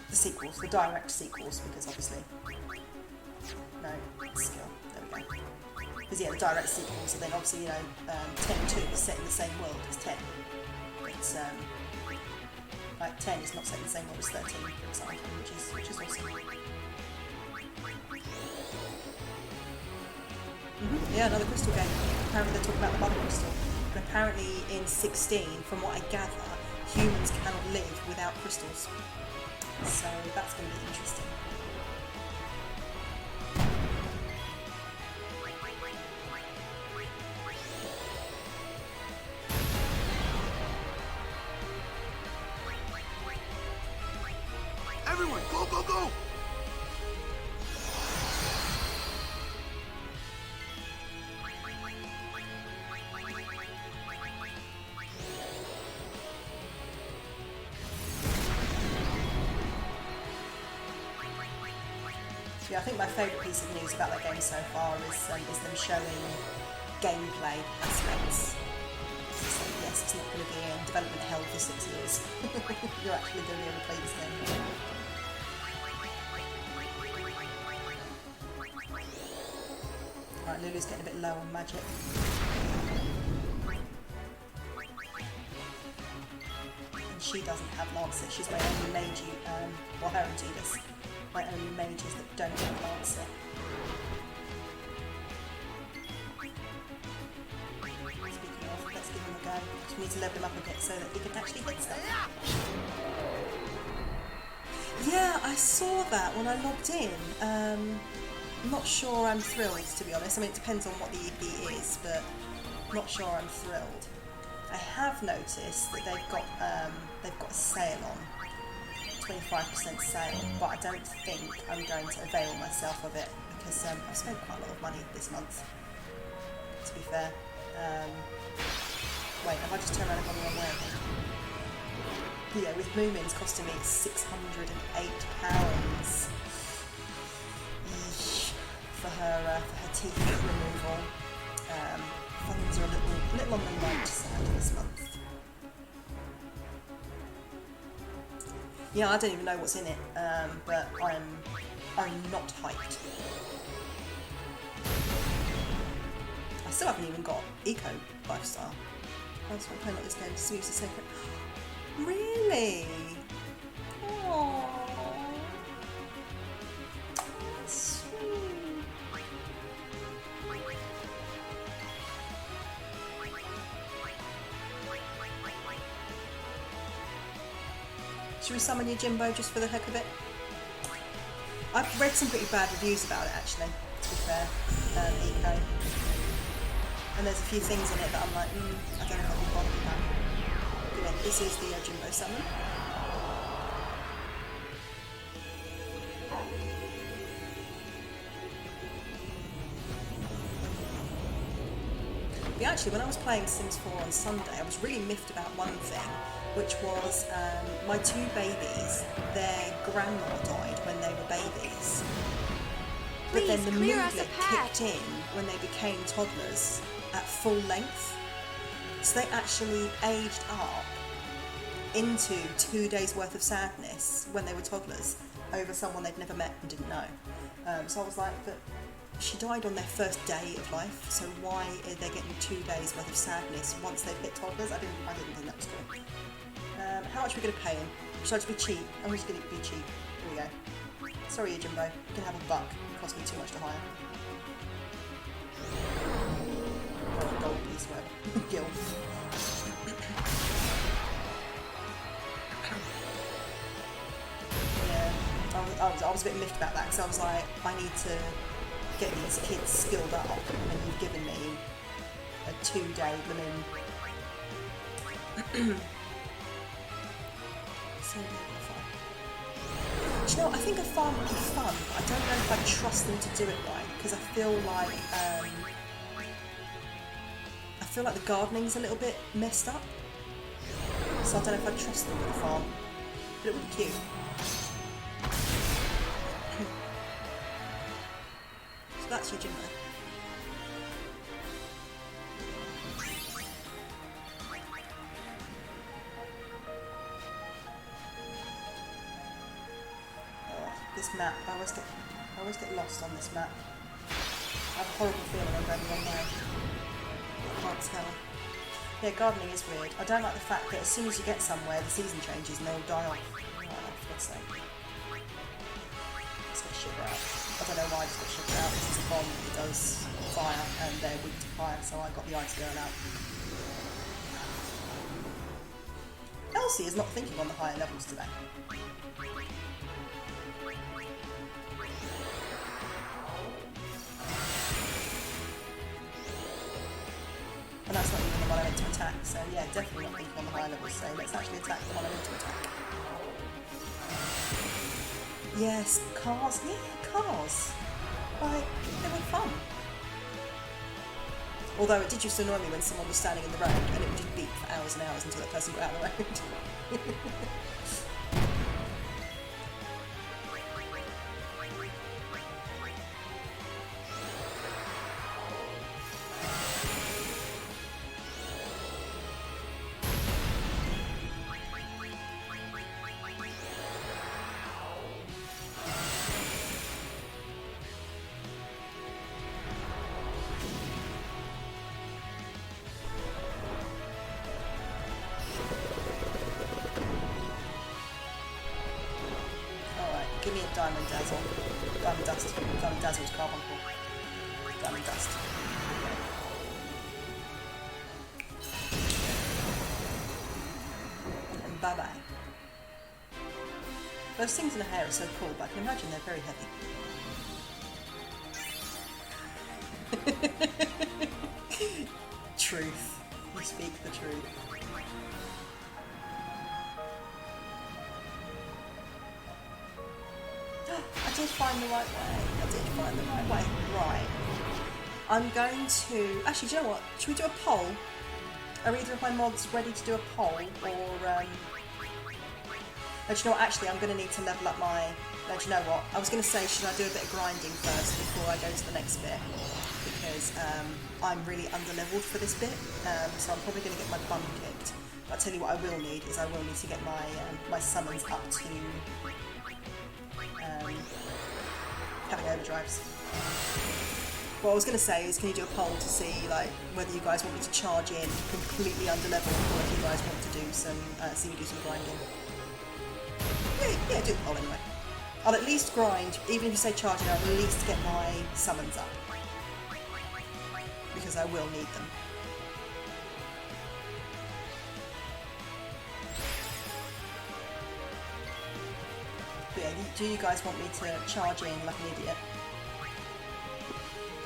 the sequels, the direct sequels, because obviously, no, skill, there we go. Because yeah, the direct sequels, so then obviously, 10 and 2 is set in the same world as 10. It's, like 10 is not set in the same world as 13, for example, which is awesome. Yeah, another crystal game. Apparently they're talking about the mother crystal. And apparently in 16, from what I gather, humans cannot live without crystals. So that's going to be interesting. Everyone, go, go, go! Yeah, I think my favourite piece of news about that game so far is them showing gameplay aspects. So yes, it's not going to be in development hell for 6 years. You're actually going to be able to play this game. Right, Lulu's getting a bit low on magic. And she doesn't have Lancer. She's my only mage, well, her and Tidus. My only mages that don't have Lancer. Speaking of, let's give him a go. We need to level him up a bit so that he can actually hit stuff. Yeah, I saw that when I logged in. I'm not sure I'm thrilled, to be honest. I mean, it depends on what the EP is, but I'm not sure I'm thrilled. I have noticed that they've got a sale on. 25% sale, but I don't think I'm going to avail myself of it because I've spent quite a lot of money this month, to be fair. Wait, have I just turned around and gone the wrong way? Yeah, with Moomin's costing me £608 for her teeth removal. Funds are a little on the light side this month. Yeah, I don't even know what's in it, but I'm not hyped. I still haven't even got Eco Lifestyle. I was playing like this game to see who's the secret. Really? Aww. That's sweet. Should we summon Yojimbo just for the heck of it? I've read some pretty bad reviews about it, actually, to be fair, Eco. And there's a few things in it that I'm like, I don't know how to bother with that. Anyway, this is the Yojimbo summon. But actually, when I was playing Sims 4 on Sunday, I was really miffed about one thing, which was my two babies, their grandma died when they were babies. But then the movement kicked in when they became toddlers at full length. So they actually aged up into 2 days worth of sadness when they were toddlers over someone they'd never met and didn't know. So I was like, but she died on their first day of life, so why are they getting 2 days worth of sadness once they've hit toddlers? I didn't think that was cool. How much are we going to pay him? Should I just be cheap? I'm just going to be cheap. Here we go. Sorry, Yojimbo. You can have a buck. It cost me too much to hire. Or a gold piece, whatever. Gil. Yeah. I was a bit miffed about that because I was like, I need to get these kids skilled up, and you've given me a 2-day blooming. Do you know what? I think a farm would be fun, but I don't know if I trust them to do it right, because I feel like the gardening's a little bit messed up. So I don't know if I trust them with a farm. But it would be cute. So that's Yojimbo. This map, I always get lost on this map. I have a horrible feeling I'm going the wrong way. I can't tell. Yeah, gardening is weird. I don't like the fact that as soon as you get somewhere, the season changes and they all die off. Oh, for God's sake. Let's get sugar out. I don't know why I just got sugar out. This is a bomb that does fire and they're weak to fire, so I got the ice girl out. Elsie is not thinking on the higher levels today. And that's not even the one I meant to attack, so yeah, definitely not thinking on the higher levels, so let's actually attack the one I meant to attack. Yes, cars. Yeah, cars. Like, they were fun. Although it did used to annoy me when someone was standing in the road and it would just beep for hours and hours until that person got out of the road. Give me a Diamond Dazzle. Diamond Dust. Diamond Dazzle's carbuncle. Diamond Dust. And bye-bye. Those things in the hair are so cool, but I can imagine they're very heavy. Truth. You speak the truth. I did find the right way. I did find the right way. Right. I'm going to... Actually, do you know what? Should we do a poll? Are either of my mods ready to do a poll? Or, do you know what? Actually, I'm going to need to level up my... No, do you know what? I was going to say, should I do a bit of grinding first before I go to the next bit? Because I'm really under-leveled for this bit. So I'm probably going to get my bum kicked. But I'll tell you what I will need is I will need to get my my summons up to... having overdrives. What I was going to say is, can you do a poll to see like whether you guys want me to charge in completely under level, or if you guys want to do some see me do some grinding? Yeah, do the poll anyway. I'll at least grind, even if you say charge in, I'll at least get my summons up because I will need them. But yeah, do you guys want me to charge in like an idiot?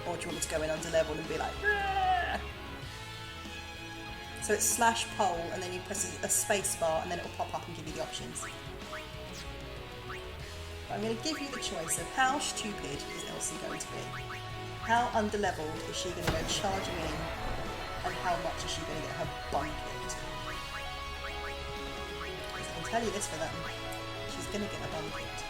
Or do you want me to go in under level and be like, Rah! So it's /poll and then you press a space bar and then it'll pop up and give you the options. But I'm going to give you the choice of how stupid is Elsie going to be? How under-leveled is she going to go charging in? And how much is she going to get her bum kicked? I can tell you this for them. She's going to get her bum kicked.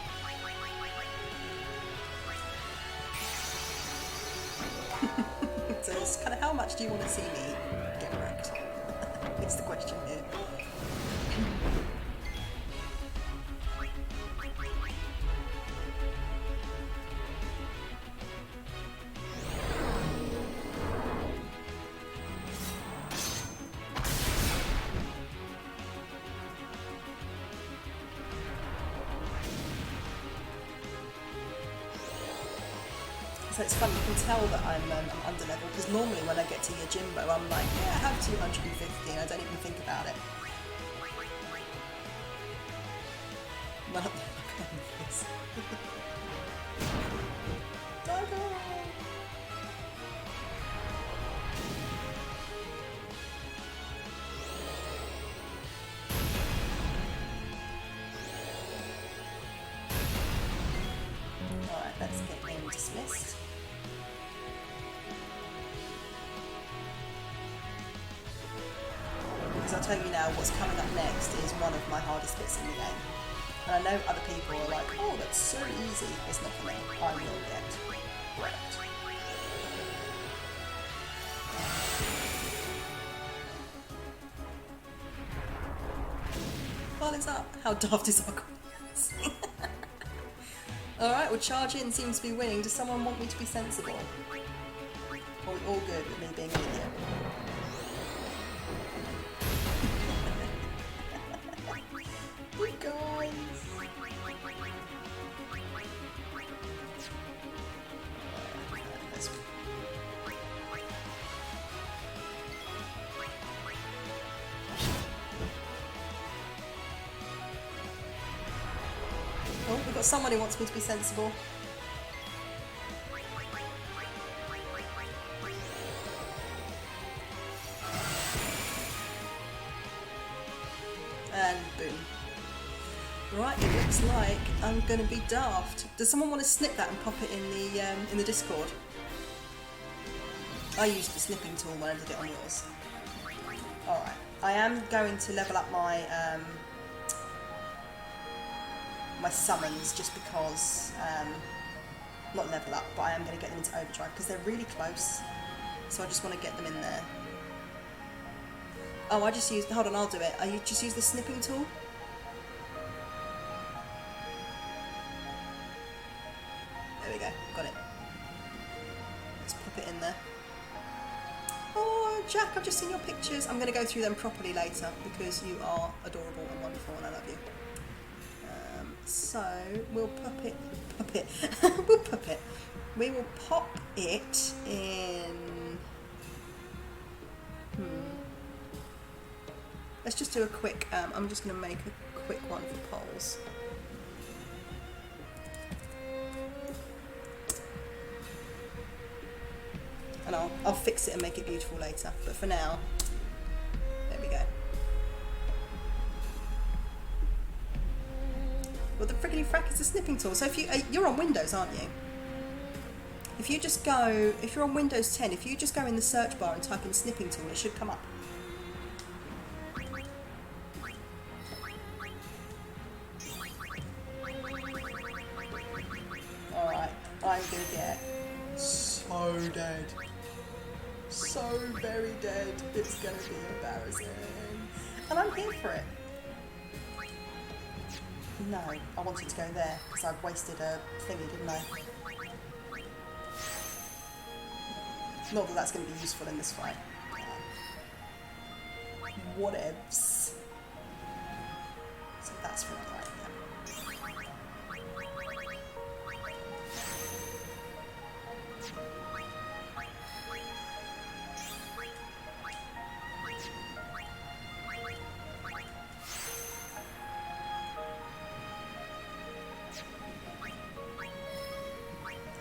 So it's kind of how much do you want to see me get wrecked? It's the question here. So it's fun, you can tell that I'm under level because normally when I get to Yojimbo I'm like, yeah, I have 250 and I don't even think about it. Well, look at this. Alright, let's get him dismissed. Because I'll tell you now, what's coming up next is one of my hardest bits in the game. And I know other people are like, oh, that's so easy. It's not for me. I will get wrecked. Well, it's up. How daft is our queens? Alright, well, charge in seems to be winning. Does someone want me to be sensible? Or are we all good with me being an idiot? You guys! Oh, we've got someone who wants me to be sensible. And boom. Right, you looks like I'm gonna be daft. Does someone want to snip that and pop it in the Discord? I used the snipping tool when I did it on yours. Alright, I am going to level up my my summons just because, not level up, but I am going to get them into overdrive because they're really close. So I just want to get them in there. Oh, I just used, hold on, I'll do it. I just use the snipping tool. There we go, got it. Let's pop it in there. Oh, Jack, I've just seen your pictures. I'm going to go through them properly later because you are adorable and wonderful and I love you. So we'll we will pop it in. Let's just do a quick. I'm just going to make a quick one for polls. And I'll fix it and make it beautiful later. But for now, there we go. Well, the friggity frack is a snipping tool. So if you're on Windows, aren't you? If you just go, if you're on Windows 10, if you just go in the search bar and type in snipping tool, it should come up. Alright, I'm gonna get so dead. So very dead. It's gonna be embarrassing. And I'm here for it. No, I wanted to go there because I've wasted a thingy, didn't I? Not that that's going to be useful in this fight. Whatevs. So that's from right there.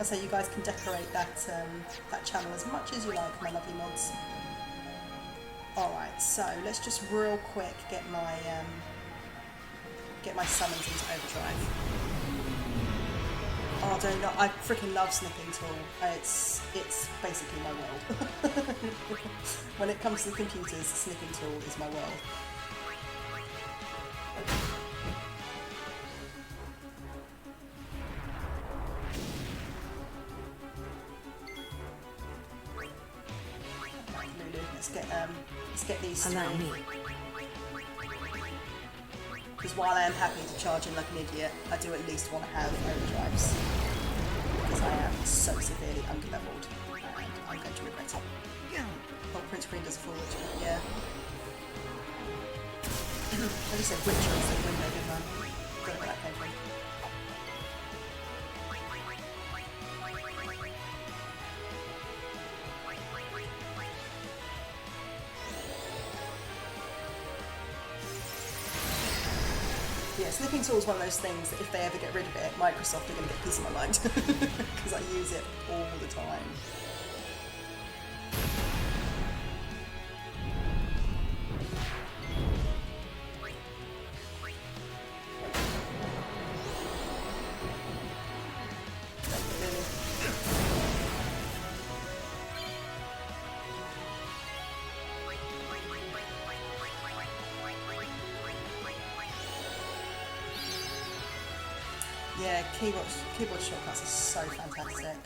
So you guys can decorate that that channel as much as you like, my lovely mods. Alright, so let's just real quick get my summons into overdrive. Oh, don't know, I freaking love snipping tool. It's basically my world. When it comes to the computers, snipping tool is my world. Let's get these three. Allow me. Because while I am happy to charge in like an idiot, I do at least want to have overdrives. Because I am so severely underleveled. And I'm going to regret it. Oh, Prince Green does a full Witcher, yeah. I just said Witcher instead of window, didn't I? Don't know where that came from. Yeah, snipping tool is one of those things that if they ever get rid of it, Microsoft are going to get a piece of my mind because I use it all the time. Yeah, keyboard shortcuts are so fantastic.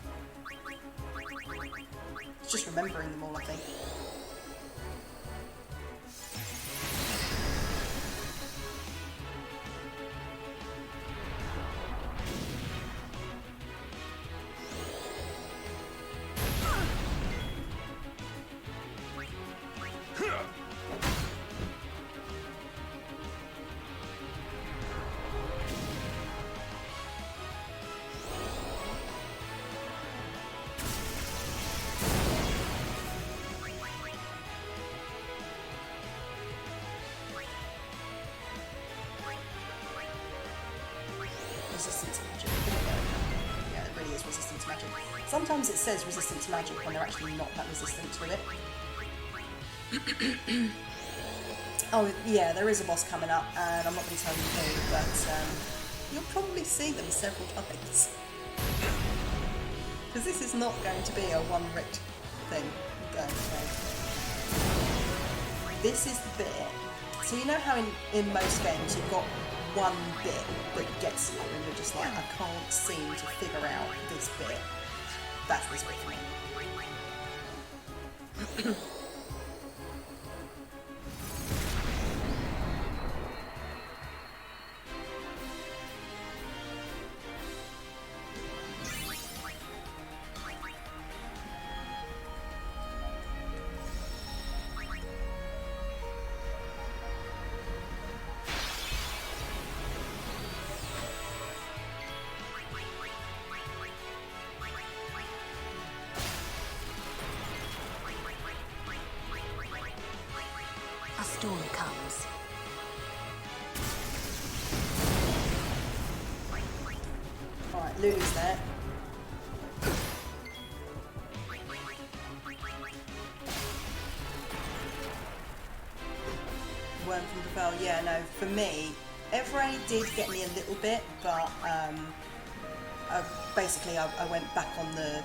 It's just remembering them all, I think. Resistant to magic. Yeah, it really is resistant to magic. Sometimes it says resistant to magic when they're actually not that resistant to it. Oh, yeah, there is a boss coming up, and I'm not going to tell you who, but You'll probably see them several times. Because this is not going to be a one-rict thing. This is the bit. So you know how in most games you've got one bit that gets you and you're just like, I can't seem to figure out this bit. That's this bit for me. A storm comes. Alright, Lulu's there. Worm from the Bell, yeah, no, for me, Evray did get me a little bit, but basically I went back on the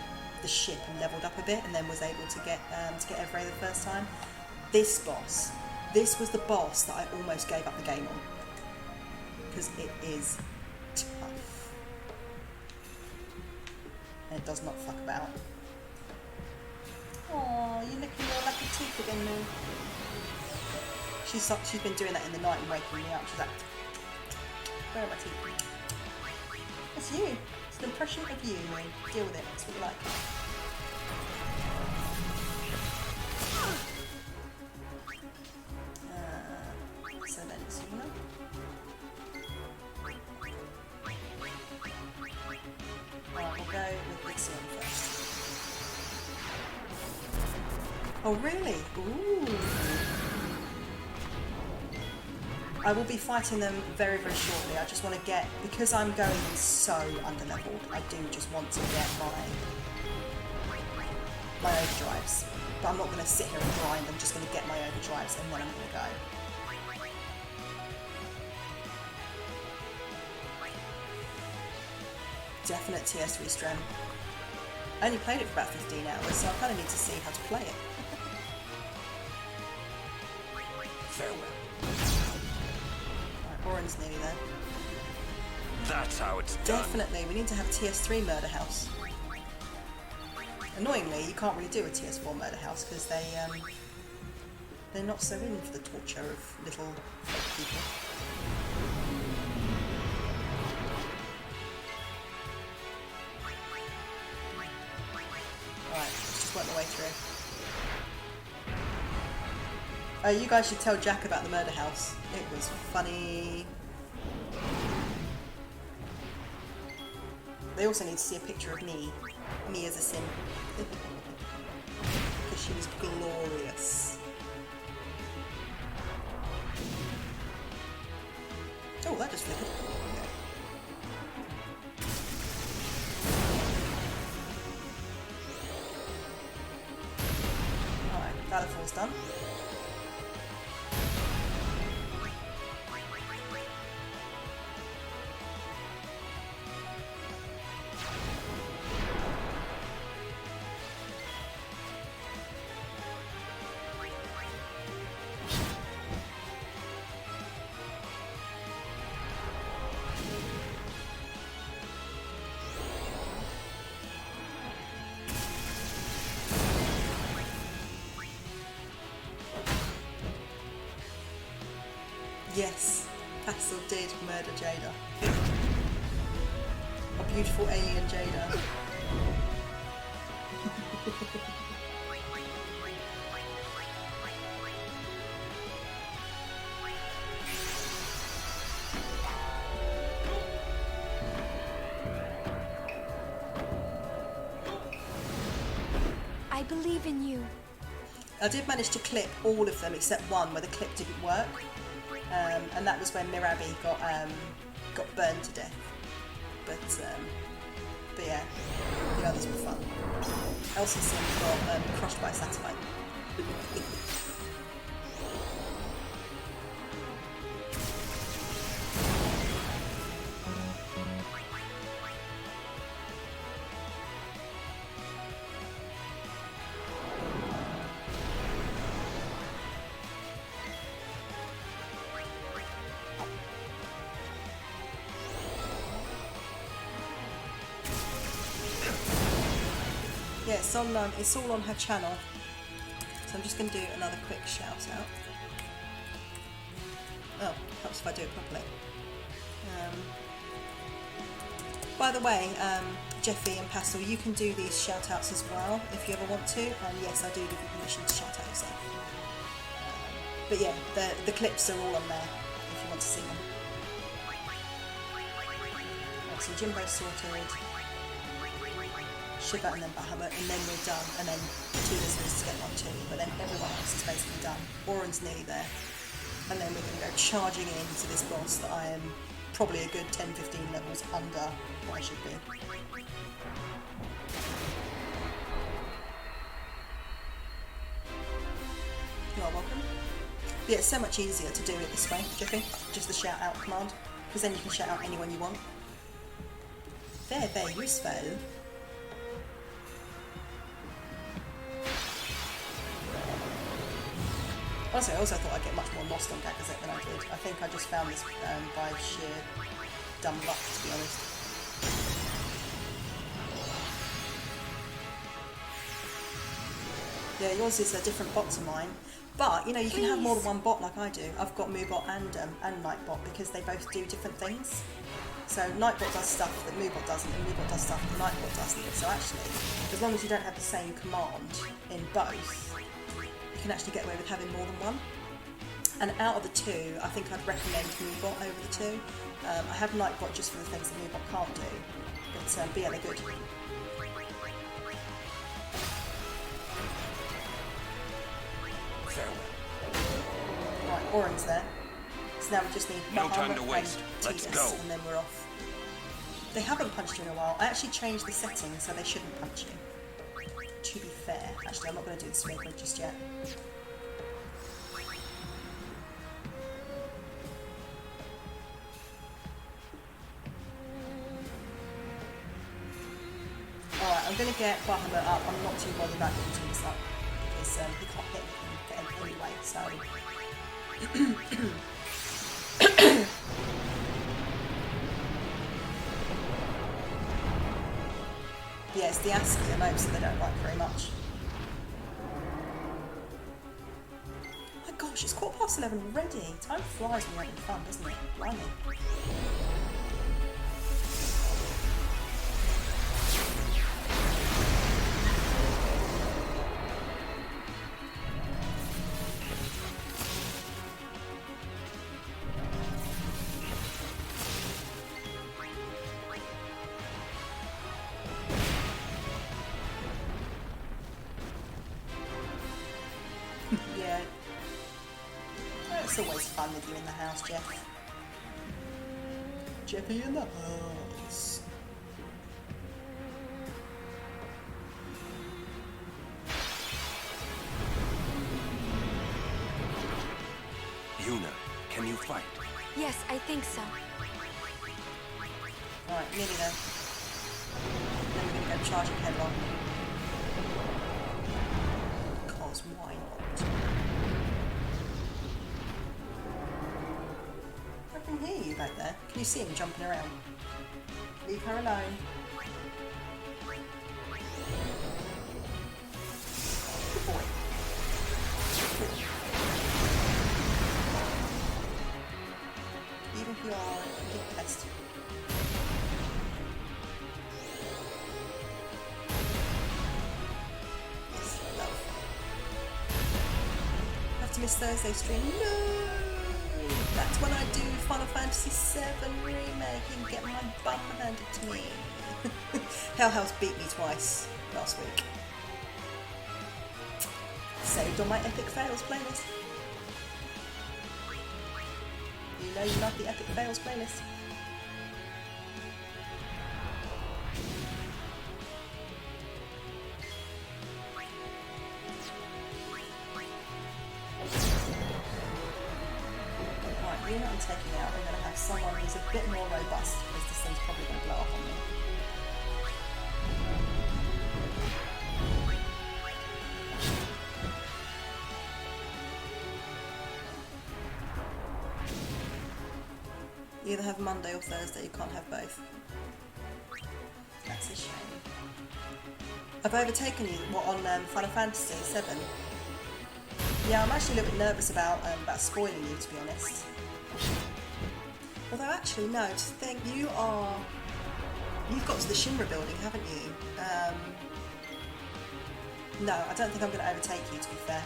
ship and leveled up a bit and then was able to get Evray the first time. This boss, this was the boss that I almost gave up the game on, because it is tough. And it does not fuck about. Oh, you're licking your lucky teeth again, Lou. She's been doing that in the night and waking me up. She's like, where are my teeth? It's you. It's an impression of you, Lou. Deal with it. That's what you like. So then it's Una. Right, we'll go with this one first. Oh, really? Ooh. I will be fighting them very, very shortly. I just want to get, because I'm going in so underleveled, I do just want to get my overdrives. But I'm not going to sit here and grind, I'm just going to get my overdrives and then I'm going to go. Definite TS3 strem. I only played it for about 15 hours, so I kind of need to see how to play it. Farewell. Oren's nearly there. That's how it's done. Definitely, we need to have a TS3 murder house. Annoyingly, you can't really do a TS4 murder house because they're not so in for the torture of little people. Alright, let's just work my way through. Oh, you guys should tell Jack about the murder house. It was funny. They also need to see a picture of me. Me as a Sin. Because she was glorious. Oh, that just flickered. Okay. Alright, Battlefall's done. Yes, Paxil did murder Jada. A beautiful alien Jada. I believe in you. I did manage to clip all of them except one where the clip didn't work. And that was when Mirabi got burned to death. But yeah, the others were fun. Elsie Sim got crushed by a satellite. Yeah, it's all on her channel. So I'm just going to do another quick shout out. Oh, helps if I do it properly. By the way, Jeffy and Pastel, you can do these shout outs as well if you ever want to. And yes, I do give you permission to shout out yourself. But yeah, the clips are all on there if you want to see them. Right, so Yojimbo's sorted. Shiva and then Bahamut, and then we're done. And then Tidus needs to get one too, but then everyone else is basically done. Oren's nearly there. And then we're going to go charging into this boss that I am probably a good 10-15 levels under what I should be. You are welcome. But yeah, it's so much easier to do it this way, do you think? Just the shout out command, because then you can shout out anyone you want. Very, very useful. Honestly, I also thought I'd get much more lost on Gagazet than I did. I think I just found this by sheer dumb luck, to be honest. Yeah, yours is a different bot to mine. But, you know, you can have more than one bot like I do. I've got Moobot and Nightbot because they both do different things. So Nightbot does stuff that Moobot doesn't, and Moobot does stuff that Nightbot doesn't. So actually, as long as you don't have the same command in both, you can actually get away with having more than one. And out of the two, I think I'd recommend Moobot over the two. I have Nightbot just for the things that Moobot can't do, but yeah, they're good. Right, Oren's there. So now we just need no time to waste. Let's go. And then we're off. They haven't punched you in a while. I actually changed the settings so they shouldn't punch you. To be fair, actually, I'm not going to do the swing grid just yet. Alright, I'm going to get Bahamut up. I'm not too bothered about getting Tidus up because he can't hit me anyway, so. Yeah, it's the ASCII and notes that they don't like very much. Oh my gosh, it's 11:15 already. Time flies when you're having fun, doesn't it? Blimey. Yeah. It's always fun with you in the house, Jeff. Jeffy in the house. Yuna, can you fight? Yes, I think so. Alright, nearly there. Then we're going to go charging headlong. Because why not? I can hear you back there. Can you see him jumping around? Leave her alone. Good boy. Even if you are a big pest. Yes, love. Have to miss Thursday stream. No! That's when I do Final Fantasy VII Remake and get my bum handed to me. Hellhouse beat me twice last week. Saved on my Epic Fails playlist. You know you love the Epic Fails playlist. Right, Yuna I'm taking out. I'm going to have someone who's a bit more robust because this thing's probably going to blow up on me. You either have Monday or Thursday, you can't have both. That's That's a shame. I've overtaken you, what, on Final Fantasy 7? Yeah, I'm actually a little bit nervous about spoiling you, to be honest. Although actually, no, to think you've got to the Shinra building, haven't you? No, I don't think I'm going to overtake you, to be fair.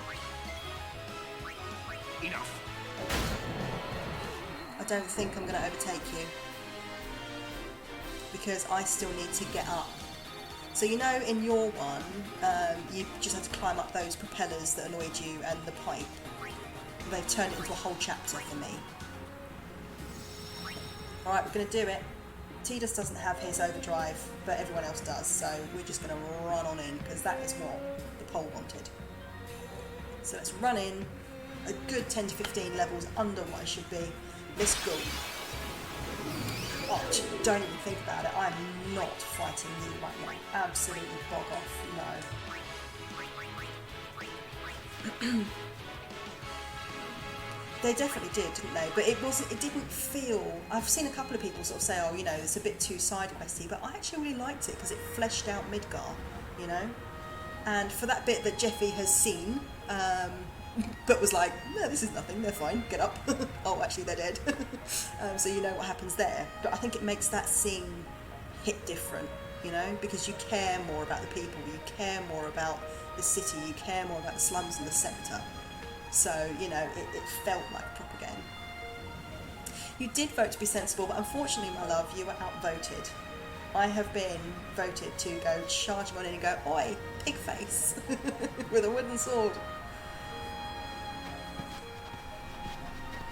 Enough. I don't think I'm going to overtake you. Because I still need to get up. So you know in your one, you just had to climb up those propellers that annoyed you and the pipe. They've turned it into a whole chapter for me. Alright, we're going to do it. Tidus doesn't have his overdrive, but everyone else does, so we're just going to run on in, because that is what the poll wanted. So let's run in, a good 10 to 15 levels under what I should be. Let's go. Oh, don't even think about it, I'm not fighting you right now. Absolutely bog off, no. They definitely did, didn't they? But it didn't feel... I've seen a couple of people sort of say, oh, you know, it's a bit too side questy, but I actually really liked it because it fleshed out Midgar, you know? And for that bit that Jeffy has seen, but was like, no, this is nothing, they're fine, get up. Oh, actually, they're dead. So you know what happens there. But I think it makes that scene hit different, you know? Because you care more about the people, you care more about the city, you care more about the slums and the sector. So, you know, it felt like a proper game. You did vote to be sensible, but unfortunately, my love, you were outvoted. I have been voted to go charging on in and go, oi, pig face, with a wooden sword.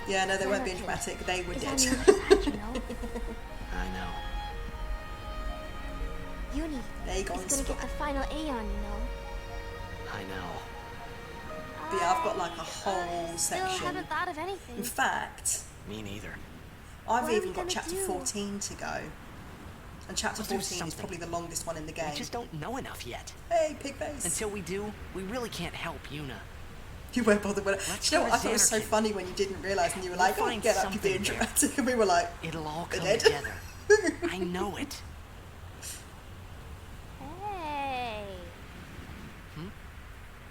Yeah, no, they weren't being dramatic, they were dead. I know. Uni there you go. He's gonna get the final A on, you know. I know. But yeah, I've got like a whole section. Still haven't thought of anything. In fact, me neither. I've even got chapter 14 to go. And chapter 14 is probably the longest one in the game. We just don't know enough yet. Hey, pig face. Until we do, we really can't help Yuna. You weren't bothered with it. You know what I thought was so funny when you didn't realise and you were like, oh, get up, you're being dramatic. And we were like, it'll all come dead. together. I know it. Hey.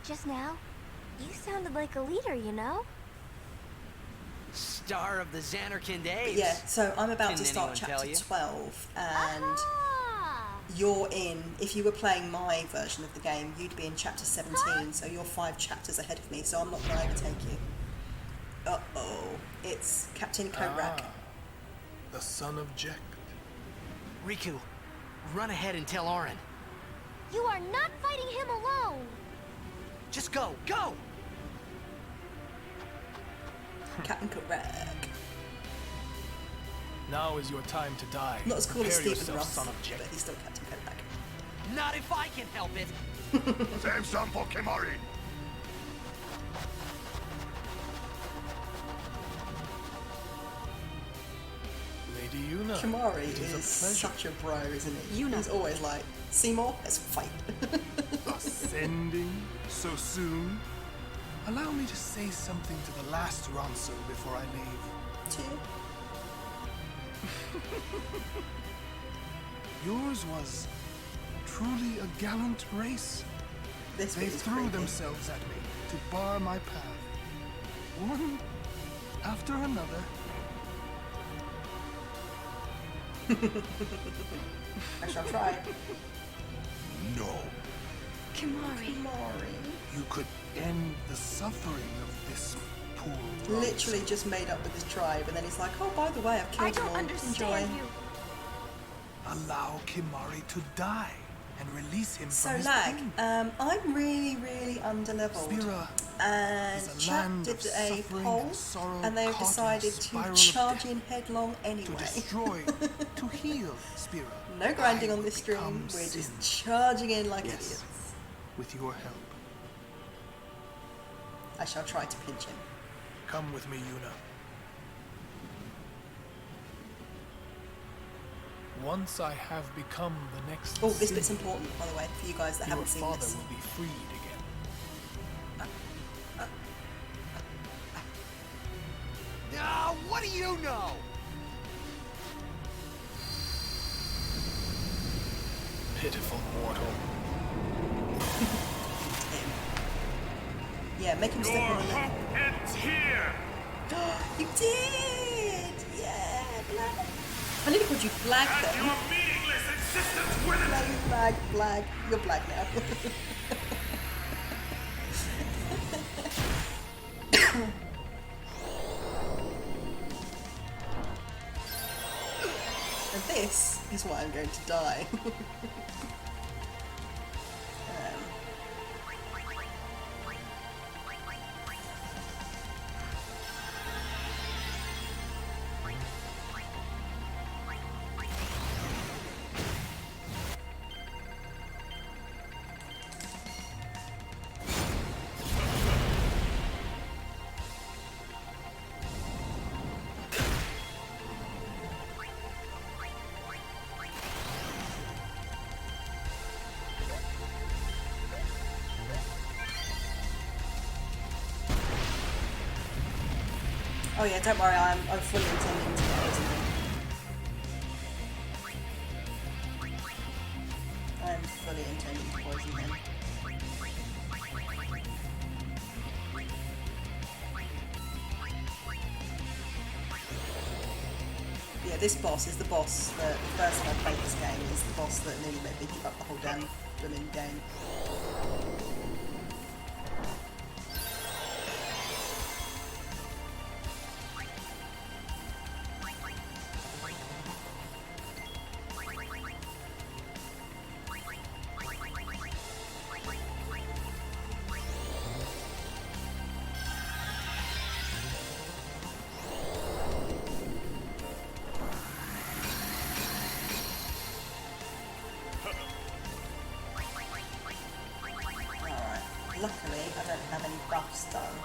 Just now, you sounded like a leader, you know? Star of the Xanarkand A's. Yeah, so I'm about to start chapter 12, and you're in, if you were playing my version of the game, you'd be in chapter 17, so you're 5 chapters ahead of me, so I'm not going to overtake you. Uh-oh, it's Captain Korak. The son of Jekt. Riku, run ahead and tell Auron. You are not fighting him alone! Just go, go! Captain Korak. Now is your time to die. Not as cool as Prepare Stephen yourself, Ross, son of Jekt. but he's still Captain Korak. Not if I can help it. Save some for Kimari. Lady Yuna. Kimari is such a bro, isn't he? Yuna. He's always like, Seymour, let's fight. Ascending so soon? Allow me to say something to the last Ronso before I leave. Yours was truly a gallant race. They threw themselves at me to bar my path. One after another. I shall try. No. Kimari. You could end the suffering of this poor Ronso. Literally just made up with his tribe, and then he's like, oh, by the way, I've killed them all. Enjoy. Allow Kimari to die and release him So, from his Lag, pain. I'm really underleveled. Spira And is a chat land did of a suffering poll, and sorrow and they've caught in a decided to spiral of charge death. in headlong anyway. To destroy, to heal, Spira. No grinding I on this stream, become we're just sin. charging in like idiots. With your help. I shall try to pinch him. Come with me, Yuna. Once I have become the next Oh, this Sin, bit's important, by the way, for you guys that your haven't seen father this. will be freed again. What do you know? pitiful mortal. Yeah, make him step on Your hope ends here. You did! Yeah, Blag. I nearly called you Blag And then. your meaningless existence with it. Blag. You're Blag now. And this is why I'm going to die. Oh yeah, don't worry, I'm fully intending to poison him. I'm fully intending to poison him. Yeah, this boss is the boss that the first time I played this game is the boss that nearly made me give up the whole damn blooming game. Luckily, I don't have any buffs done.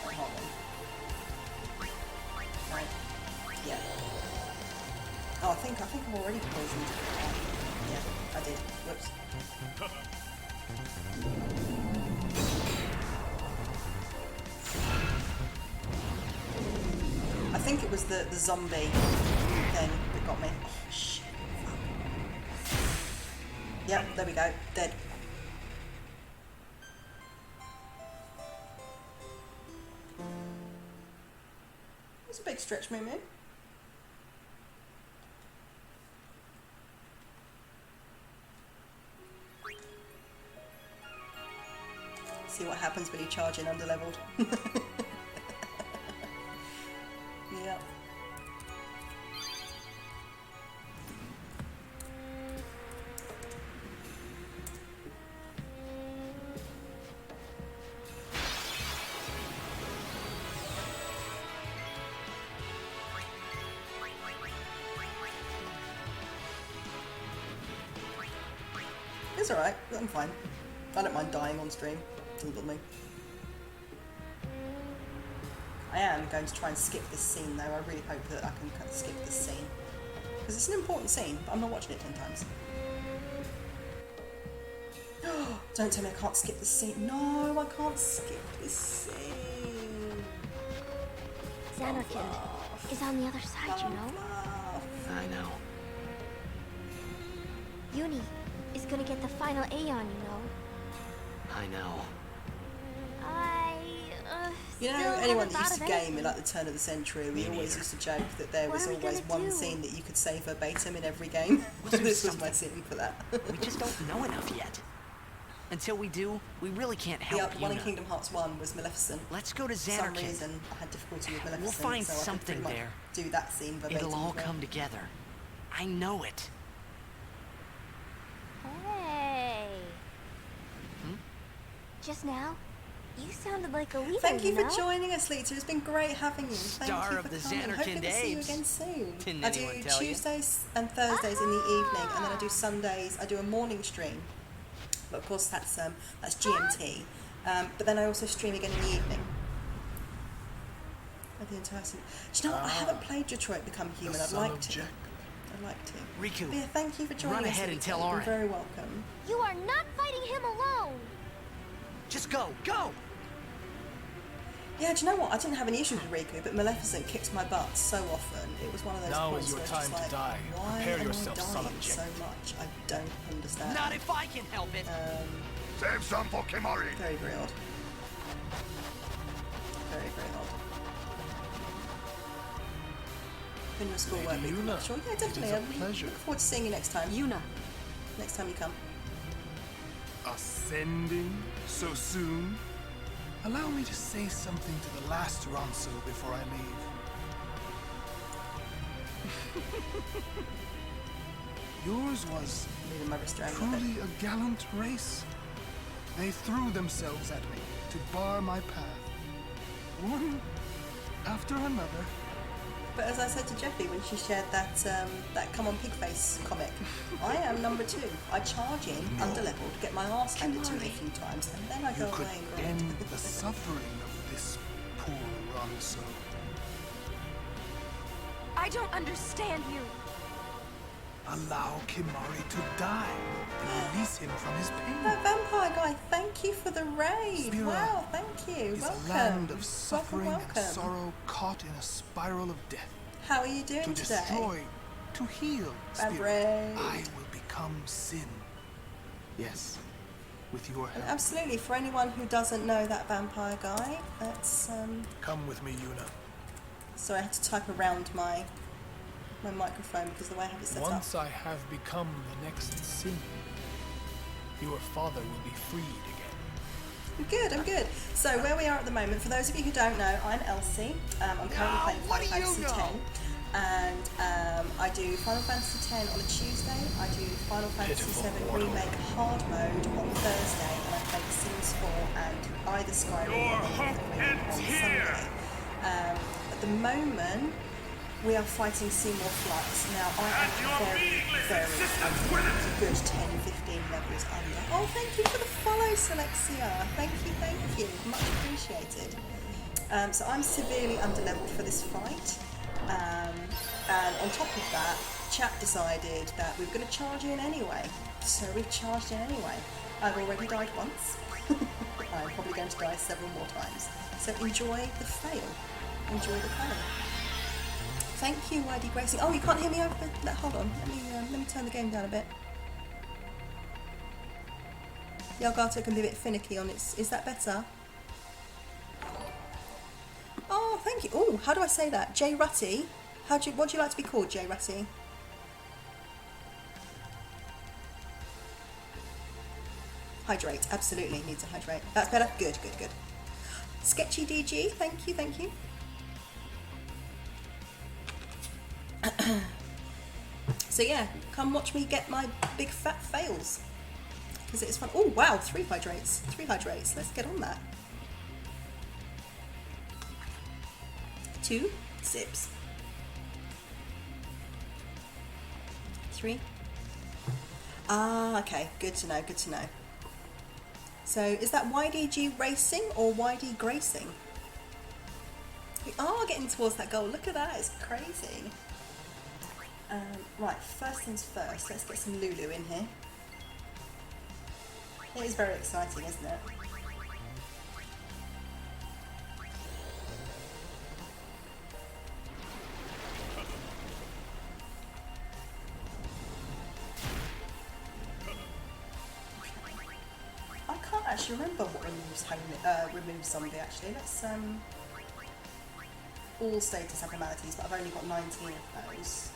Wait, hold on. Right. Yeah. Oh, I think I've already poisoned. Yeah, I did. Whoops. I think it was the zombie thing that got me. Oh, shit. Yep, there we go. Dead. It's a big stretch, Moo Moo. See what happens when you charge in underleveled. Yep. It's alright, I'm fine. I don't mind dying on stream. Doesn't bother me. I am going to try and skip this scene though. I really hope that I can skip this scene. Because it's an important scene, but I'm not watching it 10 times. Don't tell me I can't skip this scene. No, I can't skip this scene. Xanarkand is on the other side, you know? I know. Uni is gonna get the final Aeon, you know? I know. You know, anyone that used to game in like the turn of the century, we always used to joke that there was always one scene that you could say verbatim in every game. This was my scene for that. We just don't know enough yet. Until we do, we really can't help the one in Kingdom Hearts 1 was Maleficent. Let's go to Xanarkand. For some reason, I had difficulty with Maleficent. We'll find so something there. Do that scene verbatim. It'll all come together. I know it. Hey. Just now, you sounded like a leader. Thank you for joining us, Lita. It's been great having you. Thank Star you of for the coming. Xanarkand Hopefully to see you Apes. again soon. Didn't I do anyone tell you? Tuesdays and Thursdays in the evening, and then I do Sundays. I do a morning stream, but of course that's GMT. But then I also stream again in the evening. The entire scene. Do you know what? I haven't played Detroit Become Human. I'd like to. I'd like to. Riku, but yeah, thank you for joining us. run ahead and tell You're Auron. very welcome. You are not fighting him alone. Just go, go! Yeah, do you know what? I didn't have any issues with Riku, but Maleficent kicked my butt so often. It was one of those Now points is your where time it's just to like, die. why Prepare am yourself, I son dying of so Jake. much? I don't understand. Not if I can help it. Save some for Kimari. Very, very odd. Very, very odd. Then your schoolwork. Lady Yuna, Sure, yeah, definitely. it is a I pleasure. look forward to seeing you next time. Yuna. Next time you come. Ascending so soon? Allow me to say something to the last Ronso before I leave. Yours was truly a gallant race. They threw themselves at me to bar my path, one after another. But as I said to Jeffy when she shared that that Come On Pigface comic, I am number 2. I charge in, underleveled, get my arse handed to me a few times, and then I go away and grind. End the suffering of this poor Ronso. I don't understand you. Allow Kimari to die and release him from his pain. That vampire guy, thank you for the raid. Spira wow, thank you. is Welcome. a land of suffering welcome. and sorrow caught in a spiral of death. How are you doing to today? Destroy, to heal, Spira, I will become sin. Yes, with your help. And absolutely, for anyone who doesn't know that vampire guy, that's Come with me, Yuna. Sorry, I had to type around my microphone because the way I have it set Once up. I have become the next sin, your father will be freed again. I'm good. So where we are at the moment, for those of you who don't know, I'm Elsie. I'm currently playing Final Fantasy X, and I do Final Fantasy X on a Tuesday. I do Final Fantasy VII Remake Hard Mode on Thursday, and I play The Sims 4 and either Skyrim or on Sunday. At the moment, we are fighting Seymour Flux. Now, I am very, a good 10-15 levels under. Oh, thank you for the follow, Selexia. Thank you. Much appreciated. So I'm severely underleveled for this fight. And on top of that, chat decided that we were going to charge in anyway. So we've charged in anyway. I've already died once. I'm probably going to die several more times. So enjoy the fail. Enjoy the fail. Thank you, YD Gracing. Oh, you can't hear me over the... Hold on. Let me turn the game down a bit. The Elgato can be a bit finicky on its... Is that better? Oh, thank you. Oh, how do I say that? J Rutty. What do you like to be called, J Rutty? Hydrate. Absolutely. Need to hydrate. That's better? Good. Sketchy DG. Thank you. So yeah, come watch me get my big fat fails because it's fun. Oh wow, 3 hydrates. Let's get on that. 2 sips. 3. Ah, okay. Good to know. So is that YDG Racing or YD Gracing? We are getting towards that goal. Look at that. It's crazy. Right, first things first, let's get some Lulu in here. It is very exciting, isn't it? I can't actually remember what removes somebody actually. Let's all status abnormalities, but I've only got 19 of those.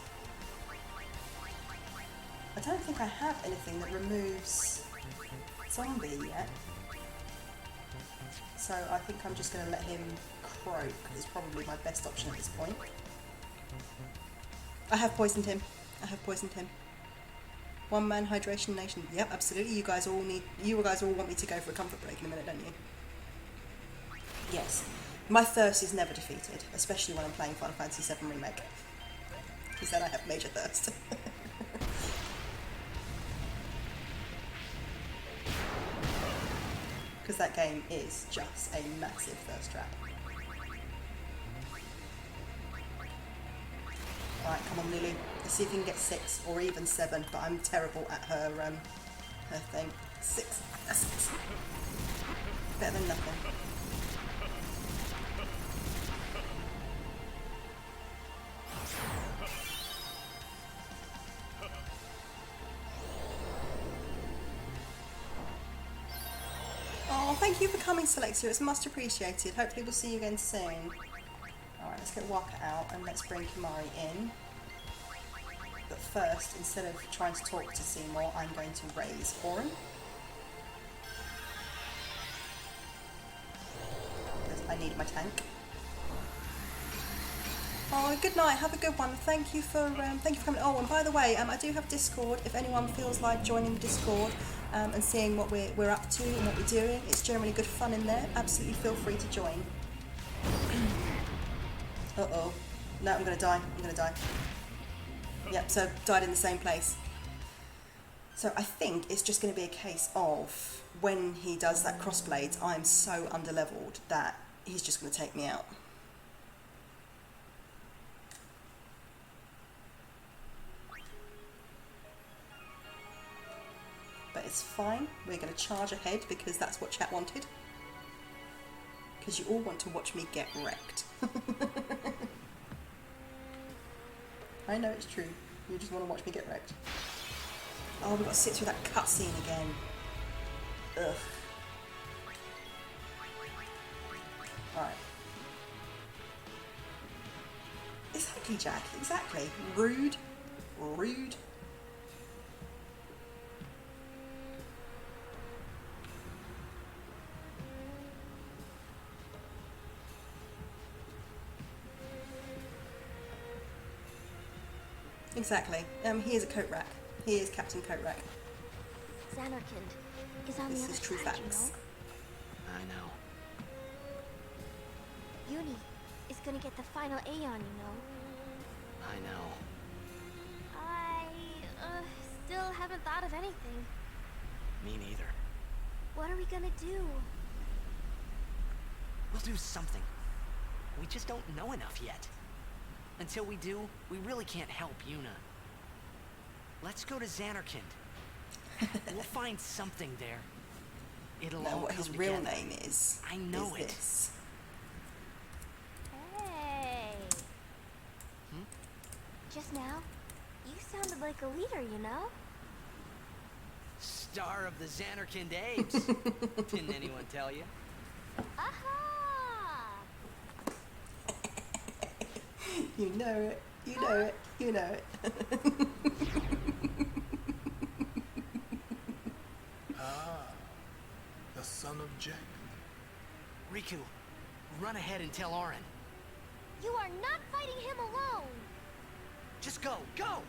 I don't think I have anything that removes zombie yet. So I think I'm just going to let him croak. It's probably my best option at this point. I have poisoned him. One man hydration nation. Yep, absolutely. You guys all want me to go for a comfort break in a minute, don't you? Yes. My thirst is never defeated, especially when I'm playing Final Fantasy VII Remake. Because then I have major thirst. Because that game is just a massive thirst trap. Alright, come on Lulu. Let's see if we can get 6 or even 7, but I'm terrible at her thing. 6. That's 6. Better than nothing. thank you for coming, Selexia. It's much appreciated. Hopefully we'll see you again soon. Alright, let's get Waka out and let's bring Kimari in. But first, instead of trying to talk to Seymour, I'm going to raise Orin. Because I need my tank. Oh, good night. Have a good one. Thank you for coming. Oh, and by the way, I do have Discord. If anyone feels like joining the Discord and seeing what we're up to and what we're doing, it's generally good fun in there. Absolutely feel free to join. Uh-oh. No, I'm gonna die. I'm gonna die. Yep, so died in the same place. So I think it's just going to be a case of when he does that crossblades, I'm so underleveled that he's just going to take me out. But it's fine. We're going to charge ahead because that's what chat wanted. Because you all want to watch me get wrecked. I know it's true. You just want to watch me get wrecked. Oh, we've got to sit through that cutscene again. Ugh. Alright. Exactly, Jack. Exactly. Rude. Rude. Exactly. He is a coat rack. He is Captain Coat Rack. Xanarkand is on the other true side, facts. I know. Uni is gonna get the final A on, you know. I know. I still haven't thought of anything. Me neither. What are we gonna do? We'll do something. We just don't know enough yet. Until we do, we really can't help Yuna. Let's go to Xanarkand. We'll find something there. It'll all what come his real together. name is. I know it. This. Hey. Just now, you sounded like a leader, you know? Star of the Xanarkand Apes. Didn't anyone tell you? Aha! You know it. You know it. You know it. The son of Jack. Riku, run ahead and tell Auron. You are not fighting him alone! Just go, go!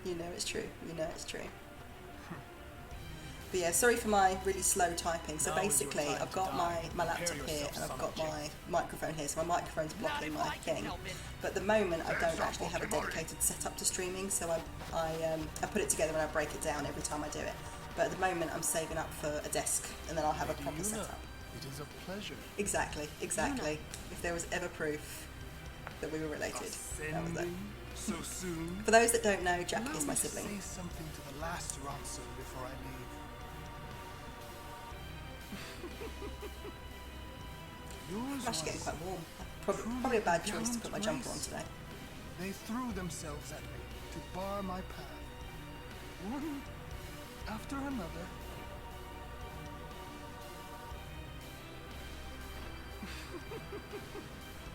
You know it's true. You know it's true. But yeah, sorry for my really slow typing. So basically, I've got my laptop here and I've got my microphone here. So my microphone's blocking my thing. But at the moment, I don't actually have a dedicated setup to streaming. So I put it together and I break it down every time I do it. But at the moment, I'm saving up for a desk and then I'll have a proper setup. It is a pleasure. Exactly, exactly. If there was ever proof that we were related, that was it. So soon. For those that don't know, Jack is my sibling. Say something to the last ransom before I leave. I'm actually getting quite warm. Probably a bad choice to put my jumper on today. They threw themselves at me to bar my path. One after another.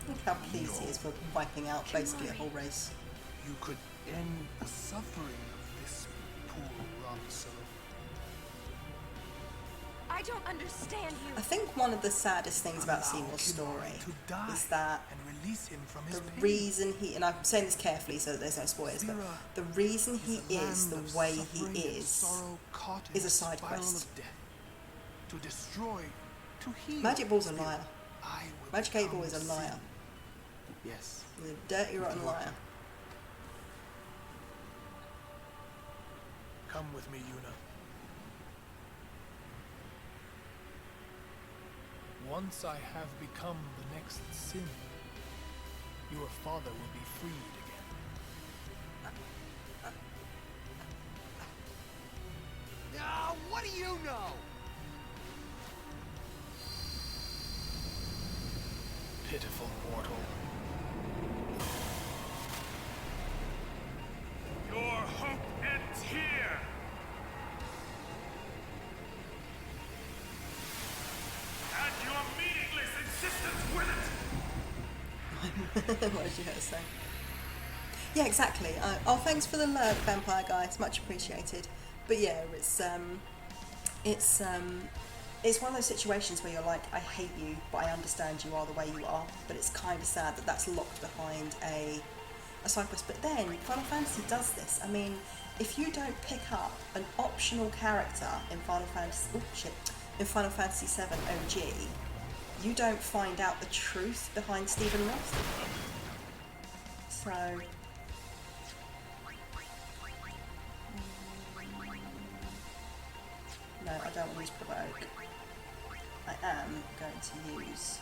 Look how pleased he is for wiping out basically a whole race. You could end the suffering of this poor ransom. I don't understand you. I think one of the saddest things about Seymour's story is that the reason he, and I'm saying this carefully so that there's no spoilers, but the reason he is the way he is a side quest. To destroy, to heal. Magic Ball's a liar. Magic 8 Ball is a liar. Yes. He's a dirty, rotten liar. Come with me, Yuna. Once I have become the next sin, your father will be freed again. What do you know? Pitiful mortal. Your hope ends here! What did you hear say? Yeah, exactly. Oh, thanks for the lurk, Vampire Guy. It's much appreciated. But yeah, it's one of those situations where you're like, I hate you, but I understand you are the way you are. But it's kind of sad that that's locked behind a side quest. But then Final Fantasy does this. I mean, if you don't pick up an optional character in Final Fantasy, in Final Fantasy 7 OG, you don't find out the truth behind Stephen Roth. So. No, I don't want to use Provoke. I am going to use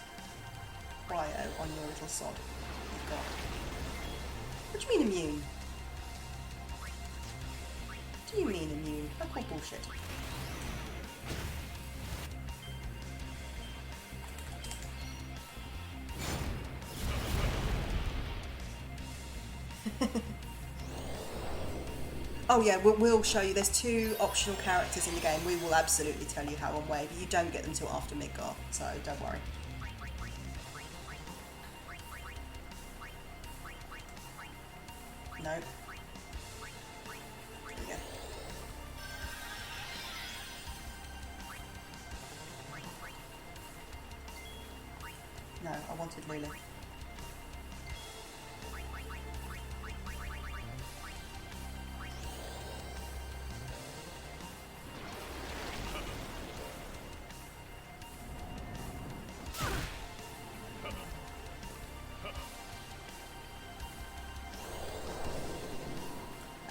Bio on your little sod you've got. What do you mean immune? What do you mean immune? I call bullshit. Oh yeah, we'll show you. There's 2 optional characters in the game. We will absolutely tell you how on way, but you don't get them till after Midgar, so don't worry. No. There we go. No, I wanted Lulu.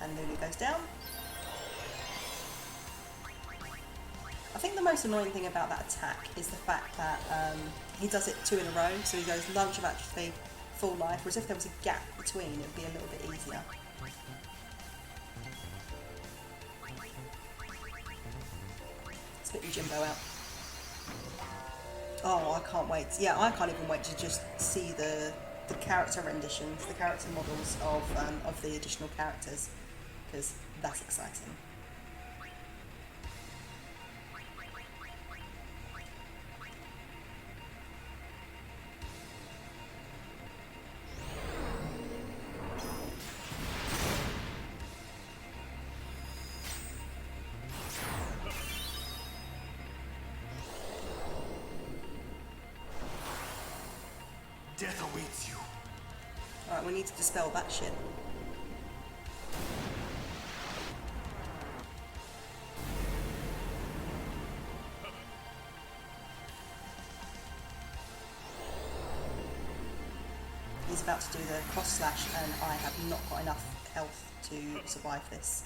And Lulu goes down. I think the most annoying thing about that attack is the fact that he does it 2 in a row, so he goes lunge of atrophy, full life, whereas if there was a gap between, it would be a little bit easier. Let's get Yojimbo out. Oh, I can't wait. Yeah, I can't even wait to just see the character renditions, the character models of the additional characters, because that's exciting. Death awaits you. Alright, we need to dispel that shit. He's about to do the cross slash and I have not got enough health to survive this.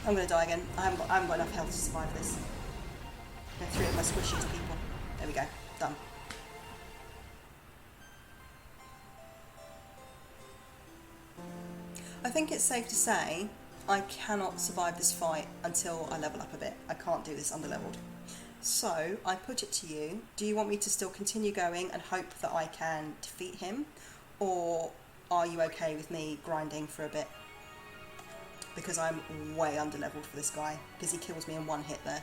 I'm gonna die again. I haven't got enough health to survive this. I threw my squishy to people. There we go. Done. I think it's safe to say I cannot survive this fight until I level up a bit. I can't do this underleveled. So I put it to you. Do you want me to still continue going and hope that I can defeat him? Or are you okay with me grinding for a bit? Because I'm way underleveled for this guy. Because he kills me in 1 hit there.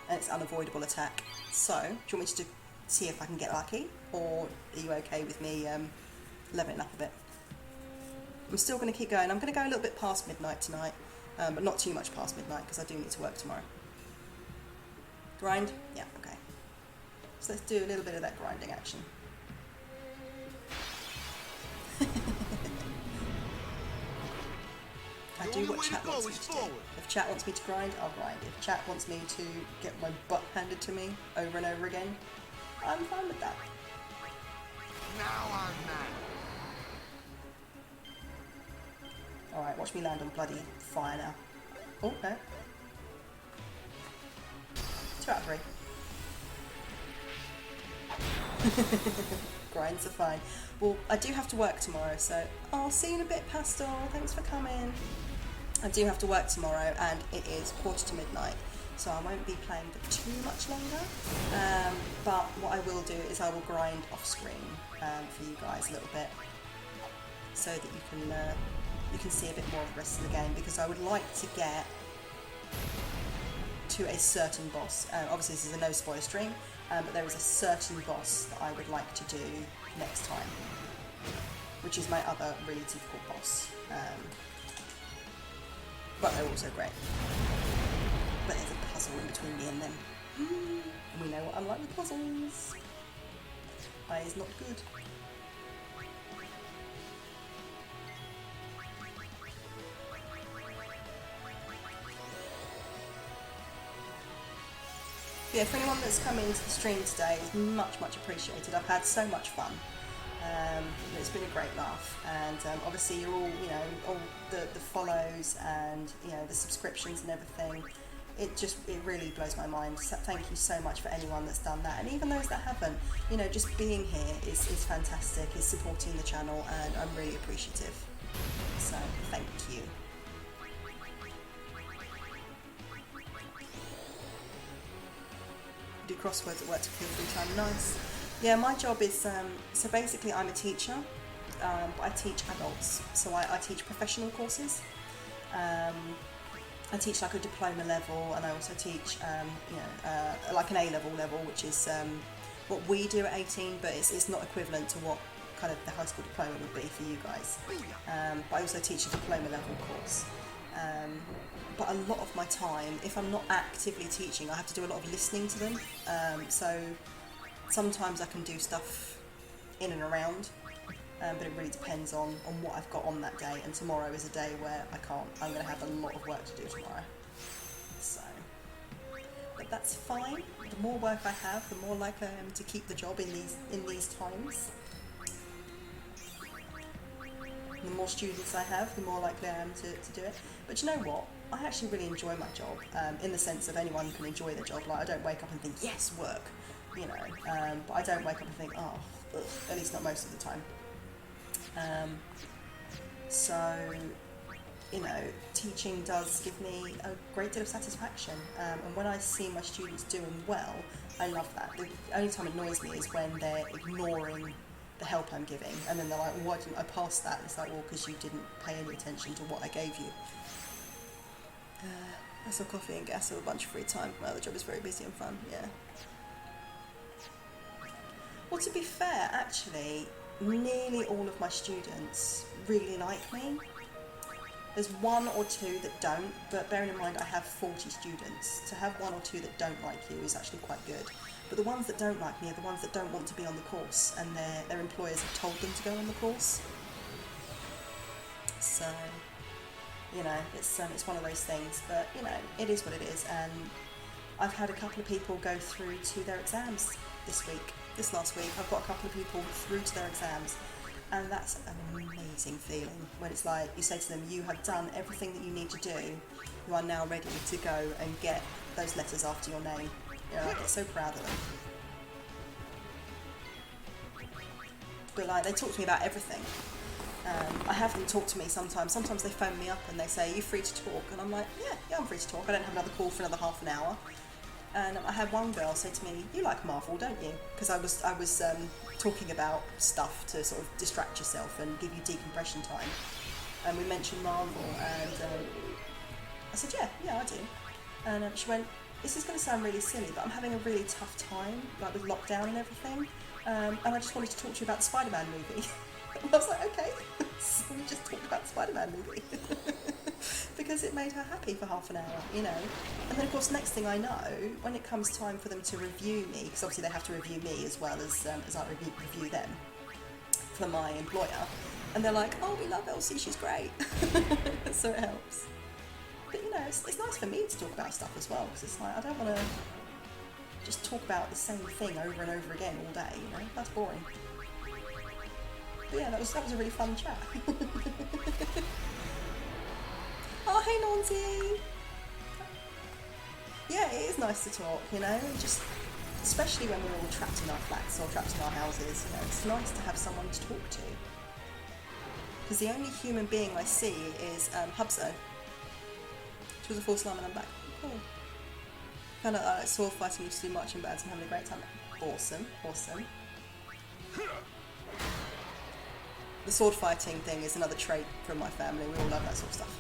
And it's unavoidable attack. So, do you want me to see if I can get lucky? Or are you okay with me leveling up a bit? I'm still going to keep going. I'm going to go a little bit past midnight tonight. But not too much past midnight because I do need to work tomorrow. Grind? Yeah, okay. So let's do a little bit of that grinding action. I do what chat wants me to do. If chat wants me to grind, I'll grind. If chat wants me to get my butt handed to me over and over again, I'm fine with that. Now I'm mad. Alright, watch me land on bloody fire now. Oh, no. 2 out of 3. Grinds are fine. Well, I do have to work tomorrow, so I'll see you in a bit, Pastel. Thanks for coming. I do have to work tomorrow, and it is 1:45, so I won't be playing for too much longer. But what I will do is I will grind off screen for you guys a little bit, so that you can see a bit more of the rest of the game, because I would like to get to to a certain boss. Obviously this is a no spoiler stream, but there is a certain boss that I would like to do next time, which is my other really difficult boss. But they're also great. But there's a puzzle in between me and them. And we know what I'm like with puzzles. I is not good. Yeah, for anyone that's come into the stream today, it's much appreciated. I've had so much fun. It's been a great laugh, and obviously you're all, all the follows and the subscriptions and everything. It really blows my mind. So thank you so much for anyone that's done that, and even those that haven't. Just being here is fantastic. Is supporting the channel, and I'm really appreciative. So thank you. Do crosswords at work to kill free time. Nice. Yeah, my job is so basically I'm a teacher, but I teach adults. So I teach professional courses. I teach like a diploma level, and I also teach like an A-level level, which is what we do at 18, but it's not equivalent to what kind of the high school diploma would be for you guys. But I also teach a diploma level course. But a lot of my time, if I'm not actively teaching, I have to do a lot of listening to them. So sometimes I can do stuff in and around, but it really depends on what I've got on that day. And tomorrow is a day where I can't. I'm going to have a lot of work to do tomorrow. So, but that's fine. The more work I have, the more likely I am to keep the job in these times. The more students I have, the more likely I am to do it. But you know what? I actually really enjoy my job, in the sense of anyone can enjoy their job. Like, I don't wake up and think, yes, work, but I don't wake up and think, oh, ugh, at least not most of the time. So, teaching does give me a great deal of satisfaction, and when I see my students doing well, I love that. The only time it annoys me is when they're ignoring the help I'm giving, and then they're like, well, why didn't I pass that? And it's like, well, because you didn't pay any attention to what I gave you. I saw coffee and gas have a bunch of free time. Well, the job is very busy and fun, yeah. Well, to be fair, actually, nearly all of my students really like me. There's one or two that don't, but bearing in mind I have 40 students, to have one or two that don't like you is actually quite good. But the ones that don't like me are the ones that don't want to be on the course, and their employers have told them to go on the course. So, it's one of those things, but, it is what it is, and I've had a couple of people go through to their exams this last week. I've got a couple of people through to their exams, and that's an amazing feeling when it's like you say to them, you have done everything that you need to do, you are now ready to go and get those letters after your name. I get so proud of them. But like, they talk to me about everything. I have them talk to me sometimes. Sometimes they phone me up and they say, are you free to talk? And I'm like, yeah, I'm free to talk. I don't have another call for another half an hour. And I had one girl say to me, you like Marvel, don't you? Because I was talking about stuff to sort of distract yourself and give you decompression time. And we mentioned Marvel, and I said, yeah, I do. And she went, this is going to sound really silly, but I'm having a really tough time, like with lockdown and everything. And I just wanted to talk to you about the Spider-Man movie. And I was like, okay. So we just talked about the Spider-Man movie. Because it made her happy for half an hour, And then, of course, next thing I know, when it comes time for them to review me, because obviously they have to review me as well as I review them for my employer, and they're like, oh, we love Elsie, she's great. So it helps. But, it's nice for me to talk about stuff as well, because it's like, I don't want to just talk about the same thing over and over again all day, That's boring. But yeah, that was a really fun chat. Oh, hey, Nancy! Yeah, it is nice to talk, just, especially when we're all trapped in our flats or trapped in our houses, it's nice to have someone to talk to. Because the only human being I see is Hubzo. She was a full slime and I'm back. Cool. Kind of like sword fighting used to do marching bands and having a great time. Awesome. The sword fighting thing is another trait from my family. We all love that sort of stuff.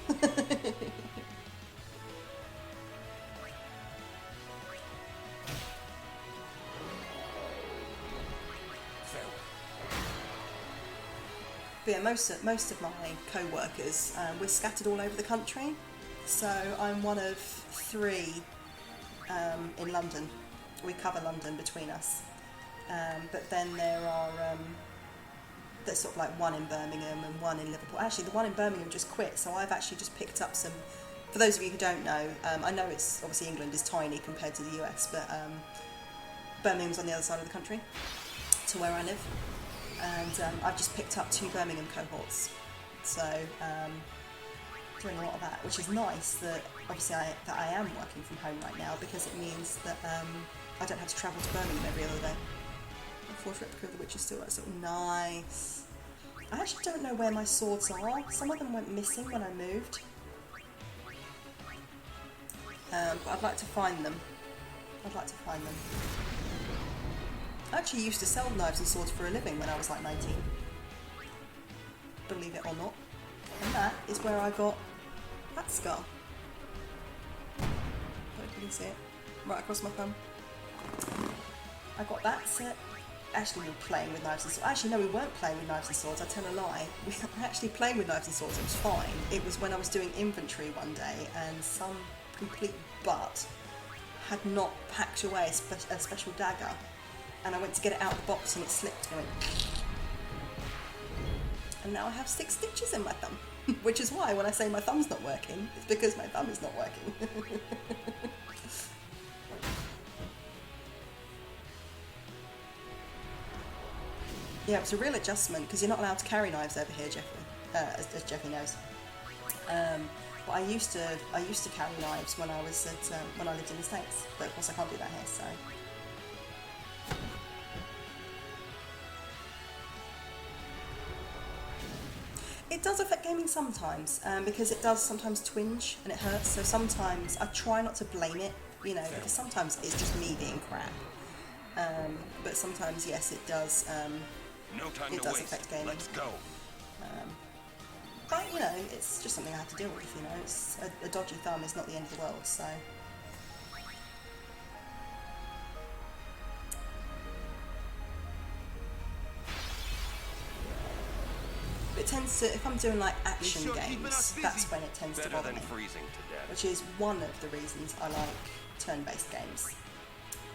But yeah, most of my co-workers, we're scattered all over the country. So I'm one of 3 in London. We cover London between us. But then there are there's sort of like 1 in Birmingham and 1 in Liverpool. Actually, the one in Birmingham just quit, so I've actually just picked up some. For those of you who don't know, I know it's obviously England is tiny compared to the US, but Birmingham's on the other side of the country to where I live, and I've just picked up 2 Birmingham cohorts. So doing a lot of that, which is nice. That obviously I am working from home right now because it means that I don't have to travel to Birmingham every other day. Fourth replica of the Witch is still like sort of nice. I actually don't know where my swords are. Some of them went missing when I moved. But I'd like to find them. I actually used to sell knives and swords for a living when I was like 19. Believe it or not. And that is where I got that scar. Don't you can see it. Right across my thumb. I got that set. Actually, we were playing with knives and swords. Actually, no, we weren't playing with knives and swords. I tell a lie. We were actually playing with knives and swords. It was fine. It was when I was doing inventory one day and some complete butt had not packed away a special dagger, and I went to get it out of the box and it slipped and I went. And now I have 6 stitches in my thumb, which is why when I say my thumb's not working, it's because my thumb is not working. Yeah, it was a real adjustment because you're not allowed to carry knives over here, Jeffrey, as Jeffrey knows. But I used to carry knives when I was when I lived in the States, but of course I can't do that here. So it does affect gaming sometimes, because it does sometimes twinge and it hurts. So sometimes I try not to blame it, you know, because sometimes it's just me being crap. But sometimes, yes, it does. It does affect gaming. Let's go. But you know, it's just something I have to deal with. You know, it's a dodgy thumb is not the end of the world. So it tends to, if I'm doing like action games, that's when it tends to bother me. Which is one of the reasons I like turn-based games.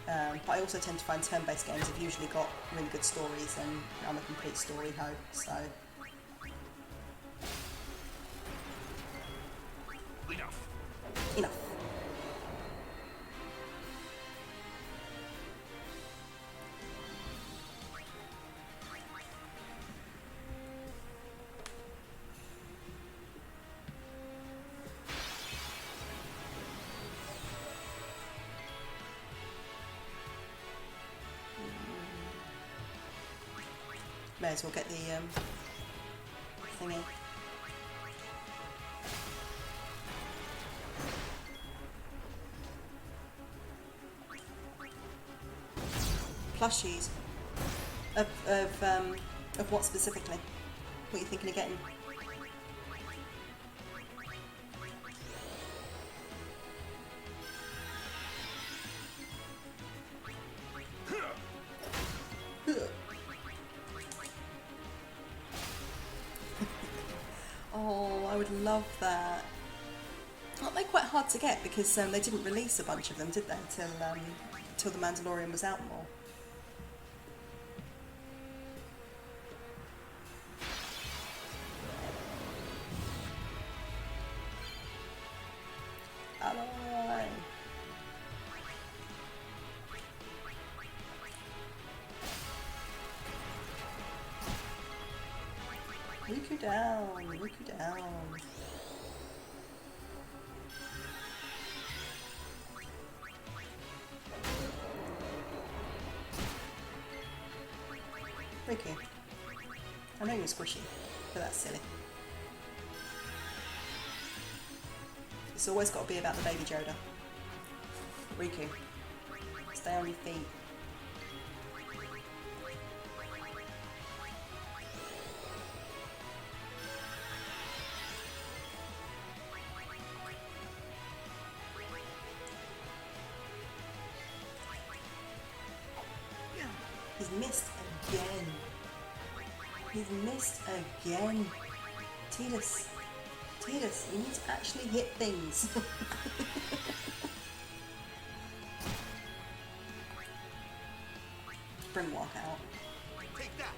But I also tend to find turn-based games have usually got really good stories, and I'm a complete story hoe, so. Enough. May as well get the thingy. Plushies. Of what specifically? What are you thinking of getting? Oh, I would love that. Aren't they quite hard to get because they didn't release a bunch of them, did they, till The Mandalorian was out more? Aloy. Riku down, Riku down. Riku. I know you're squishy, but that's silly. It's always got to be about the baby Yoda. Riku, stay on your feet. He's missed again. You've missed again. Tidus, you need to actually hit things. Bring walk out. Take that.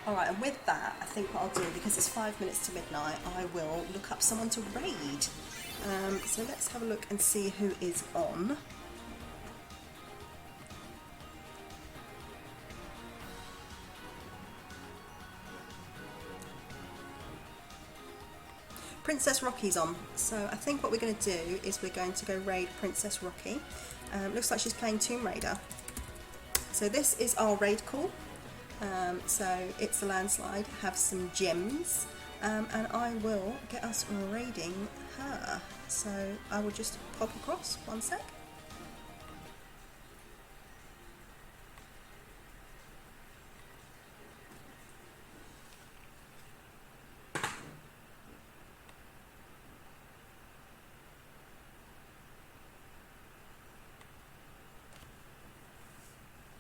Alright, and with that, I think what I'll do, because it's 5 minutes to midnight, I will look up someone to raid. So let's have a look and see who is on. Princess Rocky's on, so I think what we're going to do is we're going to go raid Princess Rocky. Looks like she's playing Tomb Raider. So this is our raid call. So it's a landslide, have some gems, and I will get us raiding her. So I will just pop across, 1 sec.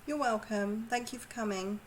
You're welcome. Thank you for coming.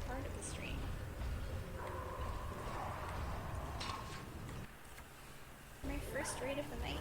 Part of the stream. My first raid of the night.